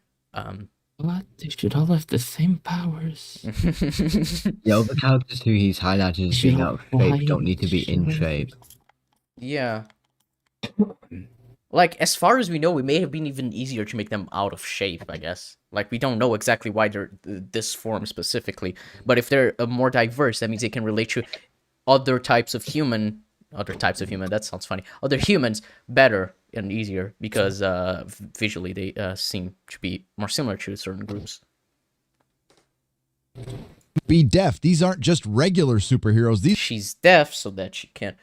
What? They should all have the same powers. The other characters who he's highlighted as being out of shape don't need to be in shape. Yeah. Like, as far as we know, it may have been even easier to make them out of shape, I guess. Like, we don't know exactly why they're this form specifically. But if they're more diverse, that means they can relate to other types of human, that sounds funny, other humans better and easier, because visually they seem to be more similar to certain groups. Be deaf. These aren't just regular superheroes. She's deaf so that she can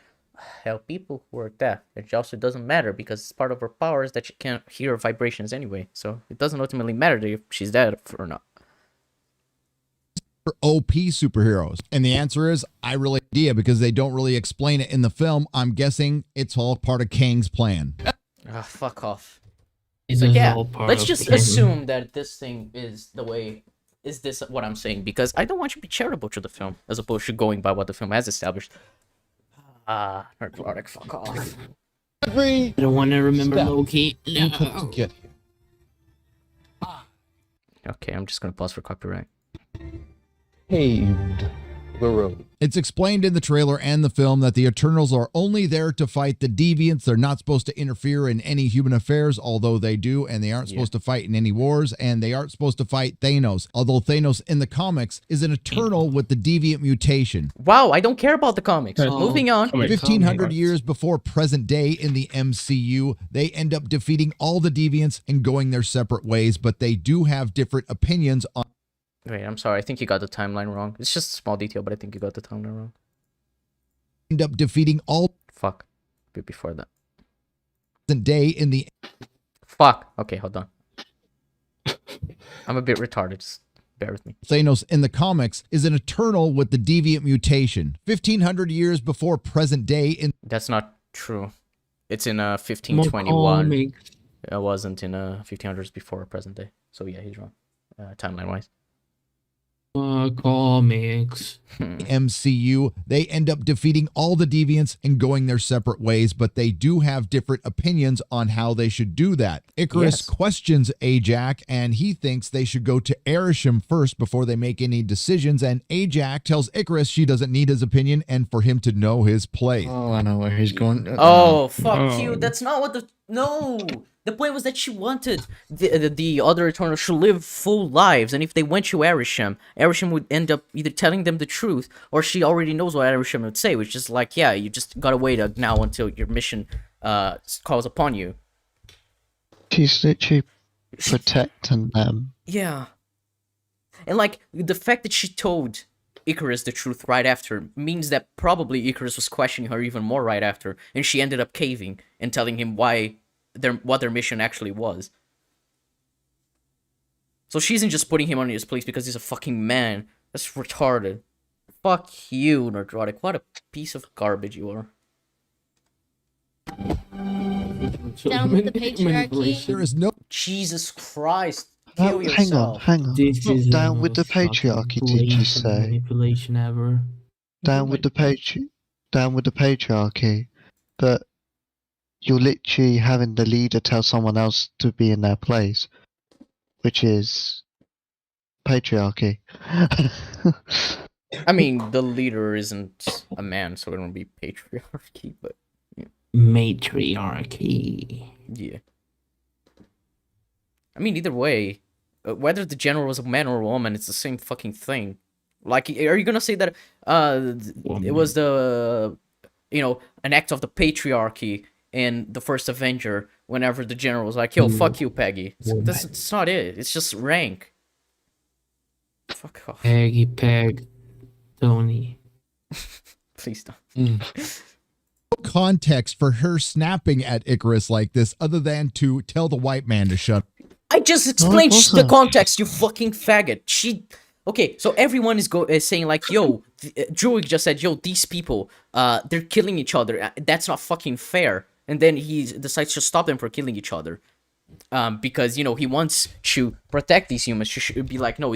help people who are deaf. It also doesn't matter because it's part of her powers that she can't hear vibrations anyway. So it doesn't ultimately matter if she's deaf or not. OP superheroes? And the answer is, I really have no idea, because they don't really explain it in the film. I'm guessing it's all part of Kang's plan. Fuck off. So yeah, let's just assume that this thing is the way. Is this what I'm saying? Because I don't want you to be charitable to the film, as opposed to going by what the film has established. Nerdrotic, fuck off. I don't want to remember Loki. No. Okay, I'm just gonna pause for copyright. Paved the road. It's explained in the trailer and the film that the Eternals are only there to fight the deviants. They're not supposed to interfere in any human affairs, although they do, and they aren't supposed to fight in any wars, and they aren't supposed to fight Thanos, although Thanos in the comics is an Eternal with the deviant mutation. Wow, I don't care about the comics. Moving on. 1,500 years before present day in the MCU, they end up defeating all the deviants and going their separate ways, but they do have different opinions on. Wait, I'm sorry. I think you got the timeline wrong. It's just a small detail, but I think you got the timeline wrong. End up defeating all. Fuck. A bit before that. Day in the. Fuck. Okay, hold on. I'm a bit retarded. Just bear with me. Thanos in the comics is an Eternal with the deviant mutation. 1,500 years before present day in. That's not true. It's in 1521. It wasn't in 1500s before present day. So yeah, he's wrong. Timeline wise. Comics. MCU, they end up defeating all the deviants and going their separate ways, but they do have different opinions on how they should do that. Icarus questions Ajax, and he thinks they should go to Arishem first before they make any decisions, and Ajax tells Icarus she doesn't need his opinion and for him to know his place. Oh, I know where he's going. Fuck you. That's not what the... No! The point was that she wanted the other Eternals to live full lives, and if they went to Arishem, Arishem would end up either telling them the truth, or she already knows what Arishem would say, which is like, yeah, you just gotta wait now until your mission calls upon you. She's literally protecting them. Yeah. And like, the fact that she told Icarus the truth right after means that probably Icarus was questioning her even more right after, and she ended up caving and telling him what their mission actually was. So she isn't just putting him on his place because he's a fucking man. That's retarded. Fuck you, Nerdrotic. What a piece of garbage you are. Down with the patriarchy. There is no. Jesus Christ. Kill hang yourself. on. This is Down with the patriarchy, did you say? Manipulation ever. Down with the patriarchy, but you're literally having the leader tell someone else to be in their place, which is patriarchy. I mean, the leader isn't a man, so it won't be patriarchy, but... Yeah. Matriarchy. Yeah. I mean, either way, whether the general was a man or a woman, it's the same fucking thing. Like, are you gonna say that it was the, an act of the patriarchy in the first Avenger whenever the general was like, yo, fuck you, Peggy. That's not it. It's just rank. Fuck off. Peggy, Peg, Tony. Please don't. Context for her snapping at Icarus like this other than to tell the white man to shut. I just explained the context, you fucking faggot. Okay, so everyone is saying like, yo, Joey just said, yo, these people, they're killing each other. That's not fucking fair. And then he decides to stop them from killing each other. Because, he wants to protect these humans. She should be like, no,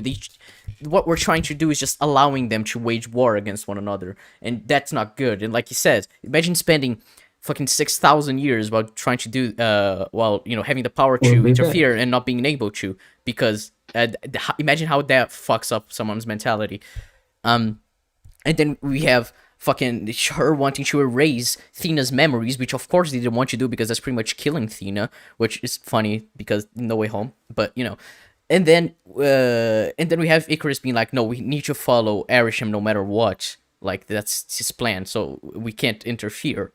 what we're trying to do is just allowing them to wage war against one another. And that's not good. And like he says, imagine spending fucking 6,000 years while trying to do, having the power to interfere and not being able to. because imagine how that fucks up someone's mentality. And then we have fucking her wanting to erase Thena's memories, which of course they didn't want to do because that's pretty much killing Thena, which is funny because No Way Home, but you know. And then we have Icarus being like, no, we need to follow Arishem no matter what. Like, that's his plan, so we can't interfere.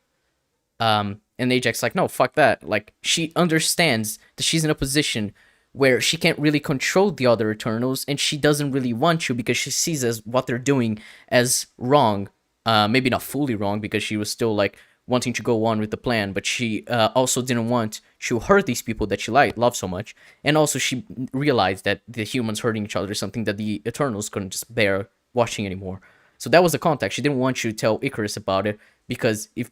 And Ajax like, no, fuck that. Like, she understands that she's in a position where she can't really control the other Eternals, and she doesn't really want to because she sees as what they're doing as wrong. Maybe not fully wrong because she was still like wanting to go on with the plan, but she also didn't want to hurt these people that she loved so much. And also she realized that the humans hurting each other is something that the Eternals couldn't just bear watching anymore. So that was the context. She didn't want to tell Icarus about it because she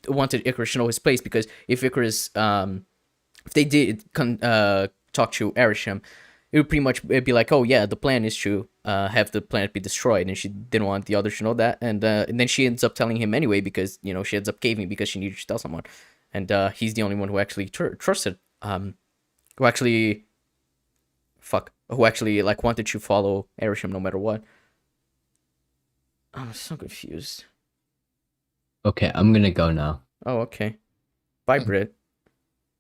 wanted Icarus to know his place, because if Icarus, if they did talk to Arishem, it would pretty much be like, oh yeah, the plan is to have the planet be destroyed, and she didn't want the others to know that, and then she ends up telling him anyway because, you know, she ends up caving because she needed to tell someone, and he's the only one who actually trusted, who actually like wanted to follow Arishem no matter what. I'm so confused. Okay, I'm gonna go now. Oh, okay. Bye, Brit.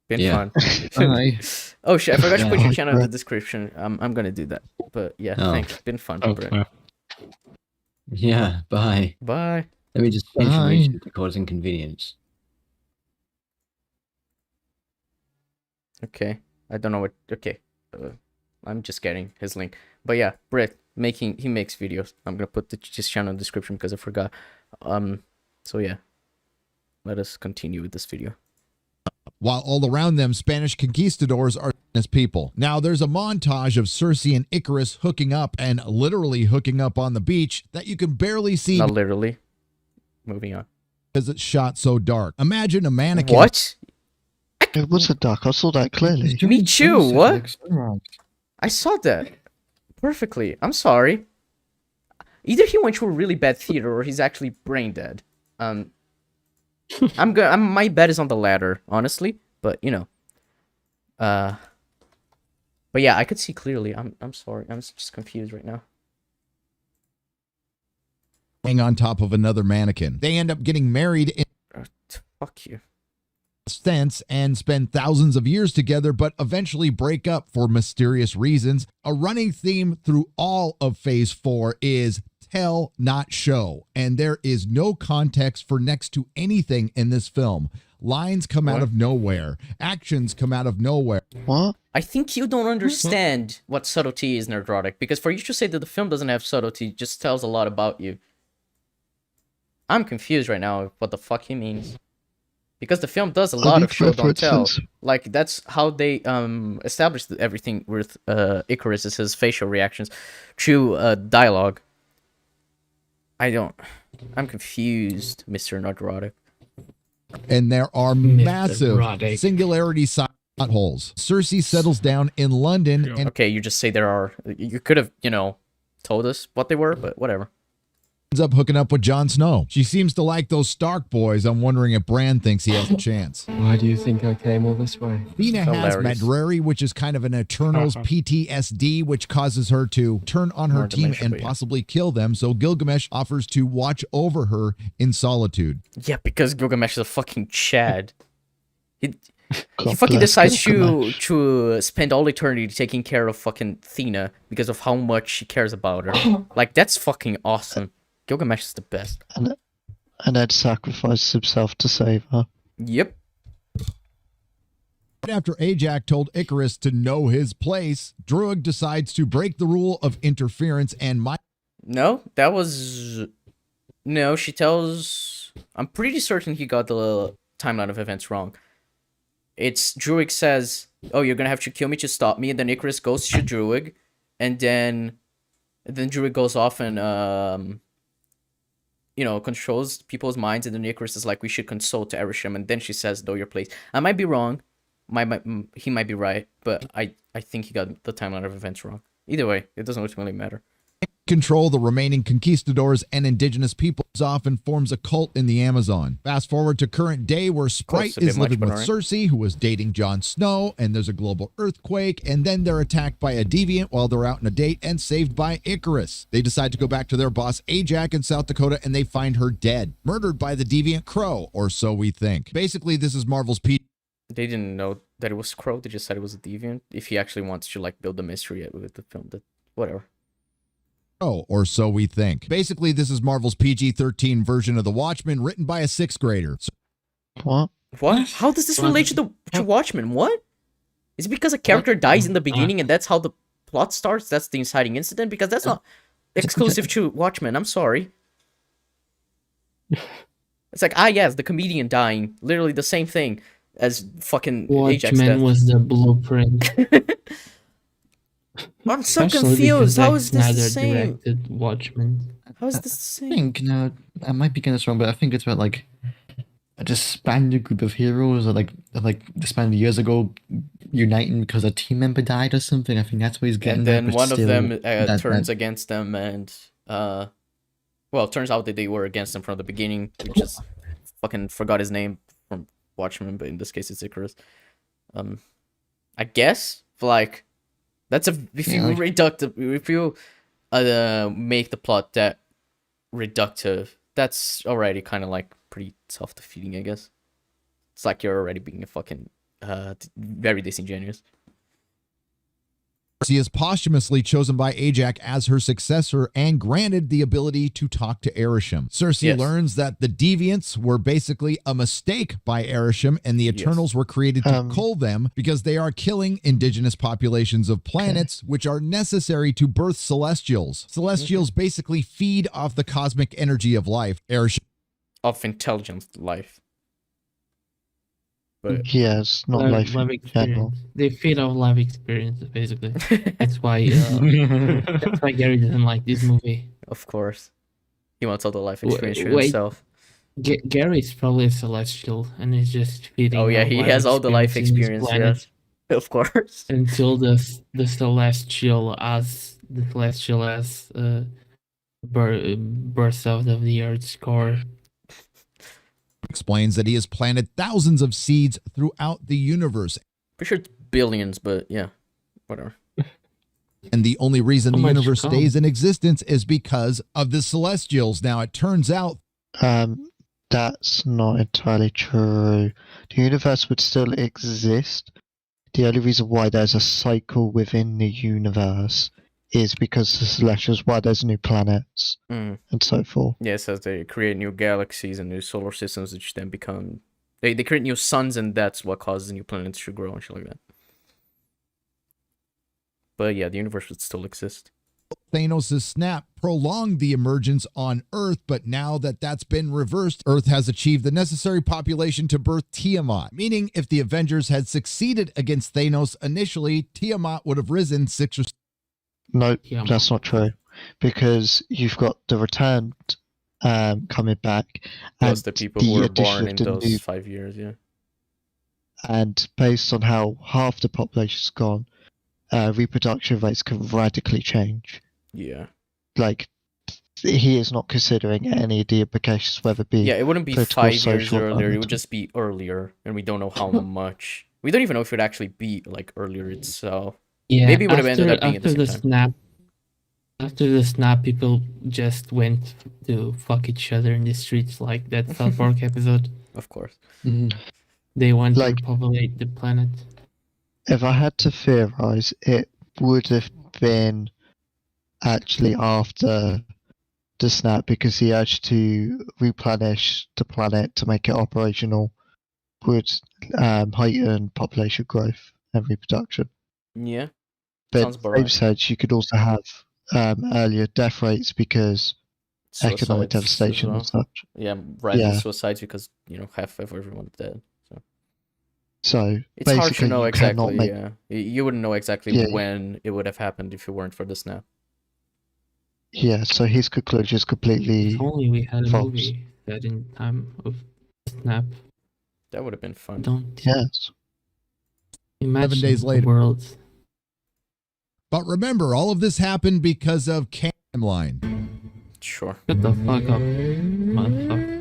Been Yeah. fun. Bye. Oh shit, I forgot to put your Bye, channel in the Brit. description. I'm gonna do that. But yeah, Oh. thanks. Been fun, Brit. Okay. Yeah, bye. Bye. Let me just Bye. introduce you to cause inconvenience. Okay. I don't know what. Okay. I'm just getting his link. But yeah, Brit he makes videos. I'm gonna put his channel in the description because I forgot. So yeah, let us continue with this video. While all around them, Spanish conquistadors are as people. Now, there's a montage of Cersei and Icarus hooking up, and literally hooking up on the beach, that you can barely see Not literally. Moving on. because it's shot so dark. Imagine a mannequin. What? It was a duck. I saw that clearly. Me too. Sunset, What? like sunrise. I saw that perfectly. I'm sorry. Either he went to a really bad theater or he's actually brain dead. My bet is on the latter, honestly. But you know. But yeah, I could see clearly. I'm sorry. I'm just confused right now. on top of another mannequin. They end up getting married in Fuck you. sense and spend thousands of years together, but eventually break up for mysterious reasons. A running theme through all of Phase 4 is tell, not show, and there is no context for next to anything in this film. Lines come out of nowhere. Actions come out of nowhere. What? I think you don't understand what subtlety is, Nerdrotic, because for you to say that the film doesn't have subtlety just tells a lot about you. I'm confused right now what the fuck he means. Because the film does a lot of show don't tell. Like, that's how they established everything with Icarus, is his facial reactions to dialogue. I'm confused, Mr. Nerdrotic. And there are massive singularity side holes. Cersei settles down in London and okay, you just say there are. You could have, told us what they were, but whatever. ends up hooking up with Jon Snow. She seems to like those Stark boys. I'm wondering if Bran thinks he has a chance. Why do you think I came all this way? Thena has Madrari, which is kind of an Eternals PTSD, which causes her to turn on her team and possibly kill them. So Gilgamesh offers to watch over her in solitude. Yeah, because Gilgamesh is a fucking Chad. He fucking decides to spend all eternity taking care of fucking Thena because of how much she cares about her. Like, that's fucking awesome. Gilgamesh is the best. And Ed sacrificed himself to save her. Yep. After Ajax told Icarus to know his place, Druig decides to break the rule of interference and No, that was... No, she tells... I'm pretty certain he got the timeline of events wrong. It's Druig says, oh, you're gonna have to kill me to stop me, and then Icarus goes to Druig, and then Druig goes off and controls people's minds, and then Icarus is like, we should consult Arishem, and then she says, know your place. I might be wrong. He might be right, but I think he got the timeline of events wrong. Either way, it doesn't ultimately matter. control the remaining conquistadors and indigenous peoples often forms a cult in the Amazon. Fast forward to current day where Sprite a bit is much, living but with alright. Cersei, who was dating Jon Snow, and there's a global earthquake, and then they're attacked by a deviant while they're out on a date and saved by Icarus. They decide to go back to their boss Ajax in South Dakota, and they find her dead, murdered by the deviant Crow, or so we think. Basically, this is Marvel's They didn't know that it was Crow. They just said it was a deviant. If he actually wants to like build the mystery with the film, that whatever. Oh, or so we think. Basically, this is Marvel's PG-13 version of The Watchmen, written by a 6th grader. What? What? How does this relate to Watchmen? What? Is it because a character dies in the beginning and that's how the plot starts? That's the inciting incident? Because that's not exclusive to Watchmen. I'm sorry. It's like, yes, the comedian dying. Literally the same thing as fucking Ajax death. Watchmen was the blueprint. I'm so Especially confused. because How Zack is this the Snyder same? directed Watchmen. How is this the I same? think, I might be getting this wrong, but I think it's about like a disbanded group of heroes that like disbanded years ago, uniting because a team member died or something. I think that's what he's getting. And then at, but one of still, them that- turns that- against them, and well, it turns out that they were against him from the beginning. We just fucking forgot his name from Watchmen, but in this case, it's Icarus. I guess like that's if you make the plot that reductive, that's already kind of like pretty self-defeating, I guess. It's like you're already being a fucking very disingenuous. She is posthumously chosen by Ajax as her successor and granted the ability to talk to Arishem. Cersei learns that the Deviants were basically a mistake by Arishem, and the Eternals were created to cull them because they are killing indigenous populations of planets, which are necessary to birth Celestials. Celestials basically feed off the cosmic energy of life. Arishem Of intelligent life. But Yes, not life Life in general. experience. They feed off life experience, basically. That's why Gary doesn't like this movie. Of course. He wants all the life experience for Wait, himself. Gary's probably a celestial and he's just feeding. Oh yeah, off he life has all the life in his experience, planet yes. Of course. Until the celestial as bursts out of the Earth's core. explains that he has planted thousands of seeds throughout the universe. Pretty sure it's billions, but yeah, whatever. And the only reason the much universe come? stays in existence is because of the Celestials. Now, it turns out That's not entirely true. The universe would still exist. The only reason why there's a cycle within the universe is because the Celestials, why there's new planets and so forth. Yeah, it says they create new galaxies and new solar systems, which then become... They create new suns, and that's what causes new planets to grow and shit like that. But yeah, the universe would still exist. Thanos' snap prolonged the emergence on Earth, but now that that's been reversed, Earth has achieved the necessary population to birth Tiamat, meaning if the Avengers had succeeded against Thanos initially, Tiamat would have risen 6 or... No, that's not true. Because you've got the Returned coming back. Plus and the people who were addition born of in the those new- 5 years, yeah. And based on how half the population's gone, reproduction rates can radically change. Yeah. Like, he is not considering any of the implications, whether it be Yeah, it wouldn't be political, 5 years social, earlier, it would environmental. just be earlier, and we don't know how much. We don't even know if it would actually be, like, earlier itself. Yeah, Maybe it would have ended up being at the after same the time. snap. After the snap, people just went to fuck each other in the streets, like that South Park episode. Of course. They want Like- to populate the planet. If I had to theorize, it would have been actually after the snap, because the urge to replenish the planet to make it operational would heighten population growth and reproduction. Yeah. But Sounds about same right. sense, you could also have earlier death rates because economic Suicides as devastation well. and such. Yeah, rising Yeah. suicides because, you know, half of everyone's dead. So So it's hard to basically, know you cannot exactly, make yeah. You wouldn't know exactly Yeah. when it would have happened if it weren't for the snap. Yeah, so his conclusion is completely If only we had a false. movie set in time of snap. That would have been fun. Don't Yes. imagine 7 days the later. world. But remember, all of this happened because of Cam timeline. Sure. Shut the fuck up, motherfucker.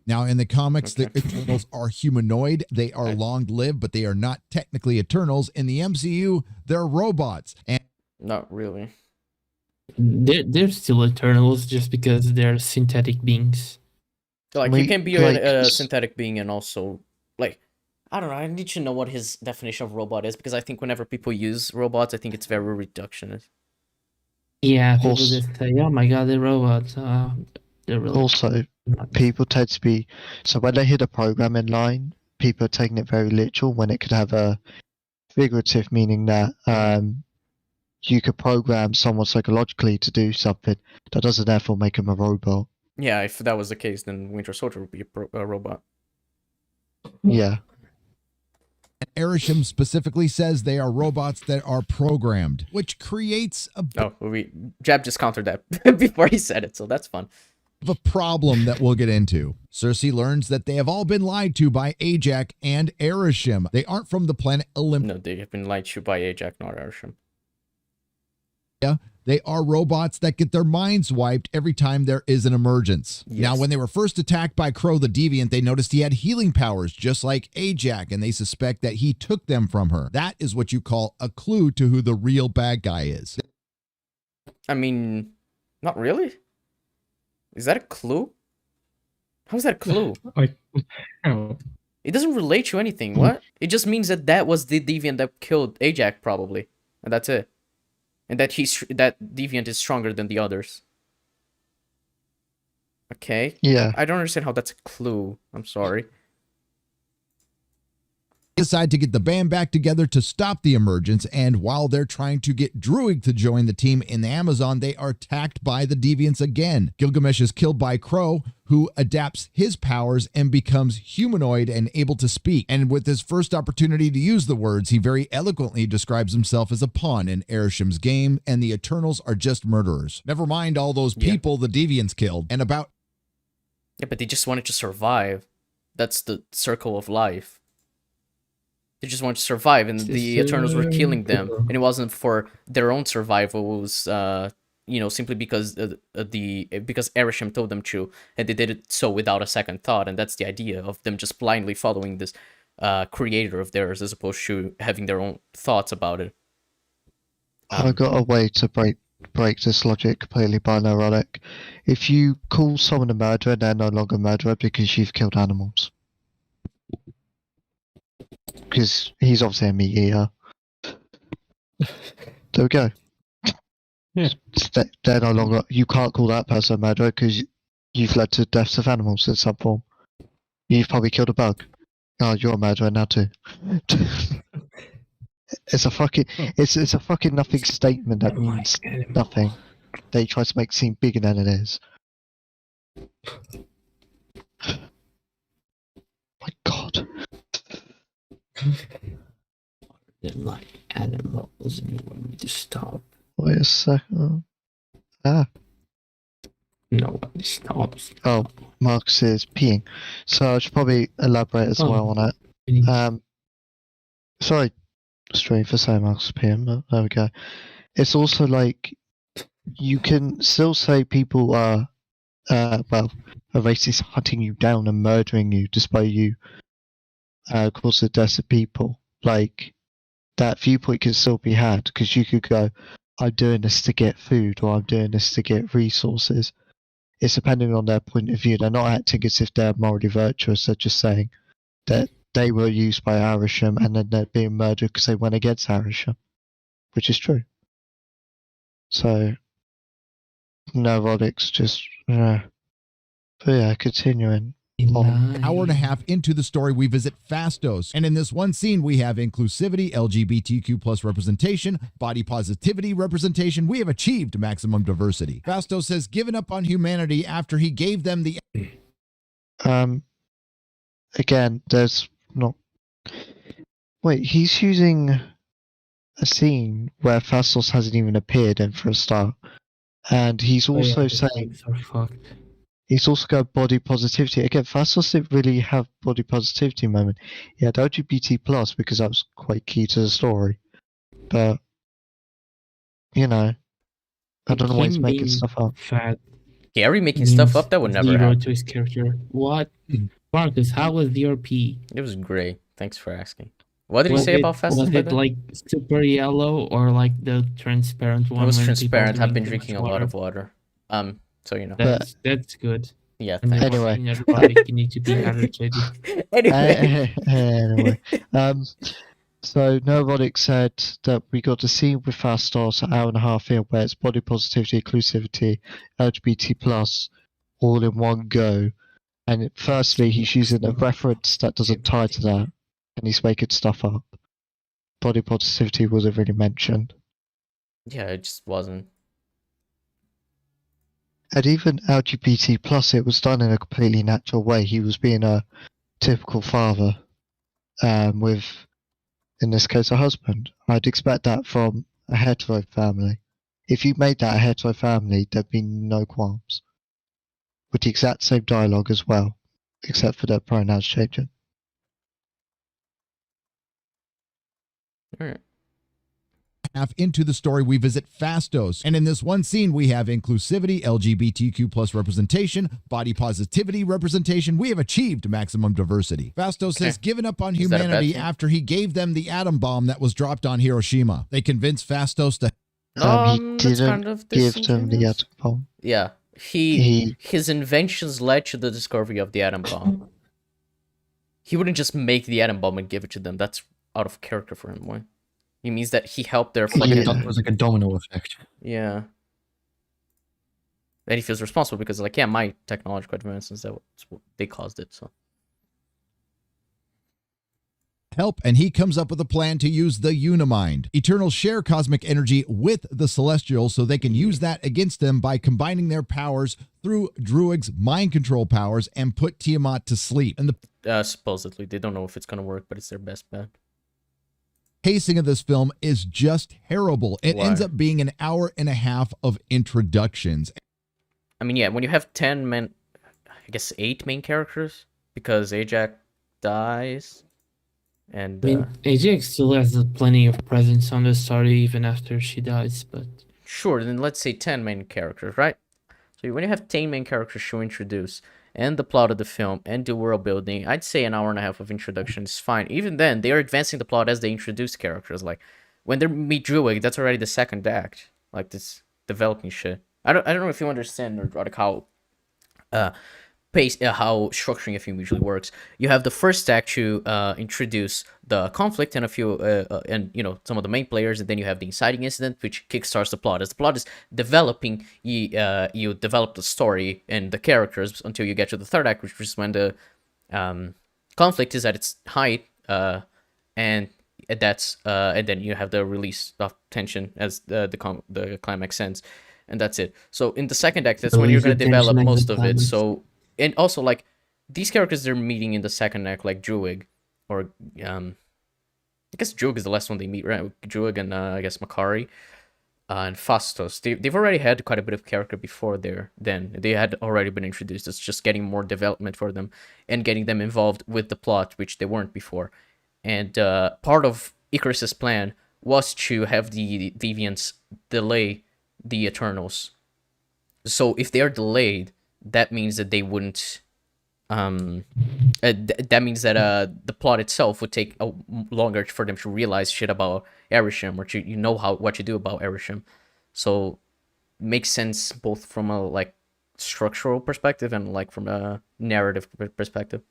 Now, in the comics, the Eternals are humanoid. They are long-lived, but they are not technically Eternals. In the MCU, they're robots. And Not really. They're still Eternals just because they're synthetic beings. Like, We- you can be like- a synthetic being and also, like, I don't know, I need to know what his definition of robot is, because I think whenever people use robots, I think it's very reductionist. Yeah, people Also- just say, "Oh my god, they're robots." They're really Also, not. people tend to be so when they hit a programming line, people are taking it very literal when it could have a figurative meaning that you could program someone psychologically to do something. That doesn't therefore make them a robot. Yeah, if that was the case, then Winter Soldier would be a robot. Yeah. Arishem specifically says they are robots that are programmed, which creates a bit Oh, Jab just countered that before he said it, so that's fun. of a problem that we'll get into. Cersei learns that they have all been lied to by Ajak and Arishem. They aren't from the planet Olympia. No, they have been lied to by Ajak, not Arishem. They are robots that get their minds wiped every time there is an emergence. Yes. Now, when they were first attacked by Crow the Deviant, they noticed he had healing powers just like Ajak, and they suspect that he took them from her. That is what you call a clue to who the real bad guy is. I mean, not really? Is that a clue? How is that a clue? It doesn't relate to anything, what? It just means that that was the deviant that killed Ajak, probably. And that's it. And that that deviant is stronger than the others. Okay. Yeah. I don't understand how that's a clue. I'm sorry. Decide to get the band back together to stop the emergence, and while they're trying to get Druig to join the team in the Amazon, they are attacked by the deviants again. Gilgamesh is killed by Crow, who adapts his powers and becomes humanoid and able to speak. And with his first opportunity to use the words, he very eloquently describes himself as a pawn in Arishem's game, and the Eternals are just murderers. Never mind all those people the deviants killed, and about... Yeah, but they just wanted to survive. That's the circle of life. They just wanted to survive, and the Eternals were killing them, and it wasn't for their own survival. It was, you know, simply because because Arishem told them to, and they did it so without a second thought. And that's the idea of them just blindly following this creator of theirs, as opposed to having their own thoughts about it. I got a way to break this logic completely by Nerdrotic. If you call someone a murderer, they're no longer a murderer because you've killed animals. Because he's obviously a meat eater. There we go. Yeah. They're no longer. You can't call that person a murderer because you've led to deaths of animals in some form. You've probably killed a bug. Oh, you're a murderer now too. It's a fucking nothing statement that means nothing. They try to make it seem bigger than it is. My God. They're like animals, and you want me to stop. Wait a second. Nobody stops. Oh, Marcus is peeing. So I should probably elaborate as well on it. Sorry, Stryke, for saying Marcus is peeing, but there we go. It's also like, you can still say people are, a racist hunting you down and murdering you despite you cause the deaths of people. Like, that viewpoint can still be had, because you could go, I'm doing this to get food, or I'm doing this to get resources. It's depending on their point of view. They're not acting as if they're morally virtuous. They're just saying that they were used by Arishem and then they're being murdered because they went against Arishem, which is true. So, Nerdrotic's just, but yeah, continuing. An hour and a half into the story, we visit Fastos. And in this one scene, we have inclusivity, LGBTQ plus representation, body positivity representation. We have achieved maximum diversity. Fastos has given up on humanity after he gave them the... Again, there's not... Wait, he's using a scene where Fastos hasn't even appeared in for a start. And he's also saying... He's also got body positivity. Again, Fastos didn't really have body positivity moment. He had LGBT plus because that was quite key to the story. But you know, I don't know why he's Him making being stuff up. fat Gary making stuff means up, that would never zero happen. to his character. What? Marcus, how was your pee? It was great. Thanks for asking. What did you Was say about it Festus by then? like super yellow or like the transparent one? It was when transparent. people I've been drink too drinking a much lot water? of water. So you know. That's good. Yeah, And thanks. Anyway. in Nerdrotic, you need to be hydrated. Anyway, so Nerdrotic said that we got a scene with Fastos, an hour and a half in, where it's body positivity, inclusivity, LGBT plus, all in one go. And firstly, he's using a reference that doesn't tie to that, and he's making stuff up. Body positivity wasn't really mentioned. Yeah, it just wasn't. And even LGBT plus, it was done in a completely natural way. He was being a typical father, with, in this case, a husband. I'd expect that from a hetero family. If you made that a hetero family, there'd be no qualms. With the exact same dialogue as well, except for their pronouns changing. Alright. Half into the story, we visit Fastos, and in this one scene, we have inclusivity, LGBTQ plus representation, body positivity representation. We have achieved maximum diversity. Fastos has given up on Is that a bad humanity thing? after he gave them the atom bomb that was dropped on Hiroshima. They convinced Fastos to. He That's didn't kind of give them the disingenuous. atom bomb. Yeah, his inventions led to the discovery of the atom bomb. He wouldn't just make the atom bomb and give it to them. That's out of character for him. Why? He means that he helped their fucking. It was like a domino effect. Yeah. And he feels responsible because, like, yeah, my technological advances, that's what they caused it. So. Help, and he comes up with a plan to use the Unimind. Eternals share cosmic energy with the Celestials so they can use that against them by combining their powers through Druig's mind control powers and put Tiamat to sleep. And the supposedly, they don't know if it's gonna work, but it's their best bet. pacing of this film is just terrible. It Why? ends up being an hour and a half of introductions. I mean, yeah, when you have 10 men, I guess 8 main characters, because Ajax dies, and I mean, Ajax still has plenty of presence on the story even after she dies, but sure, then let's say 10 main characters, right? So when you have 10 main characters to introduce, and the plot of the film, and the world building, I'd say an hour and a half of introduction is fine. Even then, they are advancing the plot as they introduce characters. Like, when they meet Druig, that's already the second act. Like, this developing shit. I don't know if you understand, Nerdrotic, how how structuring a film usually works. You have the first act to introduce the conflict and a few and some of the main players, and then you have the inciting incident, which kickstarts the plot. As the plot is developing, you develop the story and the characters until you get to the third act, which is when the conflict is at its height, and that's and then you have the release of tension as the climax ends, and that's it. So in the second act, that's when you're going to develop most of it. So. And also, like, these characters they're meeting in the second act, like Druig, or I guess Druig is the last one they meet, right? Druig and I guess Makari, and Fastos. They've already had quite a bit of character before there. Then they had already been introduced. It's just getting more development for them and getting them involved with the plot, which they weren't before. And part of Icarus's plan was to have the Deviants delay the Eternals. So if they are delayed, that means that they wouldn't. That means that the plot itself would take longer for them to realize shit about Erisham, or to what to do about Erisham. So, makes sense both from a like structural perspective and like from a narrative perspective.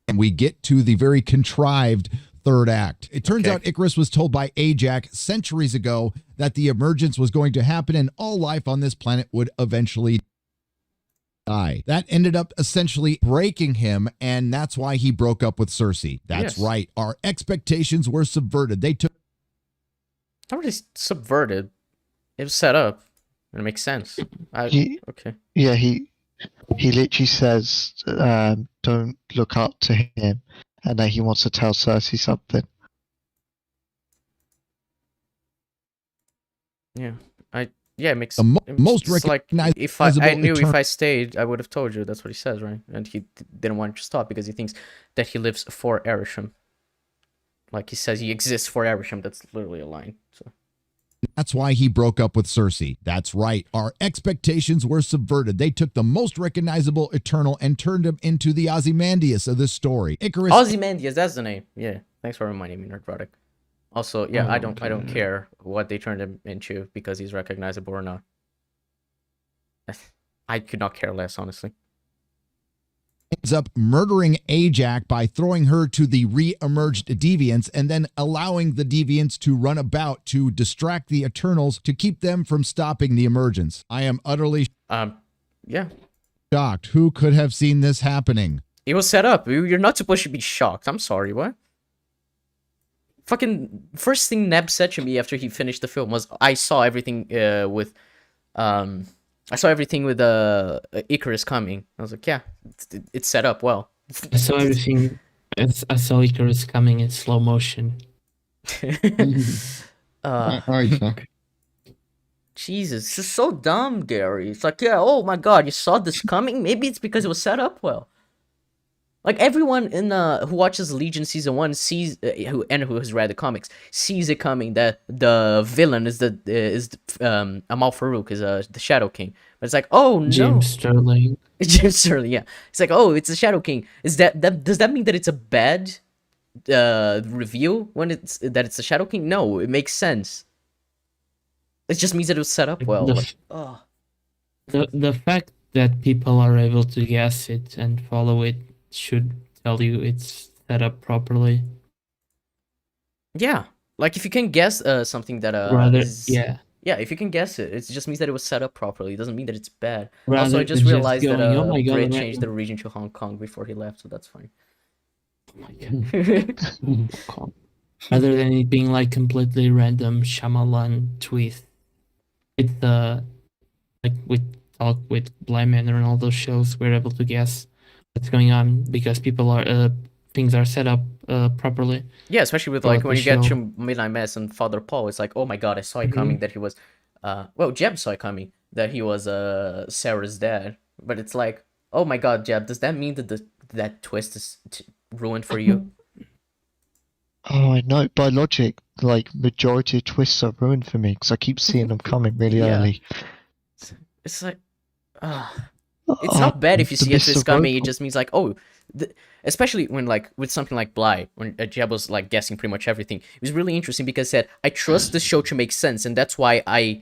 And we get to the very contrived third act. It turns out Icarus was told by Ajax centuries ago that the emergence was going to happen and all life on this planet would eventually die. That ended up essentially breaking him, and that's why he broke up with Cersei. That's right. Our expectations were subverted. They took... Not really subverted. It was set up. It makes sense. Okay. Yeah, he literally says, don't look up to him, and then he wants to tell Cersei something. Yeah, it makes most it's like if I recognizable knew if I stayed, I would have told you. That's what he says, right? And he didn't want to stop because he thinks that he lives for Erisham. Like he says, he exists for Abraham. That's literally a line. So. That's why he broke up with Cersei. That's right. Our expectations were subverted. They took the most recognizable Eternal and turned him into the Ozymandias of this story. Icarus. Ozymandias, that's the name. Yeah. Thanks for reminding me, Nerdrotic. Also, yeah, I don't care what they turned him into because he's recognizable or not. I could not care less, honestly. Ends up murdering Ajax by throwing her to the re-emerged deviants and then allowing the deviants to run about to distract the Eternals to keep them from stopping the emergence. I am utterly yeah, shocked. Who could have seen this happening? It was set up. You're not supposed to be shocked. I'm sorry, what? Fucking first thing Neb said to me after he finished the film was, I saw everything with Icarus coming. I was like, yeah, it's set up well. I saw everything. I saw Icarus coming in slow motion. Alright, fuck. Jesus, this is so dumb, Gary. It's like, yeah, oh my god, you saw this coming? Maybe it's because it was set up well. Like everyone in who watches Legion season 1 sees who has read the comics sees it coming that the villain is Amal Farouk is the Shadow King. But it's like, oh no, James Sterling. James Sterling, yeah. It's like, oh, it's the Shadow King. Is that does that mean that it's a bad review when it's the Shadow King? No, it makes sense. It just means that it was set up well. The fact that people are able to guess it and follow it should tell you it's set up properly. Yeah, like if you can guess something that if you can guess it, it just means that it was set up properly. It doesn't mean that it's bad. Also, I just realized that oh my God, Brit changed the region to Hong Kong before he left, so that's fine. Oh my God. Rather than it being like completely random Shyamalan twist, it's like with Talk with Blind Manor and all those shows, we're able to guess what's going on because people are things are set up properly. Yeah, especially with like when you get to Midnight Mass and Father Paul, it's like, oh my god, I saw it coming that he was Jeb saw it coming that he was Sarah's dad. But it's like, oh my god, Jeb, does that mean that that twist is ruined for you? Oh, I know. By logic, like majority of twists are ruined for me because I keep seeing them coming really early. It's like, it's not bad if you see a twist coming. It just means like, oh, especially when like with something like Bly, when Jeb was like guessing pretty much everything. It was really interesting because it said, I trust the show to make sense, and that's why I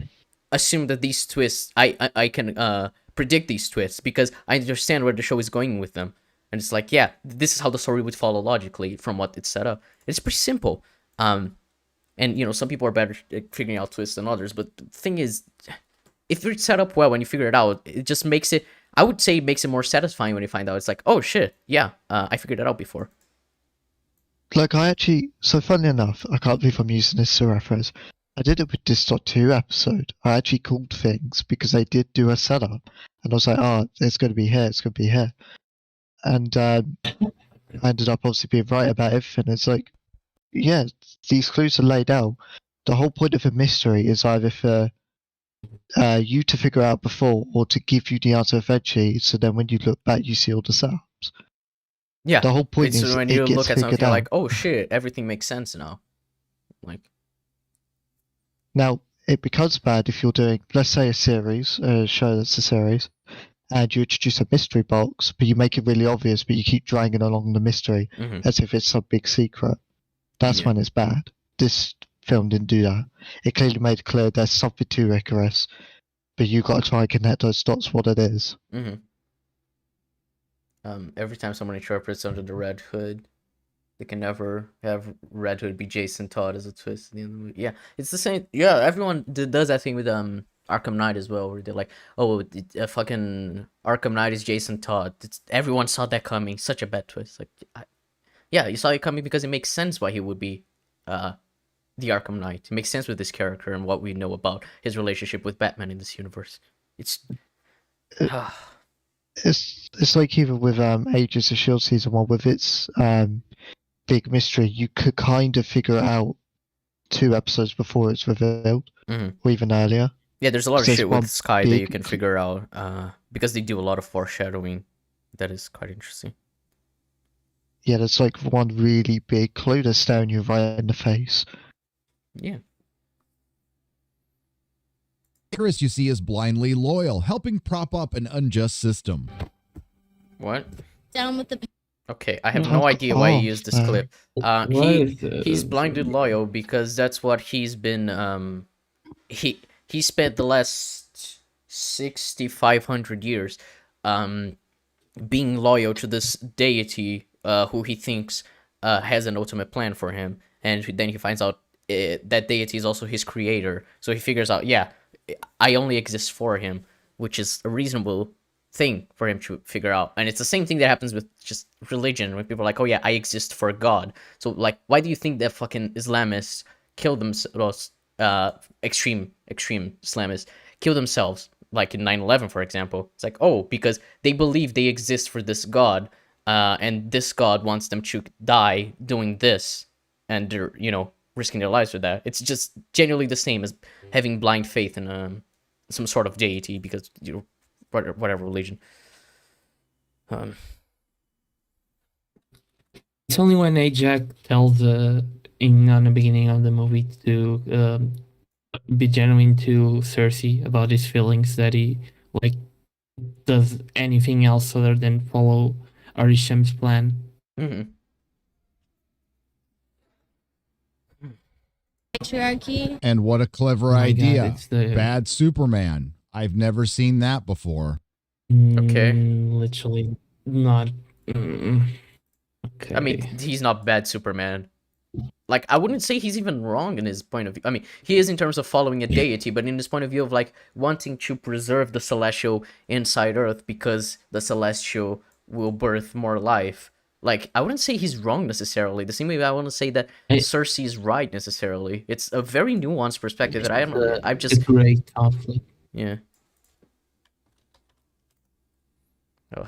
assume that these twists, I can predict these twists because I understand where the show is going with them. And it's like, yeah, this is how the story would follow logically from what it's set up. It's pretty simple. And you know, some people are better at figuring out twists than others, but the thing is, if it's set up well when you figure it out, it just makes it, I would say it makes it more satisfying when you find out. It's like, oh shit, yeah, I figured it out before. Like so funnily enough, I can't believe I'm using this to reference. I did it with this .2 episode. I actually called things because they did do a setup. And I was like, oh, it's going to be here, it's going to be here. And I ended up obviously being right about everything. It's like, yeah, these clues are laid out. The whole point of a mystery is either for you to figure out before or to give you the answer eventually, so then when you look back you see all the setups. Yeah, the whole point is when you look at something, you're like, oh shit, everything makes sense now. Like, now it becomes bad if you're doing, let's say, a series, a show that's a series, and you introduce a mystery box, but you make it really obvious, but you keep dragging along the mystery as if it's some big secret. That's when it's bad. This film didn't do that. It clearly made clear there's something to Icarus, but you got to try and connect those dots what it is. Every time someone interprets under the Red Hood, they can never have Red Hood be Jason Todd as a twist at the end of the movie. Yeah, it's the same. Yeah, everyone does that thing with Arkham Knight as well, where they're like, oh, fucking Arkham Knight is Jason Todd. Everyone saw that coming. Such a bad twist. Like, yeah, you saw it coming because it makes sense why he would be the Arkham Knight. It makes sense with this character and what we know about his relationship with Batman in this universe. It's like even with Agents of S.H.I.E.L.D. Season 1, with its big mystery, you could kind of figure it out 2 episodes before it's revealed, or even earlier. Yeah, there's a lot of shit with Sky that you can figure out because they do a lot of foreshadowing. That is quite interesting. yeah, there's like one really big clue that's staring you right in the face. Yeah. Icarus, you see, is blindly loyal, helping prop up an unjust system. What? Down with the. Okay, I have Fuck no idea why he off, used this man. clip. What He is this? he's blinded loyal because that's what he's been he spent the last 6,500 years being loyal to this deity who he thinks has an ultimate plan for him, and then he finds out that deity is also his creator. So he figures out, yeah, I only exist for him, which is a reasonable thing for him to figure out. And it's the same thing that happens with just religion, when people are like, oh yeah, I exist for God. So like, why do you think that fucking Islamists kill themselves, extreme Islamists kill themselves, like in 9/11, for example? It's like, oh, because they believe they exist for this God, and this God wants them to die doing this, and they're, risking their lives for that. It's just genuinely the same as having blind faith in some sort of deity, because whatever religion. It's only when Ajax tells on the beginning of the movie to be genuine to Cersei about his feelings that he like does anything else other than follow Arisham's plan. Mm-hmm. Patriarchy. And what a clever Oh my idea. God, it's the Bad Superman. I've never seen that before. Okay. Literally not. Okay. I mean, he's not bad Superman. Like, I wouldn't say he's even wrong in his point of view. I mean, he is in terms of following a deity, but in his point of view of, like, wanting to preserve the Celestial inside Earth because the Celestial will birth more life. Like, I wouldn't say he's wrong necessarily. The same way I wouldn't say that Cersei is right necessarily. It's a very nuanced perspective that I'm just... a great conflict. Yeah. Ugh.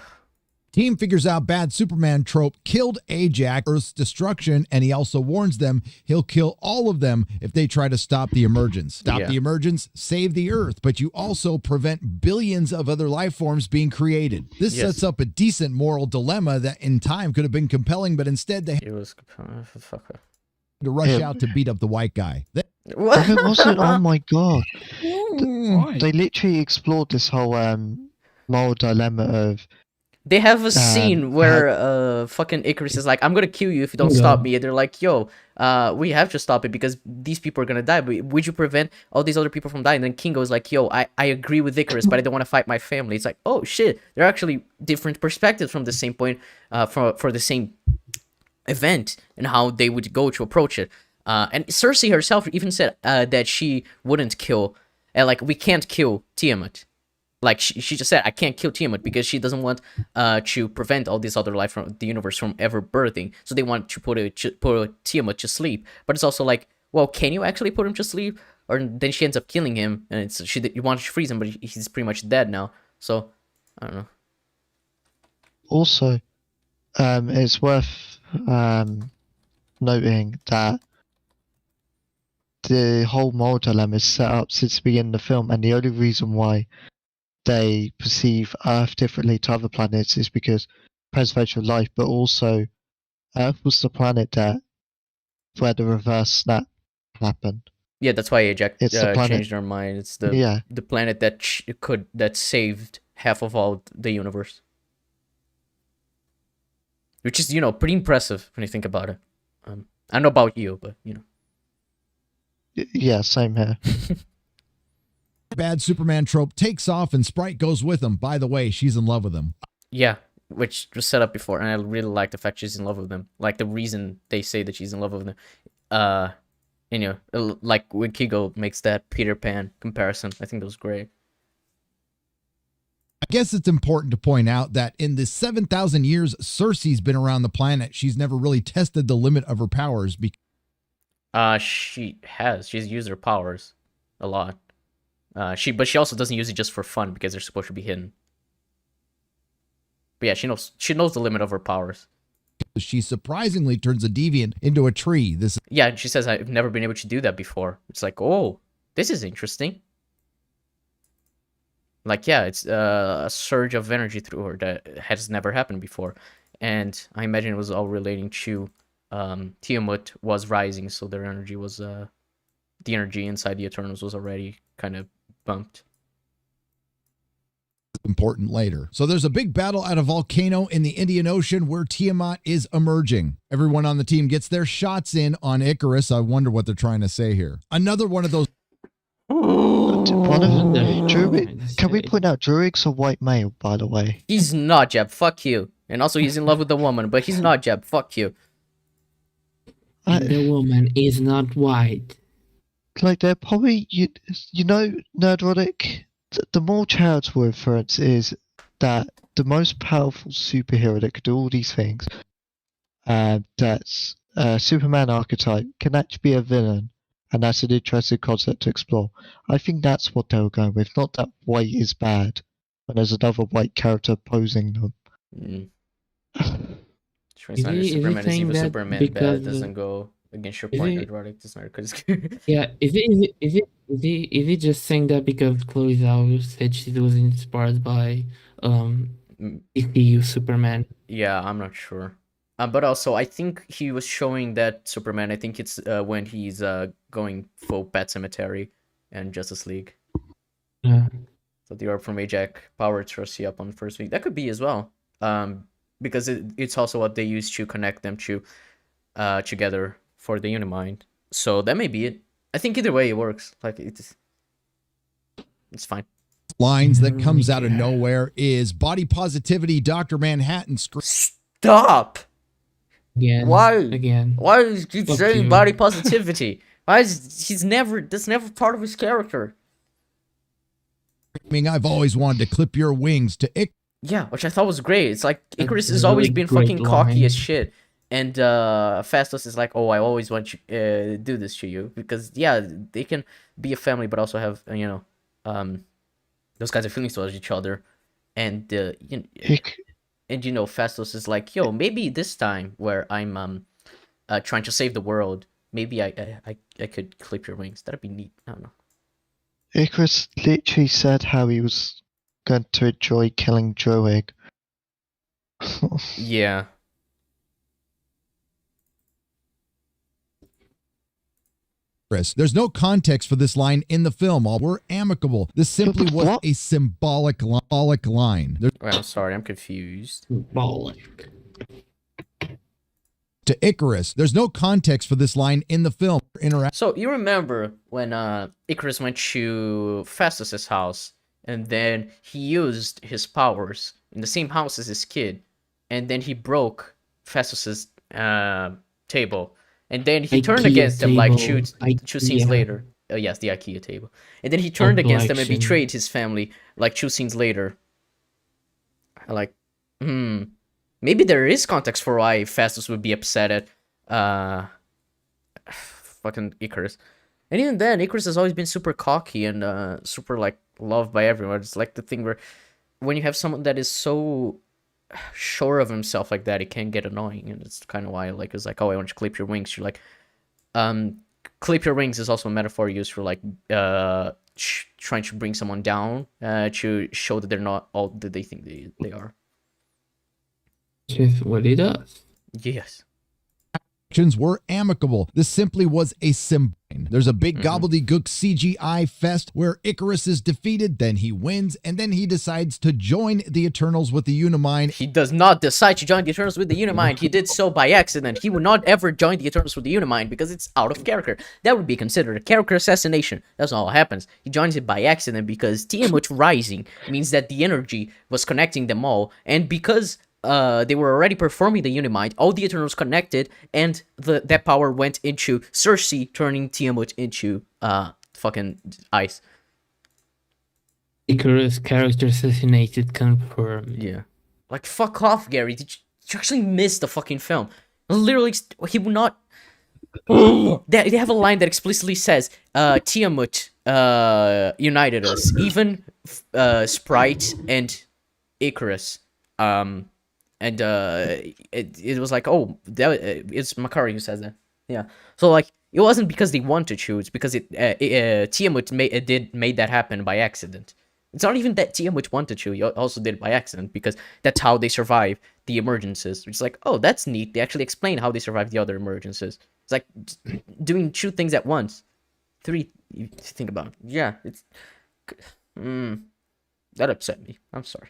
Team figures out bad Superman trope killed Ajax, Earth's destruction, and he also warns them he'll kill all of them if they try to stop the Emergence. Stop the Emergence, save the Earth, but you also prevent billions of other life forms being created. This sets up a decent moral dilemma that in time could have been compelling, but instead they had to rush out to beat up the white guy. What? If it wasn't, oh my god. They literally explored this whole moral dilemma of... They have a scene where fucking Icarus is like, I'm gonna kill you if you don't stop me. And they're like, yo, we have to stop it because these people are gonna die. But would you prevent all these other people from dying? And then King goes like, yo, I agree with Icarus, but I don't want to fight my family. It's like, oh shit, they're actually different perspectives from the same point, for the same event, and how they would go to approach it. And Cersei herself even said that she wouldn't kill, and like, we can't kill Tiamat. Like, she just said, I can't kill Tiamat because she doesn't want to prevent all this other life from the universe from ever birthing. So they want to put Tiamat to sleep. But it's also like, well, can you actually put him to sleep? Or then she ends up killing him, and you want to freeze him, but he's pretty much dead now. So, I don't know. Also, it's worth noting that the whole moral dilemma is set up since the beginning of the film, and the only reason why they perceive Earth differently to other planets is because preservation of life, but also Earth was the planet where the reverse snap happened. Yeah, that's why Ajax the planet, changed our mind. It's the planet that saved half of all the universe, which is pretty impressive when you think about it. I don't know about you, but Yeah, same here. Bad Superman trope takes off and Sprite goes with him. By the way, she's in love with him. Yeah, which was set up before, and I really like the fact she's in love with him. Like, the reason they say that she's in love with him. Like when Kigo makes that Peter Pan comparison. I think that was great. I guess it's important to point out that in the 7,000 years Cersei's been around the planet, she's never really tested the limit of her powers. She has. She's used her powers a lot. But she also doesn't use it just for fun because they're supposed to be hidden. But yeah, she knows the limit of her powers. She surprisingly turns a deviant into a tree. Yeah, she says, I've never been able to do that before. It's like, oh, this is interesting. Like, yeah, it's a surge of energy through her that has never happened before. and I imagine it was all relating to Tiamat was rising, so their energy was the energy inside the Eternals was already kind of bumped. Important later. So there's a big battle at a volcano in the Indian Ocean where Tiamat is emerging. Everyone on the team gets their shots in on Icarus. I wonder what they're trying to say here. Another one of those. One of them, can we point out Druid's a white male, by the way? He's not, Jeb. Fuck you. And also, he's in love with the woman, but he's not, Jeb. Fuck you. The woman is not white. Like, they're probably, you know, Nerdrotic, the more charitable inference is that the most powerful superhero that could do all these things, that's Superman archetype, can actually be a villain. And that's an interesting concept to explore. I think that's what they were going with, not that white is bad, when there's another white character opposing them. Superman is even Superman bad, doesn't go against your point, Nerdrotic. It's not because yeah, is it just saying that because Chloe Zhao said she was inspired by ECU Superman? Yeah, I'm not sure. But also, I think he was showing that Superman. I think it's when he's going full Pet Cemetery and Justice League. Yeah. So the orb from Ajax power trust you up on the first week. That could be as well. Because it's also what they use to connect them to together for the Unimind. So that may be it. I think either way it works. Like it's fine. Lines that comes out of nowhere is body positivity. Dr. Manhattan. Stop. Again. Why? Again. Why is he saying body positivity? Why is that's never part of his character? I mean, I've always wanted to clip your wings to Icarus. Yeah, which I thought was great. It's like Icarus has always been fucking cocky as shit. And Phastos is like, oh, I always want you do this to you. Because, yeah, they can be a family, but also have, those kinds of feelings towards each other. And, Phastos is like, yo, maybe this time where I'm trying to save the world, maybe I could clip your wings. That'd be neat. I don't know. Icarus literally said how he was going to enjoy killing Droig. Yeah. There's no context for this line in the film. All were amicable. This simply was a symbolic line. Wait, I'm sorry, I'm confused. Symbolic. To Icarus, there's no context for this line in the film. So you remember when Icarus went to Phastos' house, and then he used his powers in the same house as his kid, and then he broke Phastos' table. And then he turned against them like two scenes later. Yes, the IKEA table. And then he turned against them and betrayed his family like 2 scenes later. Like, maybe there is context for why Phastos would be upset at fucking Icarus. And even then, Icarus has always been super cocky and super like loved by everyone. It's like the thing where when you have someone that is so sure of himself like that, it can get annoying, and it's kind of why like it's like, oh, I want you to clip your wings. You're like, clip your wings is also a metaphor used for like trying to bring someone down to show that they're not all that they think they are. Which is what he does. Yes. Actions were amicable. This simply was a symbol. There's a big gobbledygook CGI fest where Icarus is defeated, then he wins, and then he decides to join the Eternals with the Unimind. He does not decide to join the Eternals with the Unimind. He did so by accident. He would not ever join the Eternals with the Unimind because it's out of character. That would be considered a character assassination. That's not what happens. He joins it by accident because Tiamat rising means that the energy was connecting them all, and because they were already performing the Unimind, all the Eternals connected, and that power went into Cersei, turning Tiamat into fucking ice. Icarus character assassinated, confirmed. Yeah. Like, fuck off, Gary. Did you actually miss the fucking film? Literally, he would not... They have a line that explicitly says, Tiamat united us. Even Sprite and Icarus. And it was like, oh, it's Makari who says that. Yeah. So like, it wasn't because they wanted to. It's because Tiamat made that happen by accident. It's not even that TM which wanted to. He also did it by accident because that's how they survive the emergences. It's like, oh, that's neat. They actually explain how they survive the other emergences. It's like doing 2 things at once. 3, you think about it. Yeah, it's... that upset me. I'm sorry.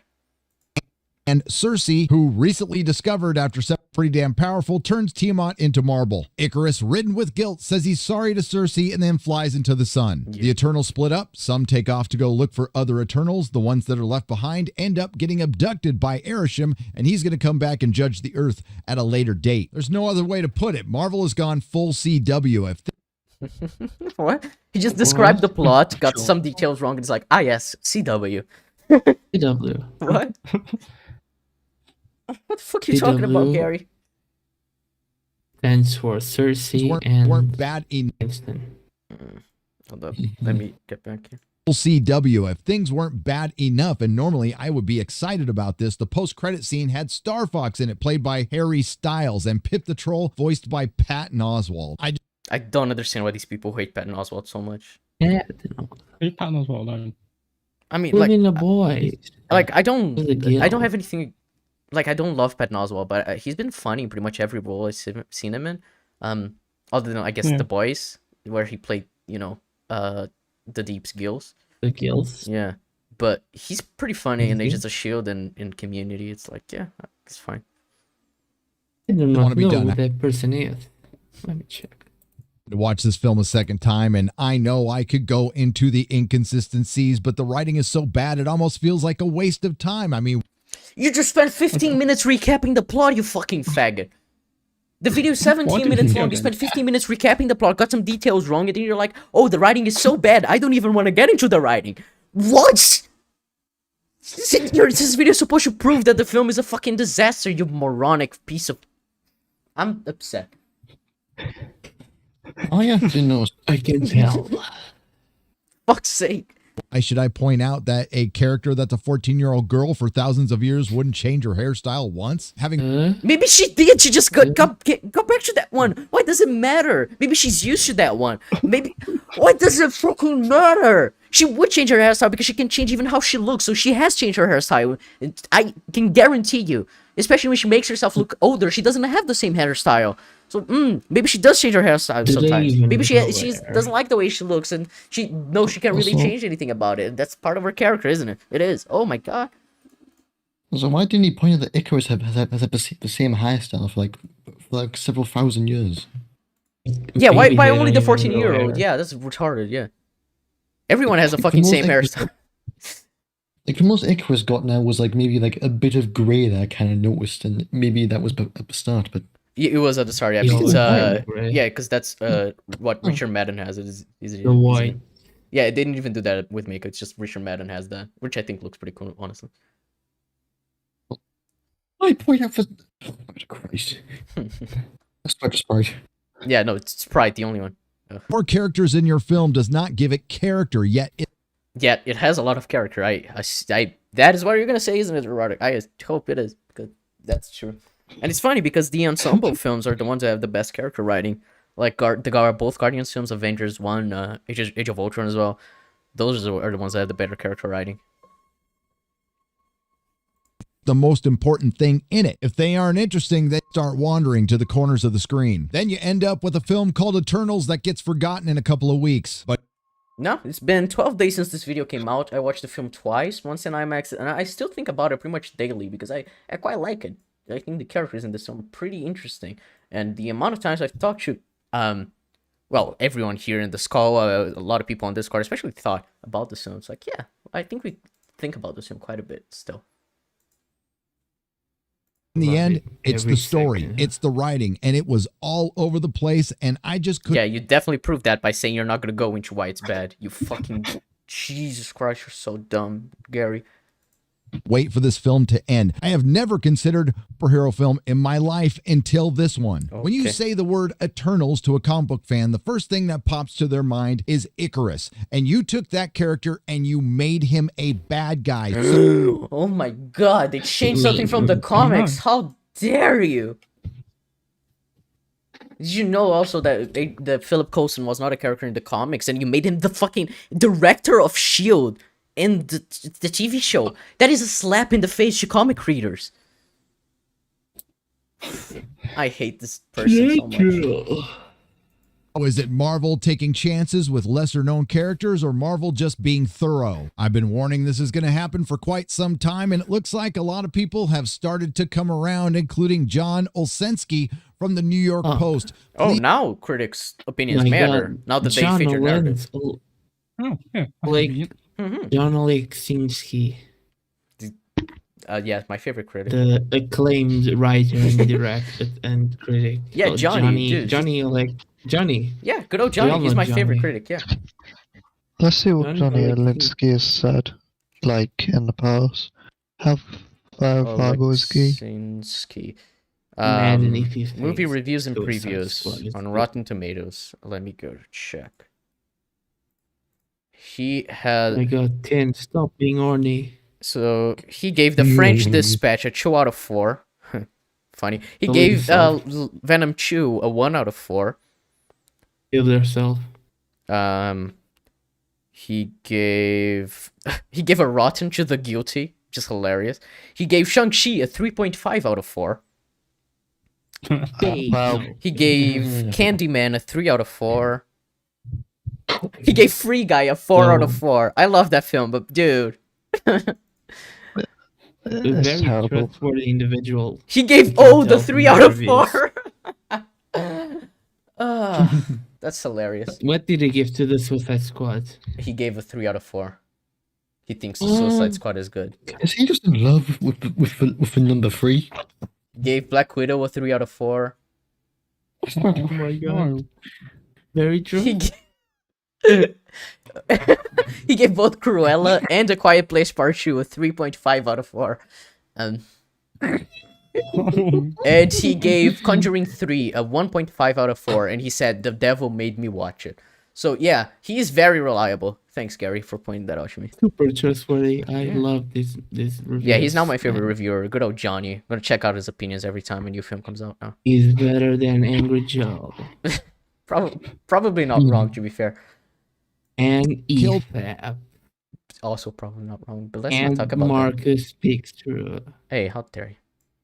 And Cersei, who recently discovered after something pretty damn powerful, turns Tiamat into marble. Icarus, ridden with guilt, says he's sorry to Cersei and then flies into the sun. Yeah. The Eternals split up. Some take off to go look for other Eternals. The ones that are left behind end up getting abducted by Erisham, and he's going to come back and judge the Earth at a later date. There's no other way to put it. Marvel has gone full CW. What? He just described the plot, got some details wrong, and it's like, ah yes, CW. CW. What? What the fuck are you talking about, CW. Gary? Stands for Cersei weren't and bad enough. Kingston. Hold up, let me get back here. CW. If things weren't bad enough, and normally I would be excited about this, the post-credit scene had Star Fox in it, played by Harry Styles, and Pip the Troll, voiced by Patton Oswalt. I don't understand why these people hate Patton Oswalt so much. Yeah, Leave Patton Oswalt alone. I mean, including a boy. I don't He's a have anything. Like, I don't love Patton Oswalt, but he's been funny in pretty much every role I've seen him in. Other than, I guess, The Boys, where he played, the Deep's Gills. The Gills. Yeah. But he's pretty funny in Agents of S.H.I.E.L.D. and in Community. It's like, yeah, it's fine. I do not wanna be know done. who that person is. Let me check. To watch this film a second time, and I know I could go into the inconsistencies, but the writing is so bad it almost feels like a waste of time. I mean, You just spent 15 minutes recapping the plot, you fucking faggot. The video is 17 minutes long. You spent 15 minutes recapping the plot, got some details wrong, and then you're like, oh, the writing is so bad, I don't even want to get into the writing. What? This video is supposed to prove that the film is a fucking disaster, you moronic piece of... I'm upset. I actually know. I can tell. Fuck's sake. should I point out that a character that's a 14-year-old girl for thousands of years wouldn't change her hairstyle once? Maybe she did. She just go back to that one. Why does it matter? Maybe she's used to that one. Maybe. Why does it fucking matter? She would change her hairstyle because she can change even how she looks. So she has changed her hairstyle. I can guarantee you. Especially when she makes herself look older, she doesn't have the same hairstyle. So, maybe she does change her hairstyle sometimes. Maybe she doesn't like the way she looks, and she knows she can't really change anything about it. That's part of her character, isn't it? It is. Oh my god. So why didn't he point out that Icarus has the same hairstyle for like several thousand years? Yeah, why only the 14-year-old? Yeah, that's retarded. Yeah, everyone has a fucking same hairstyle. Like the most Icarus got now was like maybe like a bit of grey that I kind of noticed, and maybe that was at the start, but. It was at the start, yeah. Because, yeah, because that's what Richard Madden has. Is the white. Yeah, it didn't even do that with makeup. It's just Richard Madden has that, which I think looks pretty cool, honestly. I point out for Christ. That's Sprite. Yeah, no, it's Sprite, the only one. More characters in your film does not give it character, yet it has a lot of character. I that is what you're gonna say, isn't it, Nerdrotic? I hope it is, because that's true. And it's funny because the ensemble films are the ones that have the best character writing. Like both Guardians films, Avengers 1, Age of Ultron as well. Those are the ones that have the better character writing. the most important thing in it. If they aren't interesting, they start wandering to the corners of the screen. Then you end up with a film called Eternals that gets forgotten in a couple of weeks. But no, it's been 12 days since this video came out. I watched the film twice, once in IMAX, and I still think about it pretty much daily because I quite like it. I think the characters in this film are pretty interesting. And the amount of times I've talked to, well, everyone here in this call, a lot of people on Discord especially thought about this film. It's like, yeah, I think we think about this film quite a bit still. In the end, it's the story, it's the writing, and it was all over the place, and I just couldn't. Yeah, you definitely proved that by saying you're not going to go into why it's bad. You fucking... Jesus Christ, you're so dumb, Gary. Wait for this film to end. I have never considered superhero film in my life until this one. Okay. When you say the word Eternals to a comic book fan, the first thing that pops to their mind is Icarus. And you took that character and you made him a bad guy. Oh my god, they changed something from the comics. How dare you? Did you know also that Philip Coulson was not a character in the comics and you made him the fucking director of S.H.I.E.L.D. in the TV show. That is a slap in the face to comic readers. I hate this person so much. Oh, is it Marvel taking chances with lesser known characters or Marvel just being thorough? I've been warning this is going to happen for quite some time, and it looks like a lot of people have started to come around, including John Olszewski from the New York Post. Oh, now critics' opinions matter. Now that they feature Nerdrotic. Oh, yeah. Like Mm-hmm. John Olszewski, Yeah, my favorite critic. the acclaimed writer and director and critic. Yeah, Oh, Johnny, dude. Johnny. Yeah, good old We all Johnny. He's know my favorite Johnny. critic, yeah. Let's see what Johnny Johnny Olszewski. Alinsky has said, like, in the past. How verifiable is he? Olszewski. Man, if you Movie think reviews and Suicide previews Squad is on good. Rotten Tomatoes. Let me go check. He had... I got 10. Stop being horny. So, he gave The French Dispatch a 2 out of 4. Funny. He Believe gave yourself. Venom 2 a 1 out of 4. Kill yourself. He gave a Rotten to the Guilty, which is hilarious. He gave Shang-Chi a 3.5 out of 4. Wow. He gave Candyman a 3 out of 4. He gave Free Guy a 4 out of 4. I love that film, but dude. A It's very terrible. trustworthy individual. He gave can the tell 3 from out the of reviews. 4. That's hilarious. What did he give to the Suicide Squad? He gave a 3 out of 4. He thinks the Suicide Squad is good. Is he just in love with the number 3? Gave Black Widow a 3 out of 4. Oh my god. Very true. He he gave both Cruella and A Quiet Place Part 2 a 3.5 out of 4. And he gave Conjuring 3 a 1.5 out of 4, and he said, the devil made me watch it. So yeah, he is very reliable. Thanks, Gary, for pointing that out to me. Super trustworthy. I love this review. Yeah, he's now my favorite reviewer. Good old Johnny. I'm gonna check out his opinions every time a new film comes out now. He's better than Angry Joe. Probably not wrong, to be fair. And EFAB. Also probably not wrong, but let's And not talk about Marcus speaks true. that. Hey, how dare you?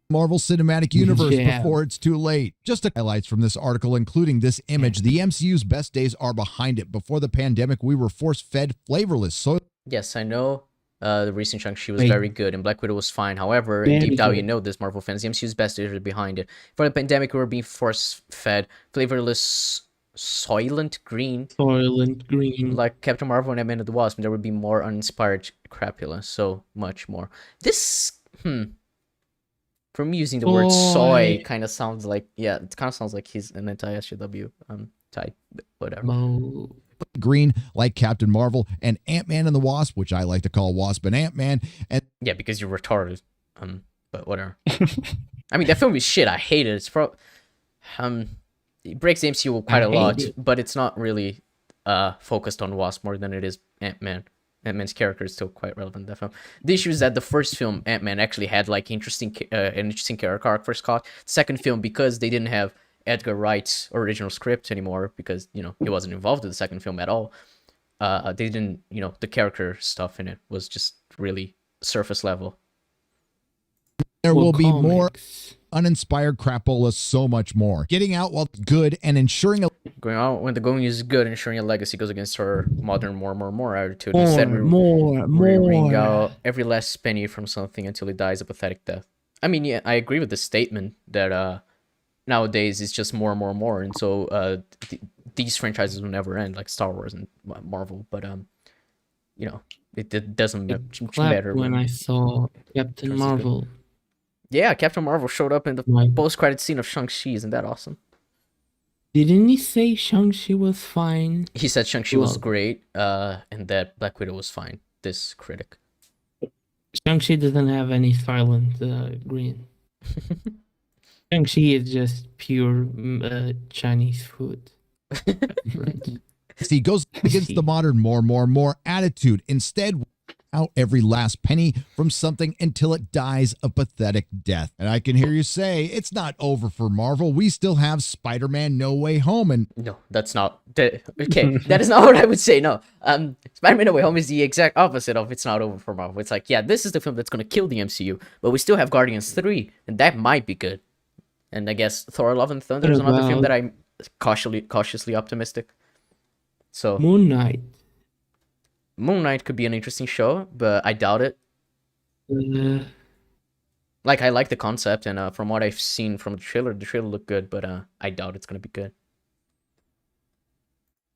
Marvel Cinematic Universe Yeah. before it's too late. Just a highlights from this article, including this image. The MCU's best days are behind it. Before the pandemic, we were force-fed flavorless soy. Yes, I know the recent Shang-Chi was Wait. very good, and Black Widow was fine. However, Very deep down, good. you know this, Marvel fans, the MCU's best days are behind it. For the pandemic, we were being force-fed flavorless Soylent Green. Soylent Green. Like Captain Marvel and Ant-Man and the Wasp, there would be more uninspired crapula, so much more. This, from using the word soy, kind of sounds like, yeah, it kind of sounds like he's an anti-SJW type, whatever. Green, like Captain Marvel and Ant-Man and the Wasp, which I like to call Wasp and Ant-Man. And yeah, because you're retarded. But whatever. I mean, that film is shit. I hate it. It's it breaks the MCU quite a lot, but it's not really focused on Wasp more than it is Ant-Man. Ant-Man's character is still quite relevant in that film. The issue is that the first film, Ant-Man, actually had like an interesting character arc for Scott. Second film, because they didn't have Edgar Wright's original script anymore, because, you know, he wasn't involved in the second film at all. They didn't, you know, the character stuff in it was just really surface level. There will be more uninspired crapola, so much more. Getting out while good and ensuring a Going out when the going is good, ensuring a legacy goes against her modern more attitude. More, Instead, we wring more. out every last penny from something until it dies a pathetic death. I mean, yeah, I agree with the statement that nowadays it's just more, and so these franchises will never end, like Star Wars and Marvel. But you know, it doesn't much matter when I saw Captain Marvel. Yeah, Captain Marvel showed up in the post-credit scene of Shang-Chi. Isn't that awesome? Didn't he say Shang-Chi was fine? He said Shang-Chi was great, and that Black Widow was fine. This critic. Shang-Chi doesn't have any silent green. Shang-Chi is just pure Chinese food. he goes against the modern more attitude. Instead, out every last penny from something until it dies a pathetic death. And I can hear you say, it's not over for Marvel. We still have Spider-Man No Way Home. And No, that's not. Okay, that is not what I would say. No, Spider-Man No Way Home is the exact opposite of it's not over for Marvel. It's like, yeah, this is the film that's gonna kill the MCU, but we still have Guardians 3, and that might be good. And I guess Thor: Love and Thunder is another film that I'm cautiously optimistic. So Moon Knight. Moon Knight could be an interesting show, but I doubt it. Like, I like the concept, and from what I've seen from the trailer looked good, but I doubt it's gonna be good.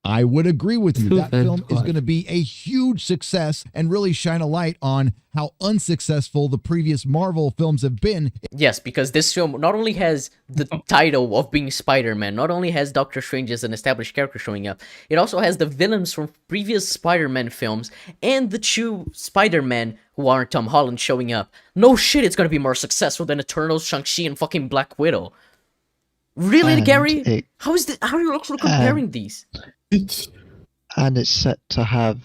I would agree with you. That film is going to be a huge success and really shine a light on how unsuccessful the previous Marvel films have been. Yes, because this film not only has the title of being Spider-Man, not only has Doctor Strange as an established character showing up, it also has the villains from previous Spider-Man films and the two Spider-Men who aren't Tom Holland showing up. No shit, it's going to be more successful than Eternals, Shang-Chi, and fucking Black Widow. Really, And Gary? How are you actually comparing these? And it's set to have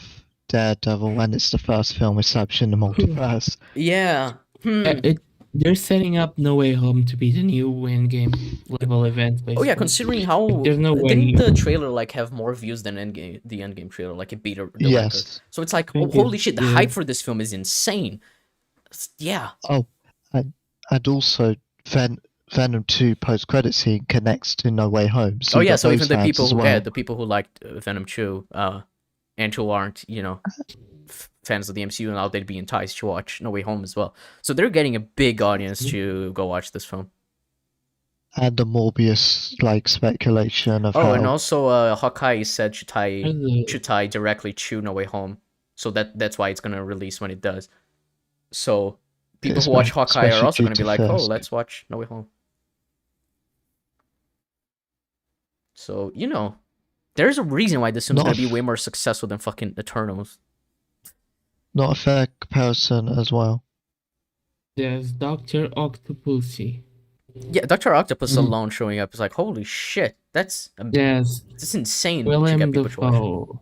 Daredevil, and it's the first film establishing the multiverse. Yeah. They're setting up No Way Home to be the new Endgame level event. Basically. Oh yeah, considering how there's no way. Didn't the trailer like have more views than the Endgame trailer? Like it beat the record. So it's like, oh, holy shit, the hype for this film is insane. Yeah. Oh, and also Venom 2 post-credit scene connects to No Way Home. So oh yeah, so even the people who well. the people who liked Venom 2 and who aren't, fans of the MCU now, they'd be enticed to watch No Way Home as well. So they're getting a big audience to go watch this film. And the Morbius speculation of how... and also Hawkeye said should tie directly to No Way Home. So that's why it's gonna release when it does. So people who watch Hawkeye are also gonna be like, oh, let's watch No Way Home. So, there's a reason why this film's gonna be way more successful than fucking Eternals. Not a fair comparison as well. There's Dr. Octopussy. Yeah, Dr. Octopus alone showing up is like, holy shit, that's insane. Willem Dafoe.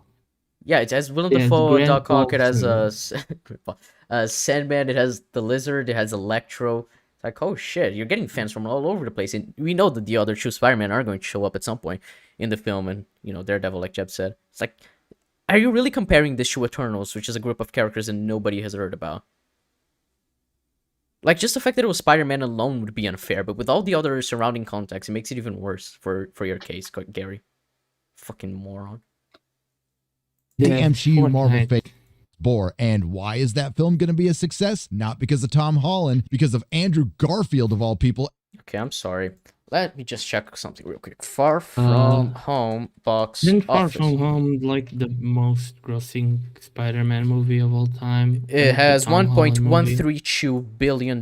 Yeah, it has Willem Dafoe, Doc Ock, it has Sandman, it has the Lizard, it has Electro. It's like, oh shit, you're getting fans from all over the place. And we know that the other two Spider-Man are going to show up at some point in the film, and Daredevil, like Jeb said. It's like, are you really comparing this to Eternals, which is a group of characters that nobody has heard about? Like, just the fact that it was Spider-Man alone would be unfair, but with all the other surrounding context, it makes it even worse for your case, Gary. Fucking moron. The MCU Marvel phase bore. And why is that film going to be a success? Not because of Tom Holland, because of Andrew Garfield, of all people. Okay, I'm sorry. Let me just check something real quick. Far From Home box Isn't Far office. From Home like the most grossing Spider-Man movie of all time? It has $1.132 billion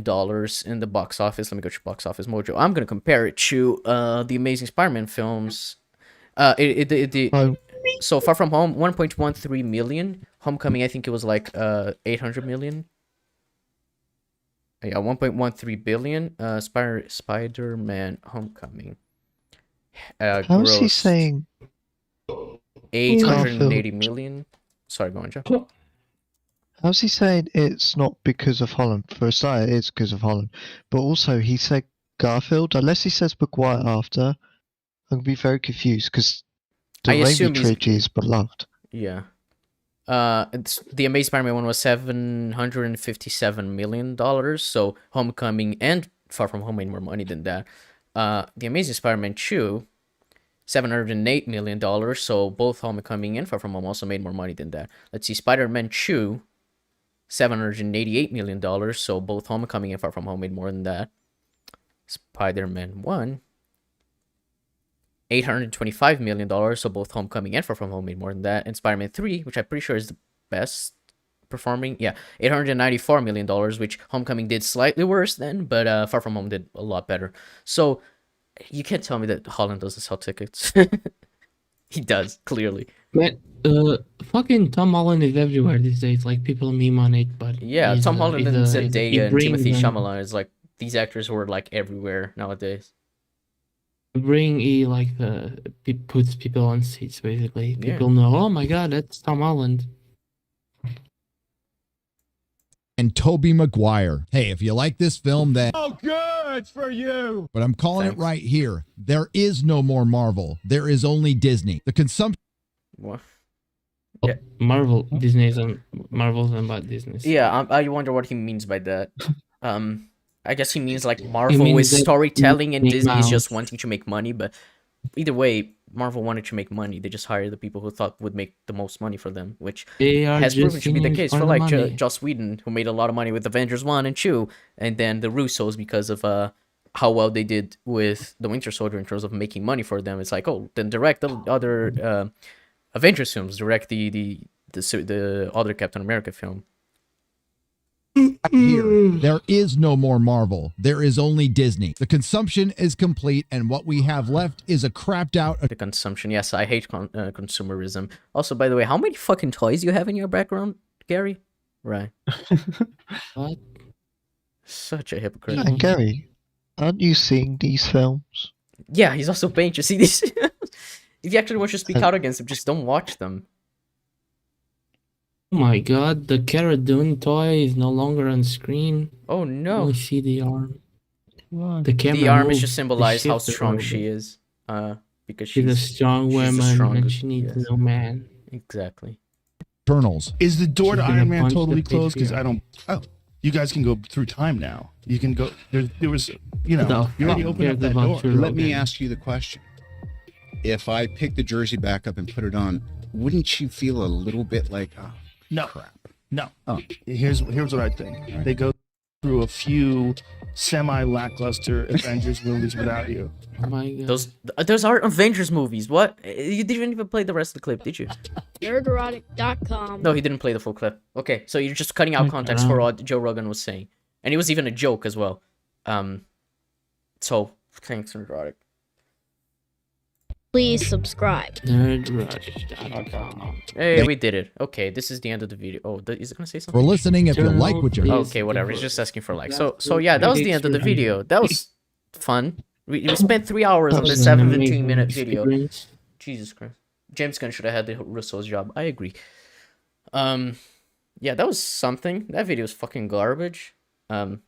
in the box office. Let me go to Box Office Mojo. I'm going to compare it to the Amazing Spider-Man films. So Far From Home, 1.13 million. Homecoming, I think it was like 800 million. Yeah, 1.13 billion. Spider-Man Homecoming. How is he saying 880 million? Sorry, go on, Joe. How's he saying it's not because of Holland? For a start, it is because of Holland. But also, he said Garfield. Unless he says Maguire after, I'm going to be very confused because the Raimi trilogy is beloved. Yeah. The Amazing Spider-Man one was $757 million. So Homecoming and Far From Home made more money than that. The Amazing Spider-Man 2, $708 million. So both Homecoming and Far From Home also made more money than that. Let's see, Spider-Man 2, $788 million. So both Homecoming and Far From Home made more than that. Spider-Man 1, $825 million, so both Homecoming and Far From Home made more than that. And Spider-Man 3, which I'm pretty sure is the best performing, $894 million, which Homecoming did slightly worse than, but Far From Home did a lot better. So you can't tell me that Holland doesn't sell tickets. He does, clearly. But fucking Tom Holland is everywhere these days. Like, people meme on it, but yeah, Tom Holland and Zendaya and Timothy Chalamet is like, these actors who are like everywhere nowadays. Puts people on seats, basically. People know, oh my god, that's Tom Holland. and Tobey Maguire. Hey, if you like this film, then Oh, good for you. but I'm calling it right here. There is no more Marvel. There is only Disney. The consumption. What? Yeah. Marvel, Disney's and Marvel's and about Disney. Yeah, I wonder what he means by that. I guess he means like Marvel means is that storytelling and Mickey Disney is just Mouse. wanting to make money. But either way, Marvel wanted to make money. They just hired the people who thought would make the most money for them, which They are has proven just to be the in it case for for the like money. Joss Whedon, who made a lot of money with Avengers 1 and 2, and then the Russos because of how well they did with the Winter Soldier in terms of making money for them. It's like, oh, then direct the other Avengers films, direct the other Captain America film. Here, there is no more Marvel. There is only Disney. The consumption is complete, and what we have left is a crapped out. The consumption, yes, I hate consumerism. Also, by the way, how many fucking toys do you have in your background, Gary? Right. What? Such a hypocrite. And Gary, aren't you seeing these films? Yeah, he's also paying to see these. If you actually want to speak out against them, just don't watch them. Oh my god, the Cara Dune toy is no longer on screen. Oh no. We see the arm. What? The camera The arm is moves, just they symbolize how shift it strong over. she is. Because She's a strong she's the woman and strongest, she needs yes. no man. Exactly. Eternals. Is the door to She's gonna Iron Man punch the totally closed? Because patriarch. I don't. Oh, you guys can go through time now. You can go. There was, you know, The you already fuck opened up cares that about door. your Let me Logan? ask you the question. If I pick the jersey back up and put it on, wouldn't you feel a little bit like, oh, No, crap? no. Oh. Here's what I think. They go through a few semi-lackluster Avengers movies without you. Oh my god. Those aren't Avengers movies. What? You didn't even play the rest of the clip, did you? Nerdrotic.com. No, he didn't play the full clip. Okay, so you're just cutting out context for what Joe Rogan was saying, and it was even a joke as well. So thanks, Nerdrotic. Please subscribe. Nerdrotic.com. Hey, we did it. Okay, this is the end of the video. Oh, is it gonna say something? For listening, if you like what you heard. Okay, whatever. It's just asking for likes. So yeah, that was the end of the video. That was fun. We spent 3 hours on this 17-minute video. Jesus Christ. James Gunn should have had the Russo's job. I agree. Yeah, that was something. That video was fucking garbage. And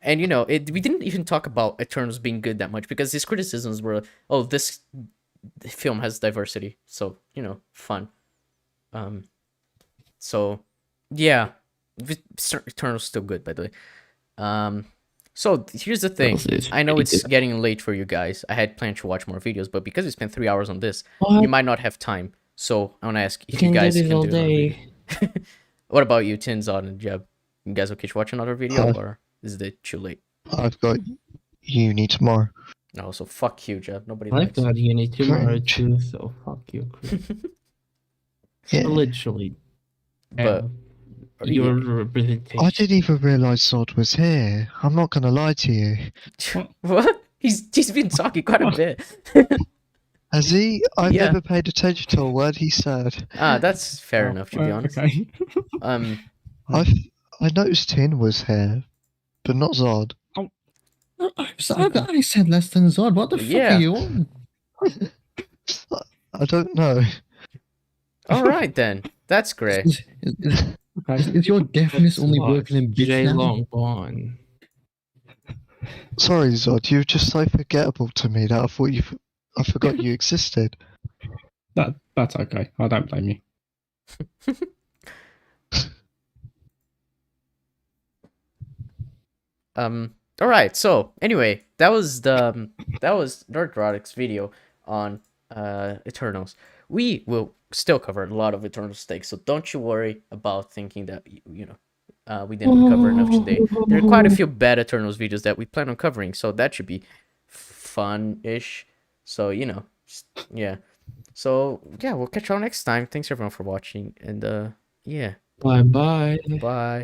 you know, we didn't even talk about Eternals being good that much because his criticisms were, oh, this film has diversity, so you know, fun. So yeah, Eternals still good, by the way. So here's the thing. I know it's getting late for you guys. I had planned to watch more videos, but because we spent 3 hours on this, you might not have time. So I want to ask if you guys can do all another day. video. What about you, Tinzon and Jeb? You guys okay to watch another video, or is it too late? I've got uni tomorrow. No, so fuck you, Jeb. Nobody I've likes got uni tomorrow French. too, so fuck you, Chris. Yeah. Literally. But Your representation. I didn't even realise Zod was here. I'm not gonna lie to you. What? He's been talking quite a bit. Has he? I've Yeah. never paid attention to a word he said. Ah, that's fair enough, to be honest. Okay. I noticed Tin was here, but not Zod. I said less than Zod. What the fuck Yeah. are you on? I don't know. All right then, that's great. Is your deafness only working in bits J now? Long Bond. Sorry, Zod. You're just so forgettable to me that I forgot you existed. That's okay. I don't blame you. All right. So anyway, that was Nerdrotic's video on Eternals. We will still cover a lot of Eternal stakes, so don't you worry about thinking that we didn't cover enough today. There are quite a few bad Eternals videos that we plan on covering, so that should be fun-ish. So yeah. So yeah, we'll catch y'all next time. Thanks everyone for watching, and yeah. Bye bye. Bye.